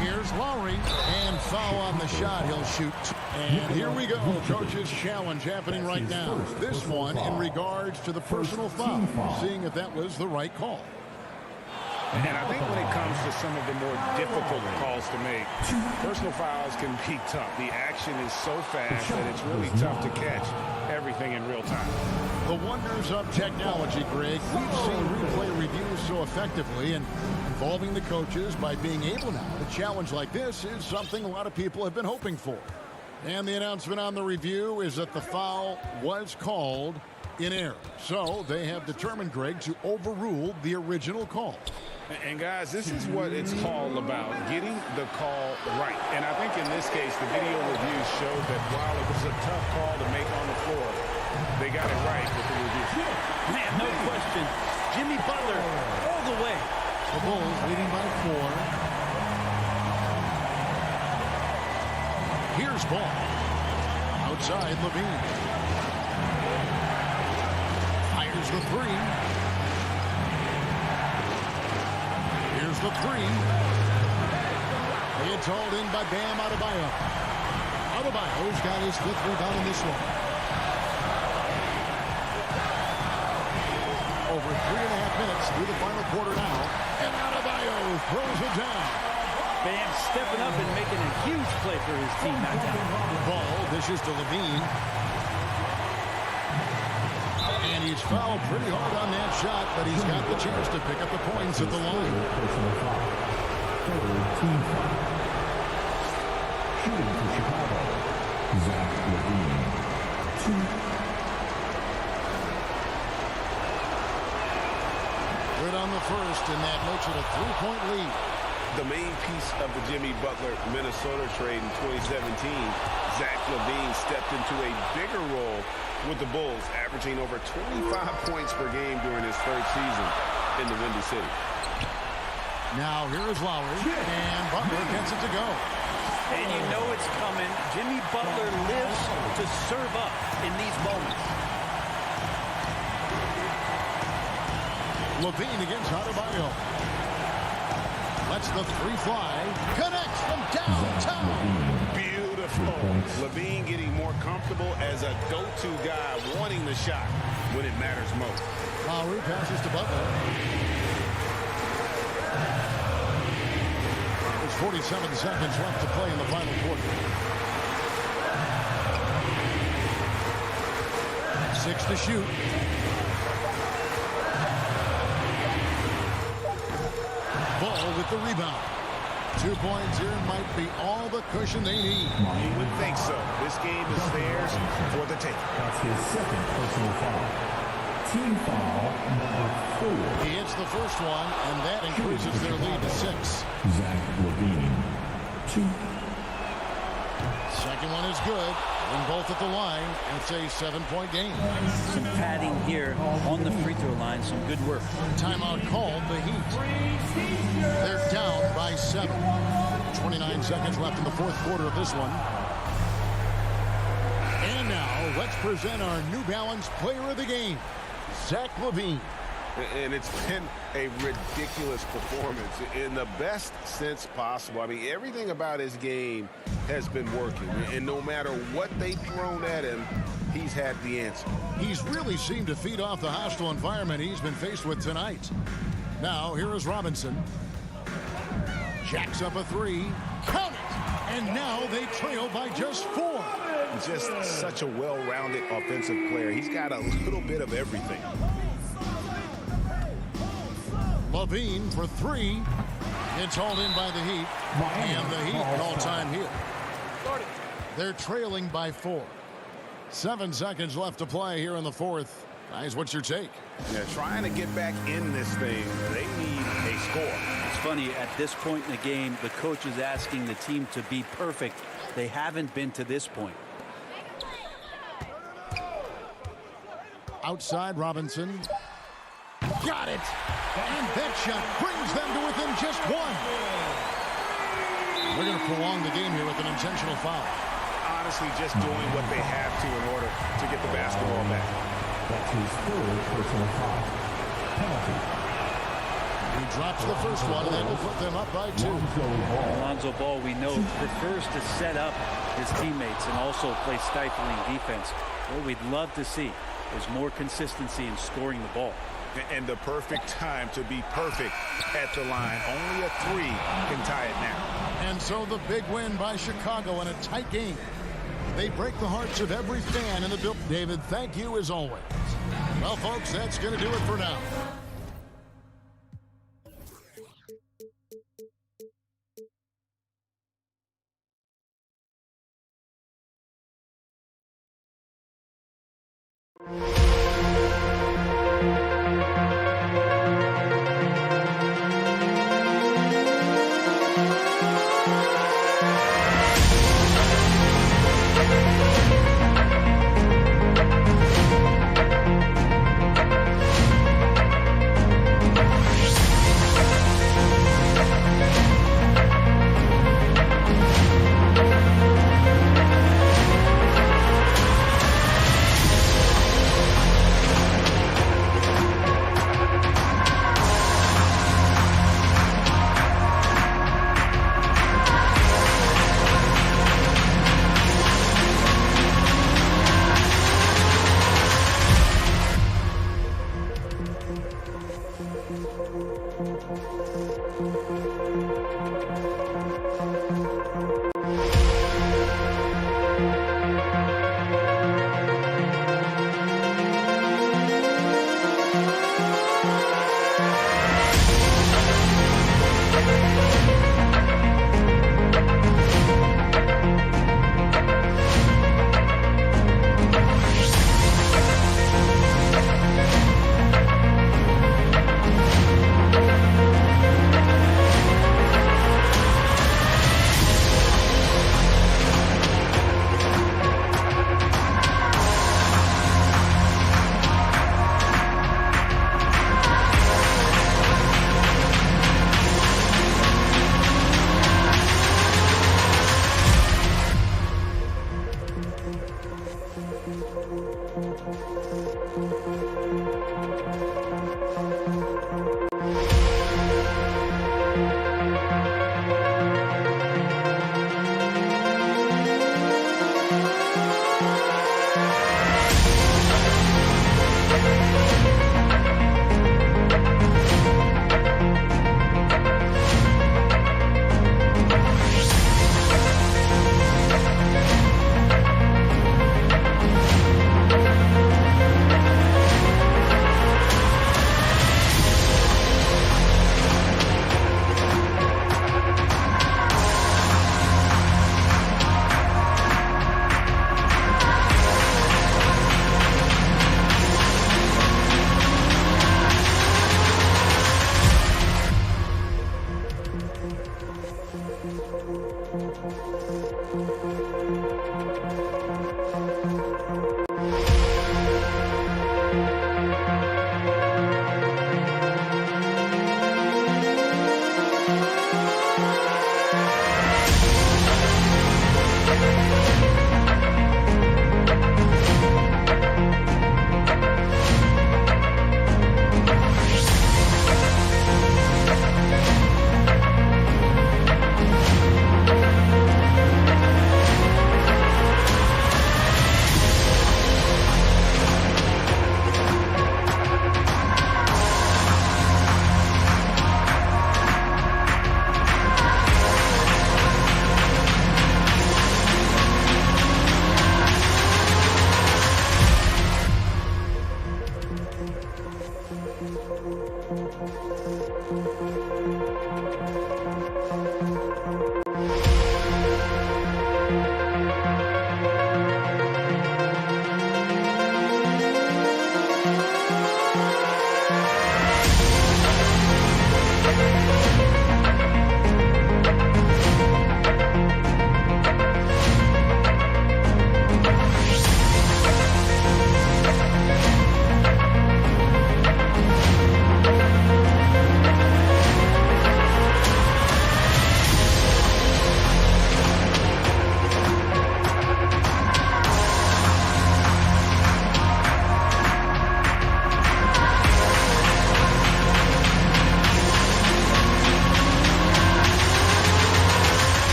Here's Lowry. And foul on the shot. He'll shoot. And here we go. Coach's challenge happening right now. This one in regards to the personal foul. Seeing if that was the right call. And I think when it comes to some of the more difficult calls to make, personal fouls can be tough. The action is so fast that it's really tough to catch everything in real time. The wonders of technology, Greg. We've seen replay reviews so effectively, and involving the coaches by being able now to challenge like this is something a lot of people have been hoping for. And the announcement on the review is that the foul was called in error. So they have determined, Greg, to overrule the original call. And guys, this is what it's all about, getting the call right. And I think in this case, the video review showed that while it was a tough call to make on the floor, they got it right with the review. Man, no question. Jimmy Butler all the way. The Bulls leading by 4. Here's Ball. Outside LaVine. Fires the 3. Here's the 3. It's hauled in by Bam Adebayo. Adebayo's got his 5th rebound in this one. Over throws it down. Bam stepping up and making a huge play for his team that time. Ball dishes to Levine. And he's fouled pretty hard on that shot, but he's got the chance to pick up the points at the line. Team foul. Shooting for Chicago, Zach Levine. 2. Good on the first, and that makes it a 3-point lead. The main piece of the Jimmy Butler Minnesota trade in 2017, Zach Levine stepped into a bigger role with the Bulls, averaging over 25 points per game during his third season in the Windy City. Now here is Lowry, and Butler gets it to go. And you know it's coming. Jimmy Butler lives to serve up in these moments. Levine against Adebayo. Lets the three fly. Connects from downtown. Beautiful. Levine getting more comfortable as a go-to guy, wanting the shot when it matters most. Lowry passes to Butler. There's 47 seconds left to play in the final quarter. 6 to shoot. Ball with the rebound. 2 points here might be all the cushion they need. You would think so. This game is theirs for the taking. That's his second personal foul. Team foul number 4. He hits the first one, and that increases their lead to 6. Zach Levine. 2. Second one is good. And both at the line. It's a 7-point game. Some padding here on the free throw line. Some good work. Timeout called the Heat. They're down by 7. 29 seconds left in the fourth quarter of this one. And now let's present our New Balance player of the game, Zach Levine. And it's been a ridiculous performance in the best sense possible. I mean, everything about his game has been working. And no matter what they've thrown at him, he's had the answer. He's really seemed to feed off the hostile environment he's been faced with tonight. Now, here is Robinson. Jacks up a 3. Count it! And now they trail by just 4. Just such a well-rounded offensive player. He's got a little bit of everything. Levine for 3. It's hauled in by the Heat. And the Heat call time here. They're trailing by 4. 7 seconds left to play here in the fourth. Guys, what's your take? Yeah, trying to get back in this thing, they need a score. It's funny, at this point in the game, the coach is asking the team to be perfect. They haven't been to this point. Outside, Robinson. Got it! And that shot brings them to within just 1. We're going to prolong the game here with an intentional foul. Honestly, just doing what they have to in order to get the basketball back. That's his third personal foul. Penalty. He drops the first one, and that will put them up by 2. Lonzo Ball, we know, prefers to set up his teammates and also play stifling defense. What we'd love to see is more consistency in scoring the ball. And the perfect time to be perfect at the line. Only a 3 can tie it now. And so the big win by Chicago in a tight game. They break the hearts of every fan in the build. David, thank you as always. Well, folks, that's going to do it for now.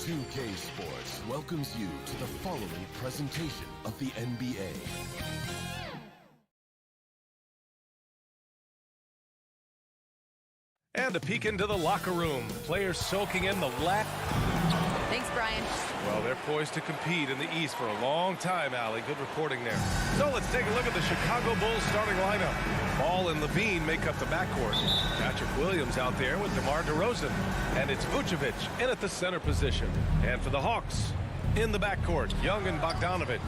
2K Sports welcomes you to the following presentation of the NBA. And a peek into the locker room. Players soaking in the lack. Thanks, Brian. Well, they're poised to compete in the East for a long time, Allie. Good reporting there. So let's take a look at the Chicago Bulls starting lineup. Ball and Levine make up the backcourt. Patrick Williams out there with DeMar DeRozan. And it's Vucevic in at the center position. And for the Hawks, in the backcourt, Young and Bogdanovich.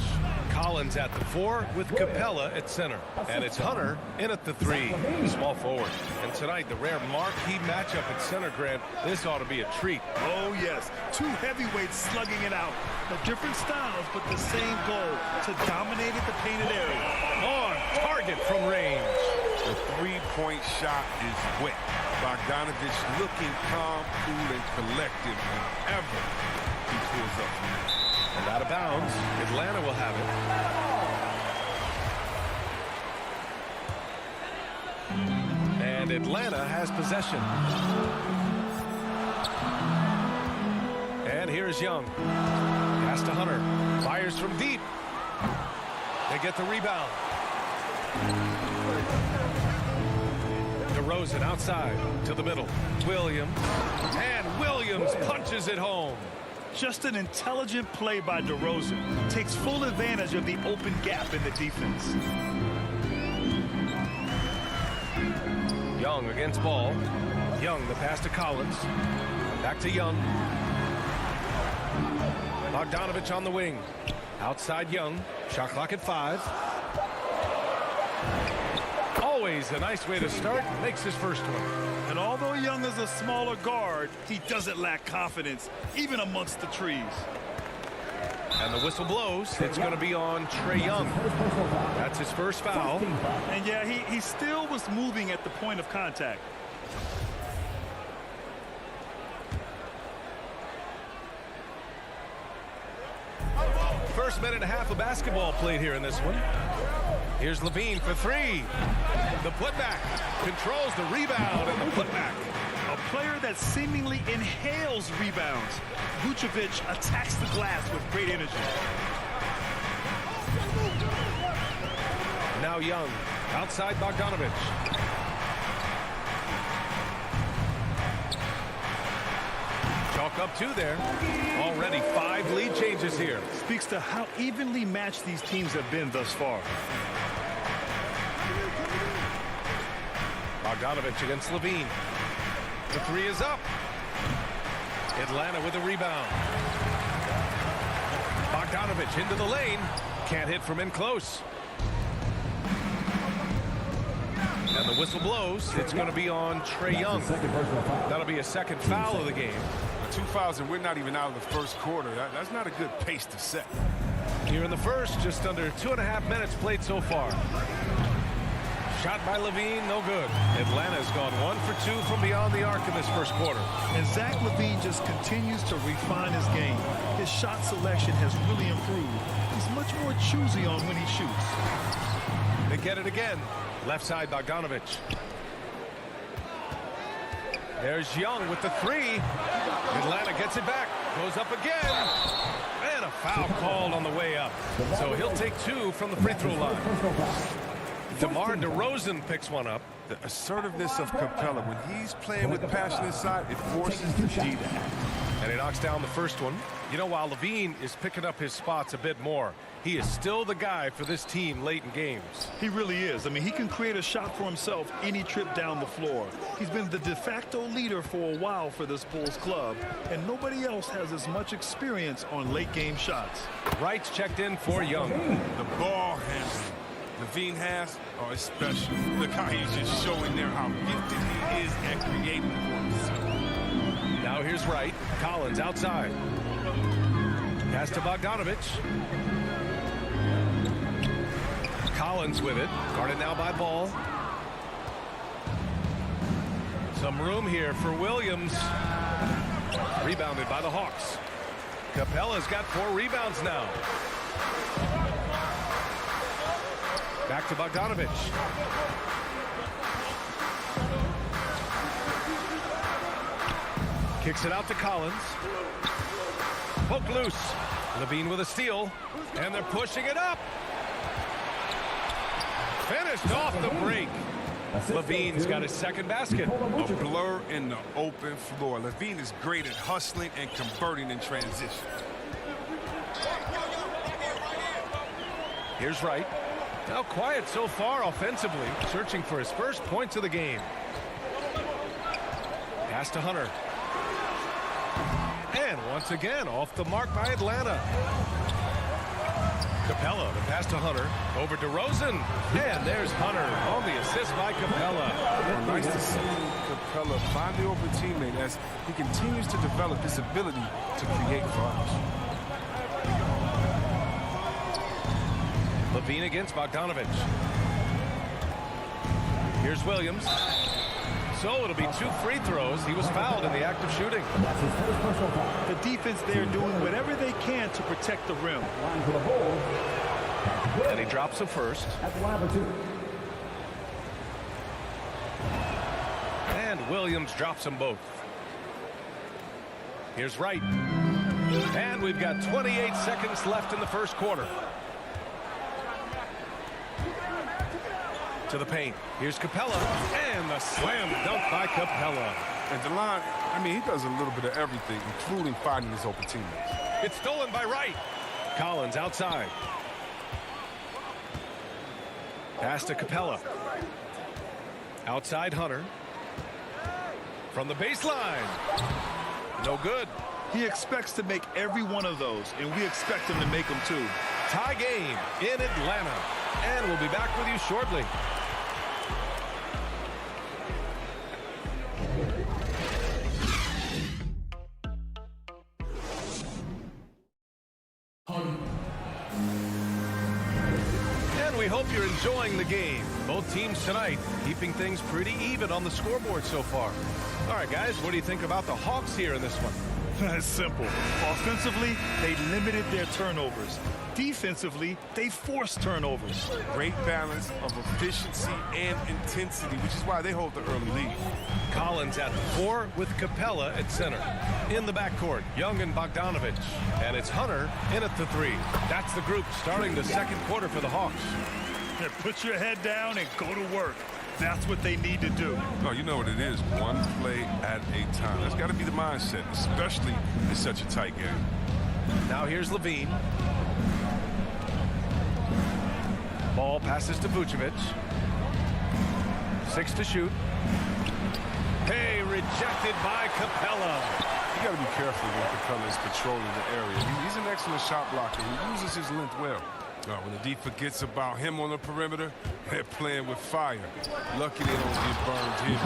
Collins at the 4 with Capella at center. And it's Hunter in at the 3, small forward. And tonight, the rare marquee matchup at center, Grant. This ought to be a treat. Oh, yes. Two heavyweights slugging it out. Different styles, but the same goal, to dominate at the painted area. On target from range. The three-point shot is wet. Bogdanovich looking calm, cool, and collected whenever he pulls up. And out of bounds, Atlanta will have it. And Atlanta has possession. And here's Young. Pass to Hunter. Fires from deep. They get the rebound. DeRozan outside to the middle. Williams. And Williams punches it home. Just an intelligent play by DeRozan. Takes full advantage of the open gap in the defense. Young against Ball. Young, the pass to Collins. Back to Young. Bogdanovich on the wing. Outside Young. Shot clock at 5. Always a nice way to start. Makes his first one. And although Young is a smaller guard, he doesn't lack confidence, even amongst the trees. And the whistle blows. It's going to be on Trae Young. That's his first foul. And yeah, he still was moving at the point of contact. First minute and a half of basketball played here in this one. Here's Levine for 3. The putback controls the rebound and the putback. A player that seemingly inhales rebounds. Vucevic attacks the glass with great energy. Now Young outside Bogdanovich. Chalk up 2 there. Already 5 lead changes here. Speaks to how evenly matched these teams have been thus far. Bogdanovich against Levine. The 3 is up. Atlanta with a rebound. Bogdanovich into the lane. Can't hit from in close. And the whistle blows. It's going to be on Trae Young. That'll be a second foul of the game. 2 fouls and we're not even out of the first quarter. That's not a good pace to set. Here in the first, just under 2.5 minutes played so far. Shot by Levine, no good. Atlanta's gone 1 for 2 from beyond the arc in this first quarter. And Zach LaVine just continues to refine his game. His shot selection has really improved. He's much more choosy on when he shoots. They get it again. Left side, Bogdanovich. There's Young with the 3. Atlanta gets it back. Goes up again. And a foul called on the way up. So he'll take 2 from the free throw line. DeMar DeRozan picks one up. The assertiveness of Capella, when he's playing with passion inside, it forces the D to act. And he knocks down the first one. You know, while Levine is picking up his spots a bit more, he is still the guy for this team late in games. He really is. I mean, he can create a shot for himself any trip down the floor. He's been the de facto leader for a while for this Bulls club, and nobody else has as much experience on late game shots. Wright's checked in for Young. The ball handling Levine has, oh, it's special. Look how he's just showing there how gifted he is at creating for himself. Now here's Wright. Collins outside. Pass to Bogdanovich. Collins with it. Guarded now by Ball. Some room here for Williams. Rebounded by the Hawks. Capella's got 4 rebounds now. Back to Bogdanovich. Kicks it out to Collins. Poke loose. Levine with a steal. And they're pushing it up. Finished off the break. Levine's got his second basket. A blur in the open floor. Levine is great at hustling and converting in transition. Here's Wright. Now quiet so far offensively, searching for his first points of the game. Pass to Hunter. And once again, off the mark by Atlanta. Capella, the pass to Hunter. Over to Rosen. And there's Hunter on the assist by Capella. Well, nice to see Capella find the open teammate as he continues to develop his ability to create for others. Levine against Bogdanovich. Here's Williams. So it'll be 2 free throws. He was fouled in the act of shooting. The defense there doing whatever they can to protect the rim. And he drops the first. And Williams drops them both. Here's Wright. And we've got 28 seconds left in the first quarter. To the paint. Here's Capella. And the slam dunk by Capella. And DeLon, I mean, he does a little bit of everything, including finding his open teammates. It's stolen by Wright. Collins outside. Pass to Capella. Outside Hunter. From the baseline. No good. He expects to make every one of those, and we expect him to make them too. Tie game in Atlanta. And we'll be back with you shortly. And we hope you're enjoying the game. Both teams tonight keeping things pretty even on the scoreboard so far. All right, guys, what do you think about the Hawks here in this one? It's simple. Offensively, they limited their turnovers. Defensively, they forced turnovers. Great balance of efficiency and intensity, which is why they hold the early lead. Collins at the 4 with Capella at center. In the backcourt, Young and Bogdanovich. And it's Hunter in at the 3. That's the group starting the second quarter for the Hawks. Yeah, put your head down and go to work. That's what they need to do. Oh, you know what it is. One play at a time. That's got to be the mindset, especially in such a tight game. Now here's Levine. Ball passes to Vucevic. 6 to shoot. Hey, rejected by Capella. You got to be careful when Capella is controlling the area. He's an excellent shot blocker. He uses his length well. When the D forgets about him on the perimeter, they're playing with fire. Lucky they don't get burned here.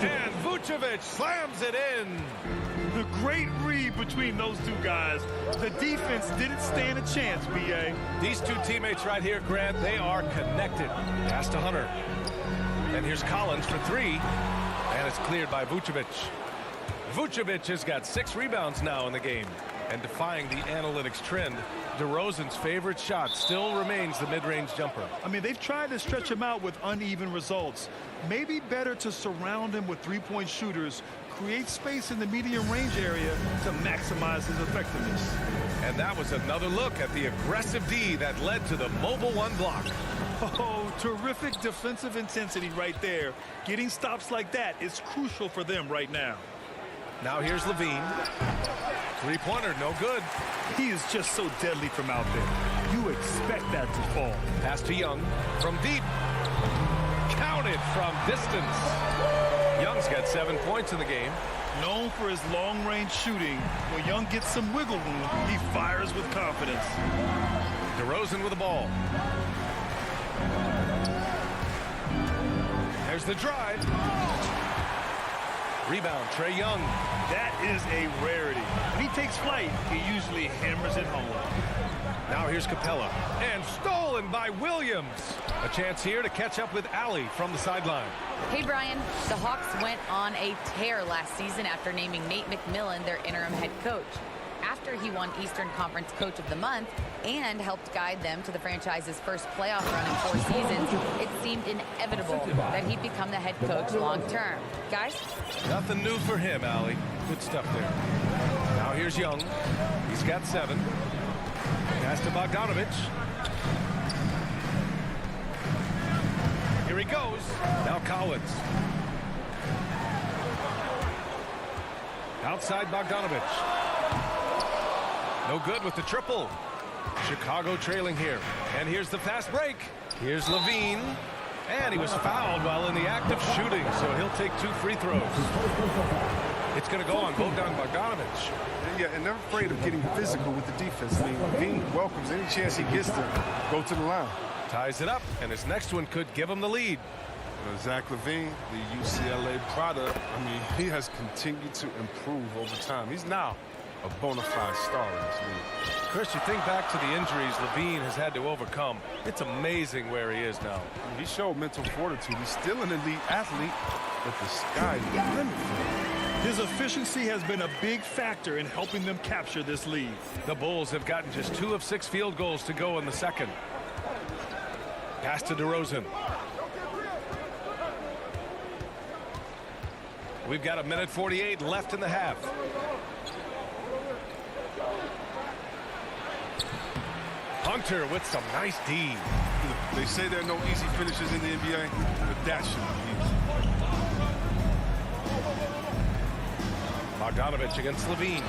And Vucevic slams it in. The great read between those two guys. The defense didn't stand a chance, B.A. These two teammates right here, Grant, they are connected. Pass to Hunter. And here's Collins for 3. And it's cleared by Vucevic. Vucevic has got 6 rebounds now in the game. And defying the analytics trend, DeRozan's favorite shot still remains the mid-range jumper. I mean, they've tried to stretch him out with uneven results. Maybe better to surround him with three-point shooters, create space in the medium range area to maximize his effectiveness. And that was another look at the aggressive D that led to the mobile 1 block. Oh, terrific defensive intensity right there. Getting stops like that is crucial for them right now. Now here's Levine. Three-pointer, no good. He is just so deadly from out there. You expect that to fall. Pass to Young from deep. Counted from distance. Young's got 7 points in the game. Known for his long-range shooting, when Young gets some wiggle room, he fires with confidence. DeRozan with the ball. There's the drive. Rebound, Trae Young. That is a rarity. When he takes flight, he usually hammers it home. Now here's Capella. And stolen by Williams. A chance here to catch up with Allie from the sideline. Hey, Brian. The Hawks went on a tear last season after naming Nate McMillan their interim head coach. After he won Eastern Conference Coach of the Month and helped guide them to the franchise's first playoff run in 4 seasons, it seemed inevitable that he'd become the head coach long-term. Guys? Nothing new for him, Allie. Good stuff there. Now here's Young. He's got 7. Pass to Bogdanovich. Here he goes. Now Collins. Outside Bogdanovich. No good with the triple. Chicago trailing here. And here's the fast break. Here's Levine. And he was fouled while in the act of shooting, so he'll take 2 free throws. It's going to go on Bogdan Bogdanovich. Yeah, and never afraid of getting physical with the defense. I mean, Levine welcomes any chance he gets to go to the line. Ties it up, and his next one could give him the lead. Zach LaVine, the UCLA product, I mean, he has continued to improve over time. He's now a bona fide star in this league. Chris, you think back to the injuries Levine has had to overcome. It's amazing where he is now. He showed mental fortitude. He's still an elite athlete, but the sky is the limit for him. His efficiency has been a big factor in helping them capture this lead. The Bulls have gotten just 2 of 6 field goals to go in the second. Pass to DeRozan. We've got 1:48 left in the half. Hunter with some nice D. They say there are no easy finishes in the NBA, but that should be easy. Bogdanovich against Levine.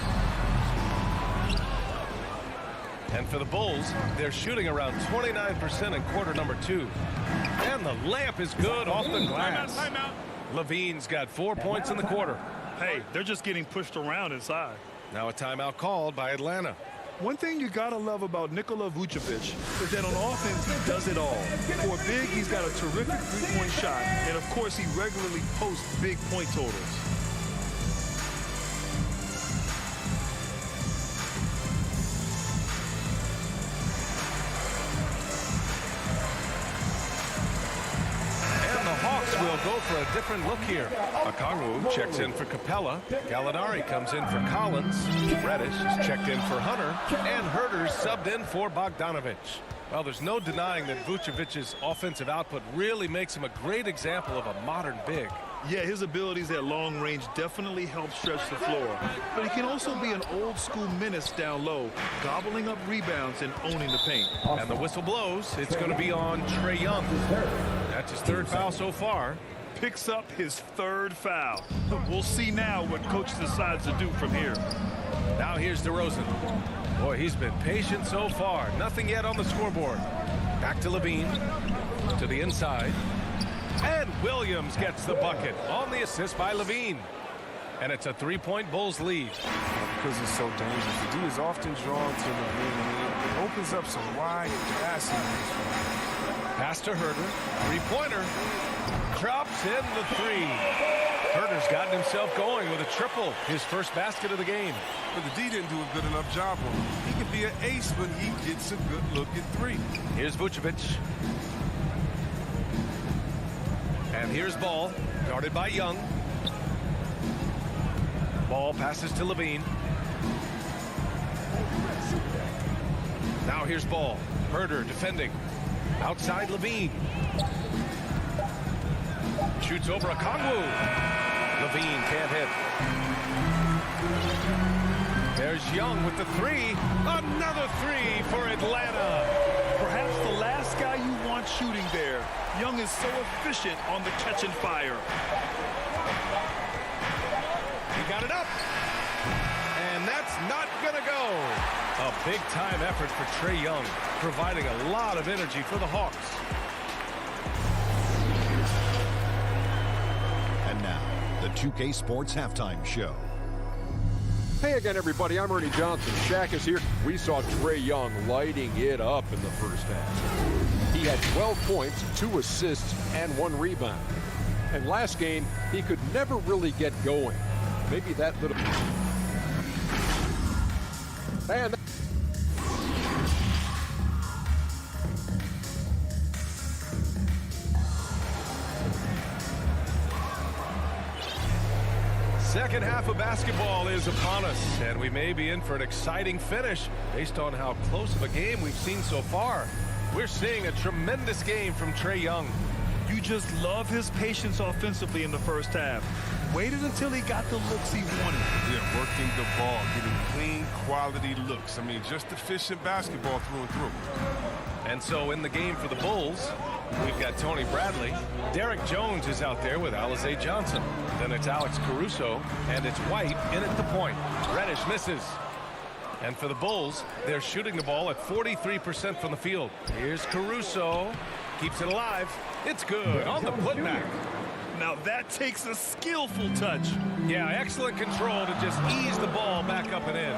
And for the Bulls, they're shooting around 29% in quarter number 2. And the layup is good off the glass. Timeout. Levine's got 4 points in the quarter. Hey, they're just getting pushed around inside. Now a timeout called by Atlanta. One thing you gotta love about Nikola Vucevic is that on offense, he does it all. For a big, he's got a terrific three-point shot, and of course, he regularly posts big point totals. Will go for a different look here. Okongwu checks in for Capella. Gallinari comes in for Collins. Reddish is checked in for Hunter. And Herter's subbed in for Bogdanovich. Well, there's no denying that Vucevic's offensive output really makes him a great example of a modern big. Yeah, his abilities at long range definitely help stretch the floor. But he can also be an old-school menace down low, gobbling up rebounds and owning the paint. And the whistle blows. It's going to be on Trae Young. That's his 3rd foul so far. Picks up his 3rd foul. We'll see now what coach decides to do from here. Now here's DeRozan. Boy, he's been patient so far. Nothing yet on the scoreboard. Back to Levine. To the inside. And Williams gets the bucket on the assist by Levine. And it's a 3-point Bulls lead. Because it's so dangerous. The D is often drawn to Levine. It opens up some wide passing. Pass to Herter. 3-pointer. Drops in the 3. Herter's gotten himself going with a triple. His first basket of the game. But the D didn't do a good enough job on him. He could be an ace when he gets a good look at 3. Here's Vucevic. And here's Ball, guarded by Young. Ball passes to Levine. Now here's Ball. Herter defending. Outside Levine. Shoots over Okongwu. Levine can't hit. There's Young with the 3. Another 3 for Atlanta. Perhaps the last guy you want shooting there. Young is so efficient on the catch and fire. He got it up. And and that's not going to go. A big-time effort for Trae Young, providing a lot of energy for the Hawks. And now, the 2K Sports Halftime Show. Hey again, everybody. I'm Ernie Johnson. Shaq is here. We saw Trae Young lighting it up in the first half. He had 12 points, 2 assists, and 1 rebound. And last game, he could never really get going. Maybe that little... And... Second half of basketball is upon us, and we may be in for an exciting finish based on how close of a game we've seen so far. We're seeing a tremendous game from Trae Young. You just love his patience offensively in the first half. Waited until he got the looks he wanted. Yeah, working the ball, getting clean, quality looks. I mean, just efficient basketball through and through. And so in the game for the Bulls, we've got Tony Bradley. Derek Jones is out there with Alizé Johnson. Then it's Alex Caruso, and it's White in at the point. Reddish misses. And for the Bulls, they're shooting the ball at 43% from the field. Here's Caruso. Keeps it alive. It's good on the putback. Now that takes a skillful touch. Yeah, excellent control to just ease the ball back up and in.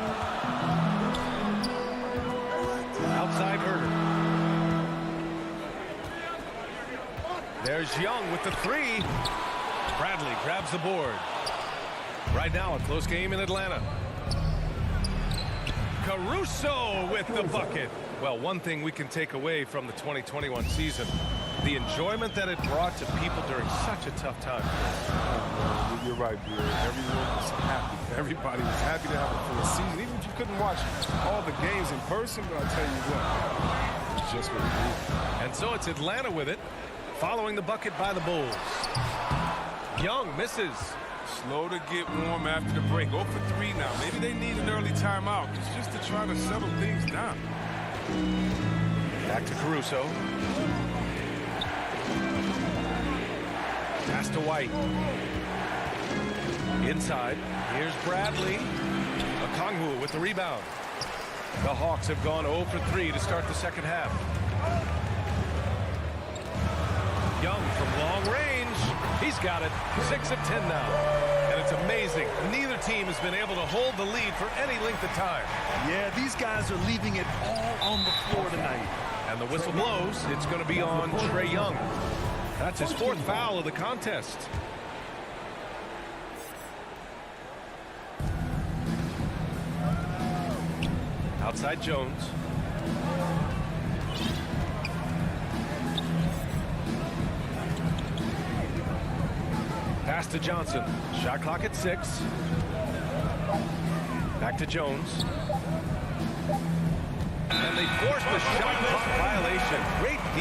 Outside Herder. There's Young with the 3. Bradley grabs the board. Right now, a close game in Atlanta. Caruso with the bucket. Well, one thing we can take away from the 2021 season, the enjoyment that it brought to people during such a tough time. You're right, Beard. Everyone was happy. Everybody was happy to have a full season, even if you couldn't watch all the games in person. But I'll tell you what, it's just what we do. And so it's Atlanta with it, following the bucket by the Bulls. Young misses. Slow to get warm after the break. 0 for 3 now. Maybe they need an early timeout. It's just to try to settle things down. Back to Caruso. Pass to White. Inside. Here's Bradley. Okongwu with the rebound. The Hawks have gone 0 for 3 to start the second half. Young from long range. He's got it. 6 of 10 now. And it's amazing. Neither team has been able to hold the lead for any length of time. Yeah, these guys are leaving it all on the floor tonight. And the whistle blows. It's going to be on Trae Young. That's his 4th foul of the contest. Outside Jones. Pass to Johnson. Shot clock at 6. Back to Jones. And they force the shot clock violation. Great D.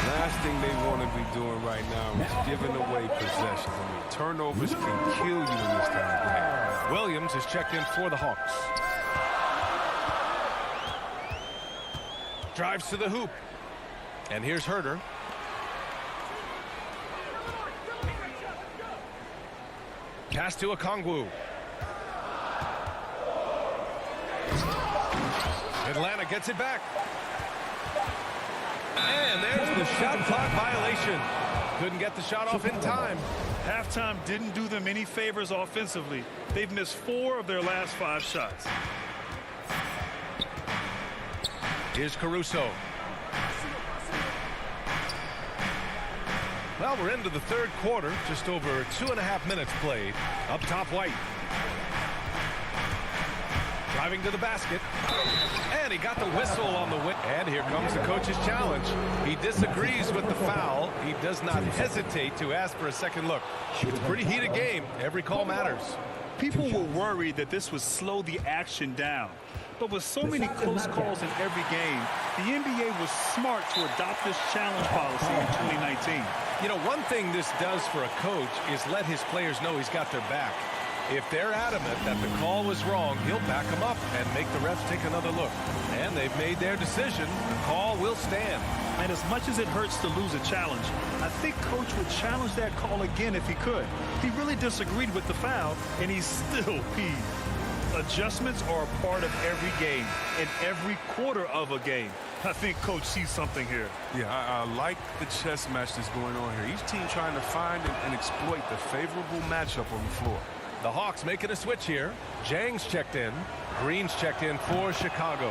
Last thing they want to be doing right now is giving away possessions. I mean, turnovers can kill you in this kind of game. Williams is checked in for the Hawks. Drives to the hoop. And here's Herder. Pass to Okongwu. Atlanta gets it back. And there's the shot clock violation. Couldn't get the shot off in time. Halftime didn't do them any favors offensively. They've missed 4 of their last 5 shots. Here's Caruso. Well, we're into the third quarter. Just over 2.5 minutes played. Up top, White. Driving to the basket. And he got the whistle on the win. And here comes the coach's challenge. He disagrees with the foul. He does not hesitate to ask for a second look. It's a pretty heated game. Every call matters. People were worried that this would slow the action down. But with so many close calls in every game, the NBA was smart to adopt this challenge policy in 2019. You know, one thing this does for a coach is let his players know he's got their back. If they're adamant that the call was wrong, he'll back them up and make the refs take another look. And they've made their decision. The call will stand. And as much as it hurts to lose a challenge, I think Coach would challenge that call again if he could. He really disagreed with the foul, and he's still peeved. Adjustments are a part of every game and every quarter of a game. I think Coach sees something here. Yeah, I like the chess match that's going on here. Each team trying to find and exploit the favorable matchup on the floor. The Hawks making a switch here. Jang's checked in. Green's checked in for Chicago.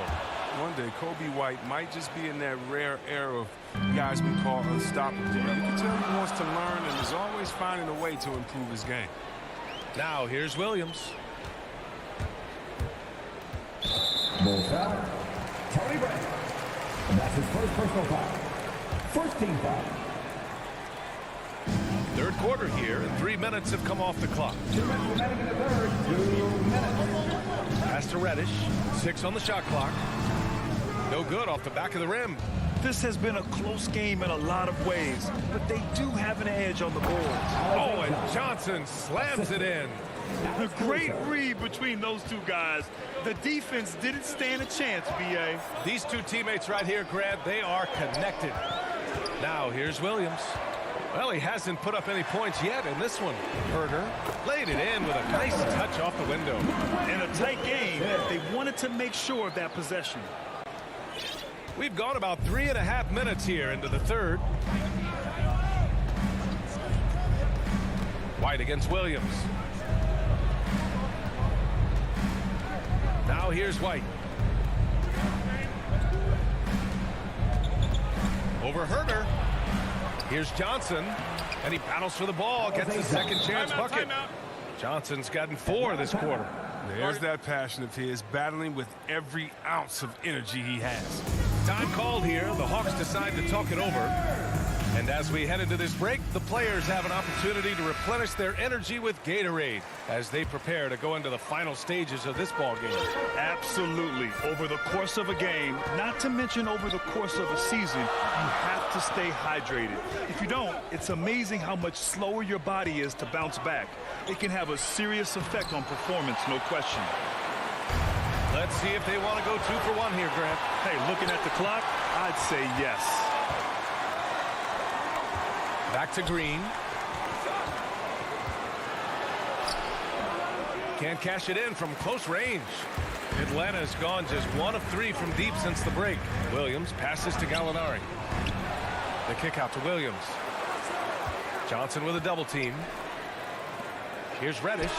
One day, Kobe White might just be in that rare era of guys we call unstoppable. You can tell he wants to learn and is always finding a way to improve his game. Now here's Williams. Bull foul. Tony Bradley. And that's his first personal foul. First team foul. Third quarter here, and 3 minutes have come off the clock. 2 minutes remaining in the third. 2 minutes. Pass to Reddish. 6 on the shot clock. No good off the back of the rim. This has been a close game in a lot of ways, but they do have an edge on the boards. Oh, and Johnson slams it in. A great read between those two guys. The defense didn't stand a chance, B.A. These two teammates right here, Grant, they are connected. Now here's Williams. Well, he hasn't put up any points yet in this one. Herder laid it in with a nice touch off the window. In a tight game, they wanted to make sure of that possession. We've gone about 3.5 minutes here into the third. White against Williams. Now here's White. Over Herder. Here's Johnson, and he battles for the ball, gets his second chance bucket. Johnson's gotten 4 this quarter. There's that passion of his, battling with every ounce of energy he has. Time called here. The Hawks decide to talk it over. And as we head into this break, the players have an opportunity to replenish their energy with Gatorade as they prepare to go into the final stages of this ball game. Absolutely. Over the course of a game, not to mention over the course of a season, you have to stay hydrated. If you don't, it's amazing how much slower your body is to bounce back. It can have a serious effect on performance, no question. Let's see if they want to go 2 for 1 here, Grant. Hey, looking at the clock, I'd say yes. Back to Green. Can't cash it in from close range. Atlanta's gone just 1 of 3 from deep since the break. Williams passes to Gallinari. The kick out to Williams. Johnson with a double team. Here's Reddish.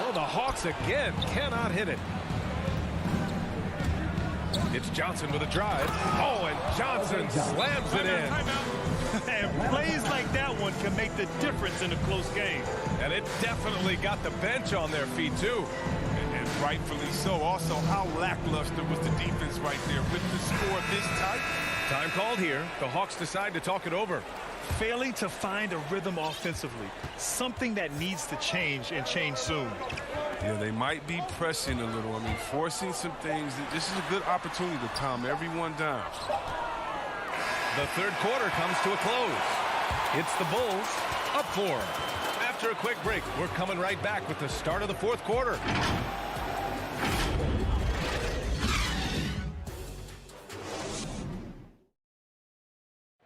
Oh, the Hawks again cannot hit it. It's Johnson with a drive. Oh, and Johnson slams it in. And plays like that one can make the difference in a close game. And it definitely got the bench on their feet, too. And rightfully so. Also, how lackluster was the defense right there with the score this tight? Time called here. The Hawks decide to talk it over. Failing to find a rhythm offensively. Something that needs to change and change soon. Yeah, they might be pressing a little. I mean, forcing some things. This is a good opportunity to calm everyone down. The third quarter comes to a close. It's the Bulls up 4. After a quick break, we're coming right back with the start of the fourth quarter.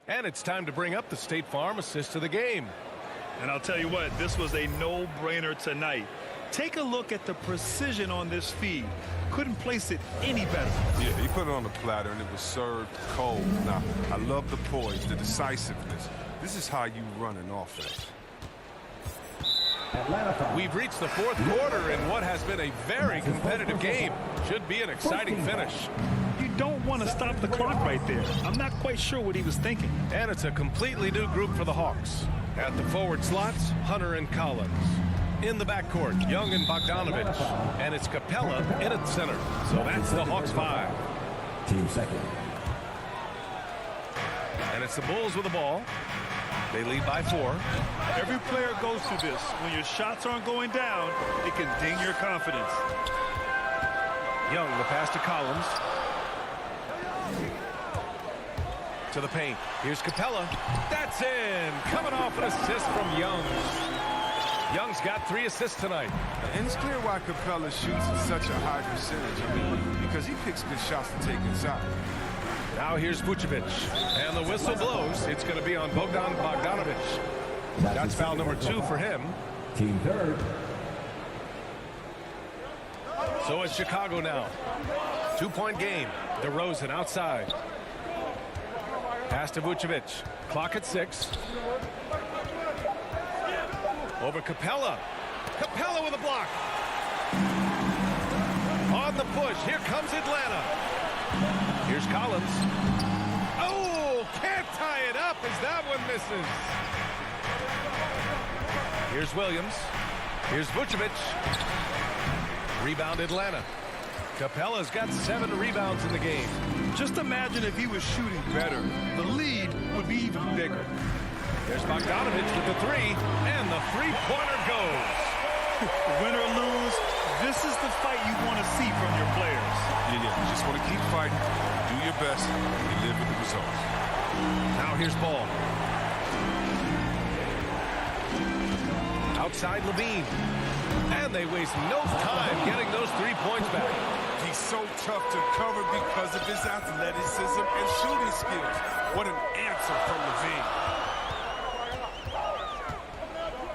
And it's time to bring up the State Farm assist of the game. And I'll tell you what, this was a no-brainer tonight. Take a look at the precision on this feed. Couldn't place it any better. Yeah, he put it on the platter and it was served cold. Now, I love the poise, the decisiveness. This is how you run an offense. We've reached the fourth quarter in what has been a very competitive game. Should be an exciting finish. You don't want to stop the clock right there. I'm not quite sure what he was thinking. And it's a completely new group for the Hawks. At the forward slots, Hunter and Collins. In the backcourt, Young and Bogdanovich. And it's Capella in at center. So that's the Hawks 5. Team second. And it's the Bulls with the ball. They lead by 4. Every player goes through this. When your shots aren't going down, it can ding your confidence. Young, the pass to Collins. To the paint. Here's Capella. That's in. Coming off an assist from Young. Young's got 3 assists tonight. And it's clear why Capella shoots at such a high percentage. I mean, because he picks good shots to take inside. Now here's Vucevic. And the whistle blows. It's going to be on Bogdanovich. That's foul number 2 for him. Team third. So it's Chicago now. 2-point game. DeRozan outside. Pass to Vucevic. Clock at 6. Over Capella. Capella with a block. On the push. Here comes Atlanta. Here's Collins. Oh, can't tie it up as that one misses. Here's Williams. Here's Vucevic. Rebound Atlanta. Capella's got 7 rebounds in the game. Just imagine if he was shooting better. The lead would be even bigger. There's Bogdanovich with the 3, and the three-pointer goes. Win or lose, this is the fight you want to see from your players. Yeah, you just want to keep fighting, do your best, and you live with the results. Now here's Ball. Outside Levine. And they waste no time getting those 3 points back. He's so tough to cover because of his athleticism and shooting skills. What an answer from Levine.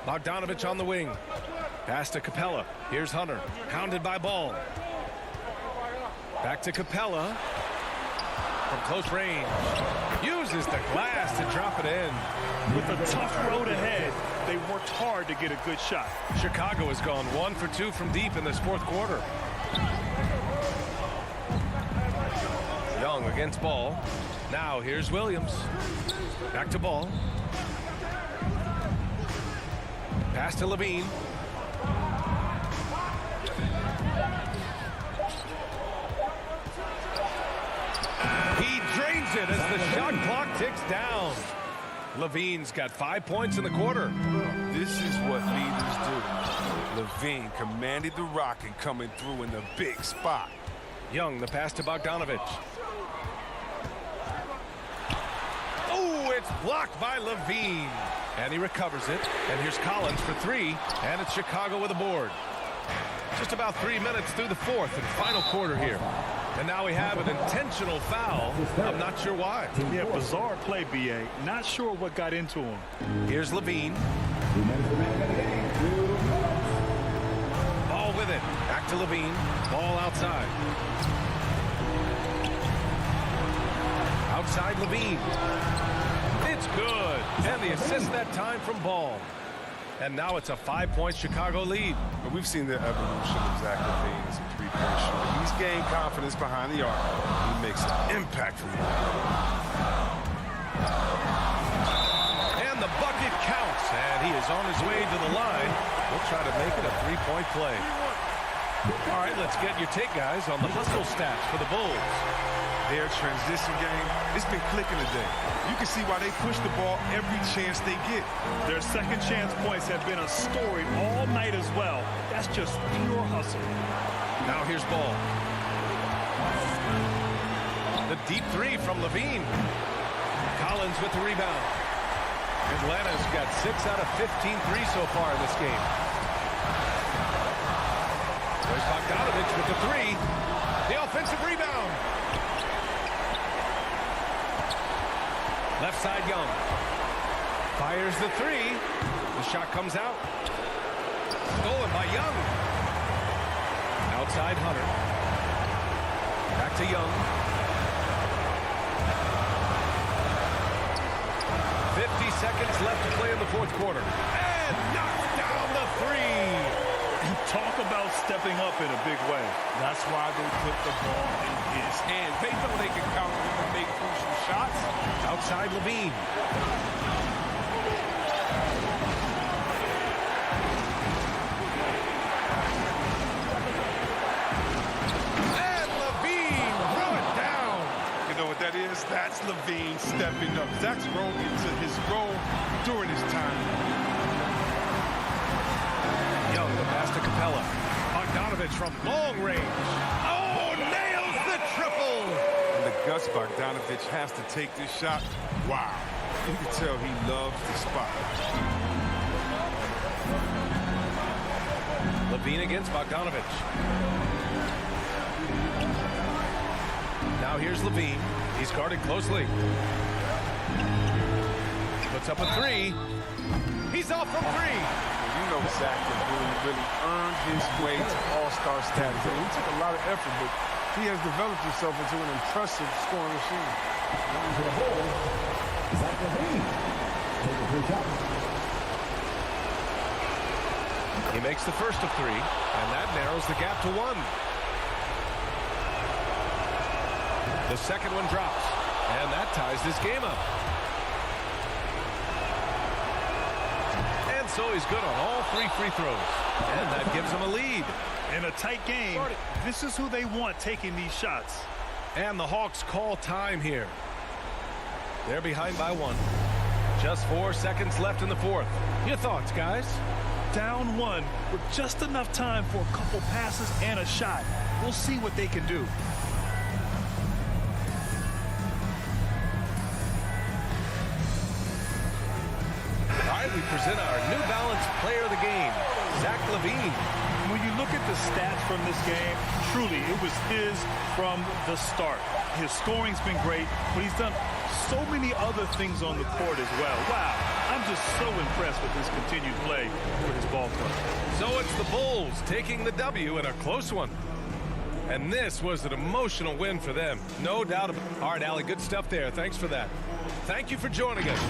Bogdanovich on the wing. Pass to Capella. Here's Hunter. Hounded by Ball. Back to Capella. From close range. Uses the glass to drop it in. With a tough road ahead, they worked hard to get a good shot. Chicago has gone 1 for 2 from deep in this fourth quarter. Young against Ball. Now here's Williams. Back to Ball. Pass to Levine. He drains it as the shot clock ticks down. Levine's got 5 points in the quarter. This is what leaders do. Levine commanded the rock and coming through in the big spot. Young, the pass to Bogdanovich. Oh, it's blocked by Levine. And he recovers it. And here's Collins for 3. And it's Chicago with a board. Just about 3 minutes through the fourth and final quarter here. And now we have an intentional foul. I'm not sure why. Yeah, bizarre play, B.A. Not sure what got into him. Here's Levine. Ball with it. Back to Levine. Ball outside. Outside Levine. It's good. And the assist that time from Ball. And now it's a 5-point Chicago lead. But we've seen the evolution of Zach Levine as a three-point shooter. He's gained confidence behind the arc. He makes an impact from the arc. And the bucket counts. And he is on his way to the line. We'll try to make it a 3-point play. All right, let's get your take, guys, on the hustle stats for the Bulls. Their transition game, it's been clicking today. You can see why they push the ball every chance they get. Their second chance points have been a story all night as well. That's just pure hustle. Now here's Ball. The deep 3 from Levine. Collins with the rebound. Atlanta's got 6 out of 15 threes so far in this game. There's Bogdanovich with the 3. The offensive rebound. Left side Young. Fires the 3. The shot comes out. Stolen by Young. Outside Hunter. Back to Young. 50 seconds left to play in the fourth quarter. And knocks down the 3. Talk about stepping up in a big way. That's why they put the ball in his hand. They know they can count him and make crucial shots. Outside Levine. And Levine threw it down. You know what that is? That's Levine stepping up. Zach's grown into his role during his time. Young, the pass to Capella. Bogdanovich from long range. Oh, nails the triple. And the guts Bogdanovich has to take this shot. Wow. You can tell he loves the spot. Levine against Bogdanovich. Now here's Levine. He's guarded closely. Puts up a 3. He's off from 3. You know Zach Levine really earned his way to all-star status. I mean, he took a lot of effort, but he has developed himself into an impressive scoring machine. To the hole, Zach Levine. Take a free shot. He makes the first of 3, and that narrows the gap to 1. The second one drops, and that ties this game up. And so he's good on all 3 free throws, and that gives him a lead. In a tight game, this is who they want taking these shots. And the Hawks call time here. They're behind by 1. Just 4 seconds left in the 4th. Your thoughts, guys? Down 1 with just enough time for a couple passes and a shot. We'll see what they can do. All right, we present our New Balance player of the game, Zach Levine. When you look at the stats from this game, truly, it was his from the start. His scoring's been great, but he's done so many other things on the court as well. Wow, I'm just so impressed with his continued play for his ball club. So it's the Bulls taking the W in a close one. And this was an emotional win for them, no doubt about it. All right, Allie, good stuff there. Thanks for that. Thank you for joining us.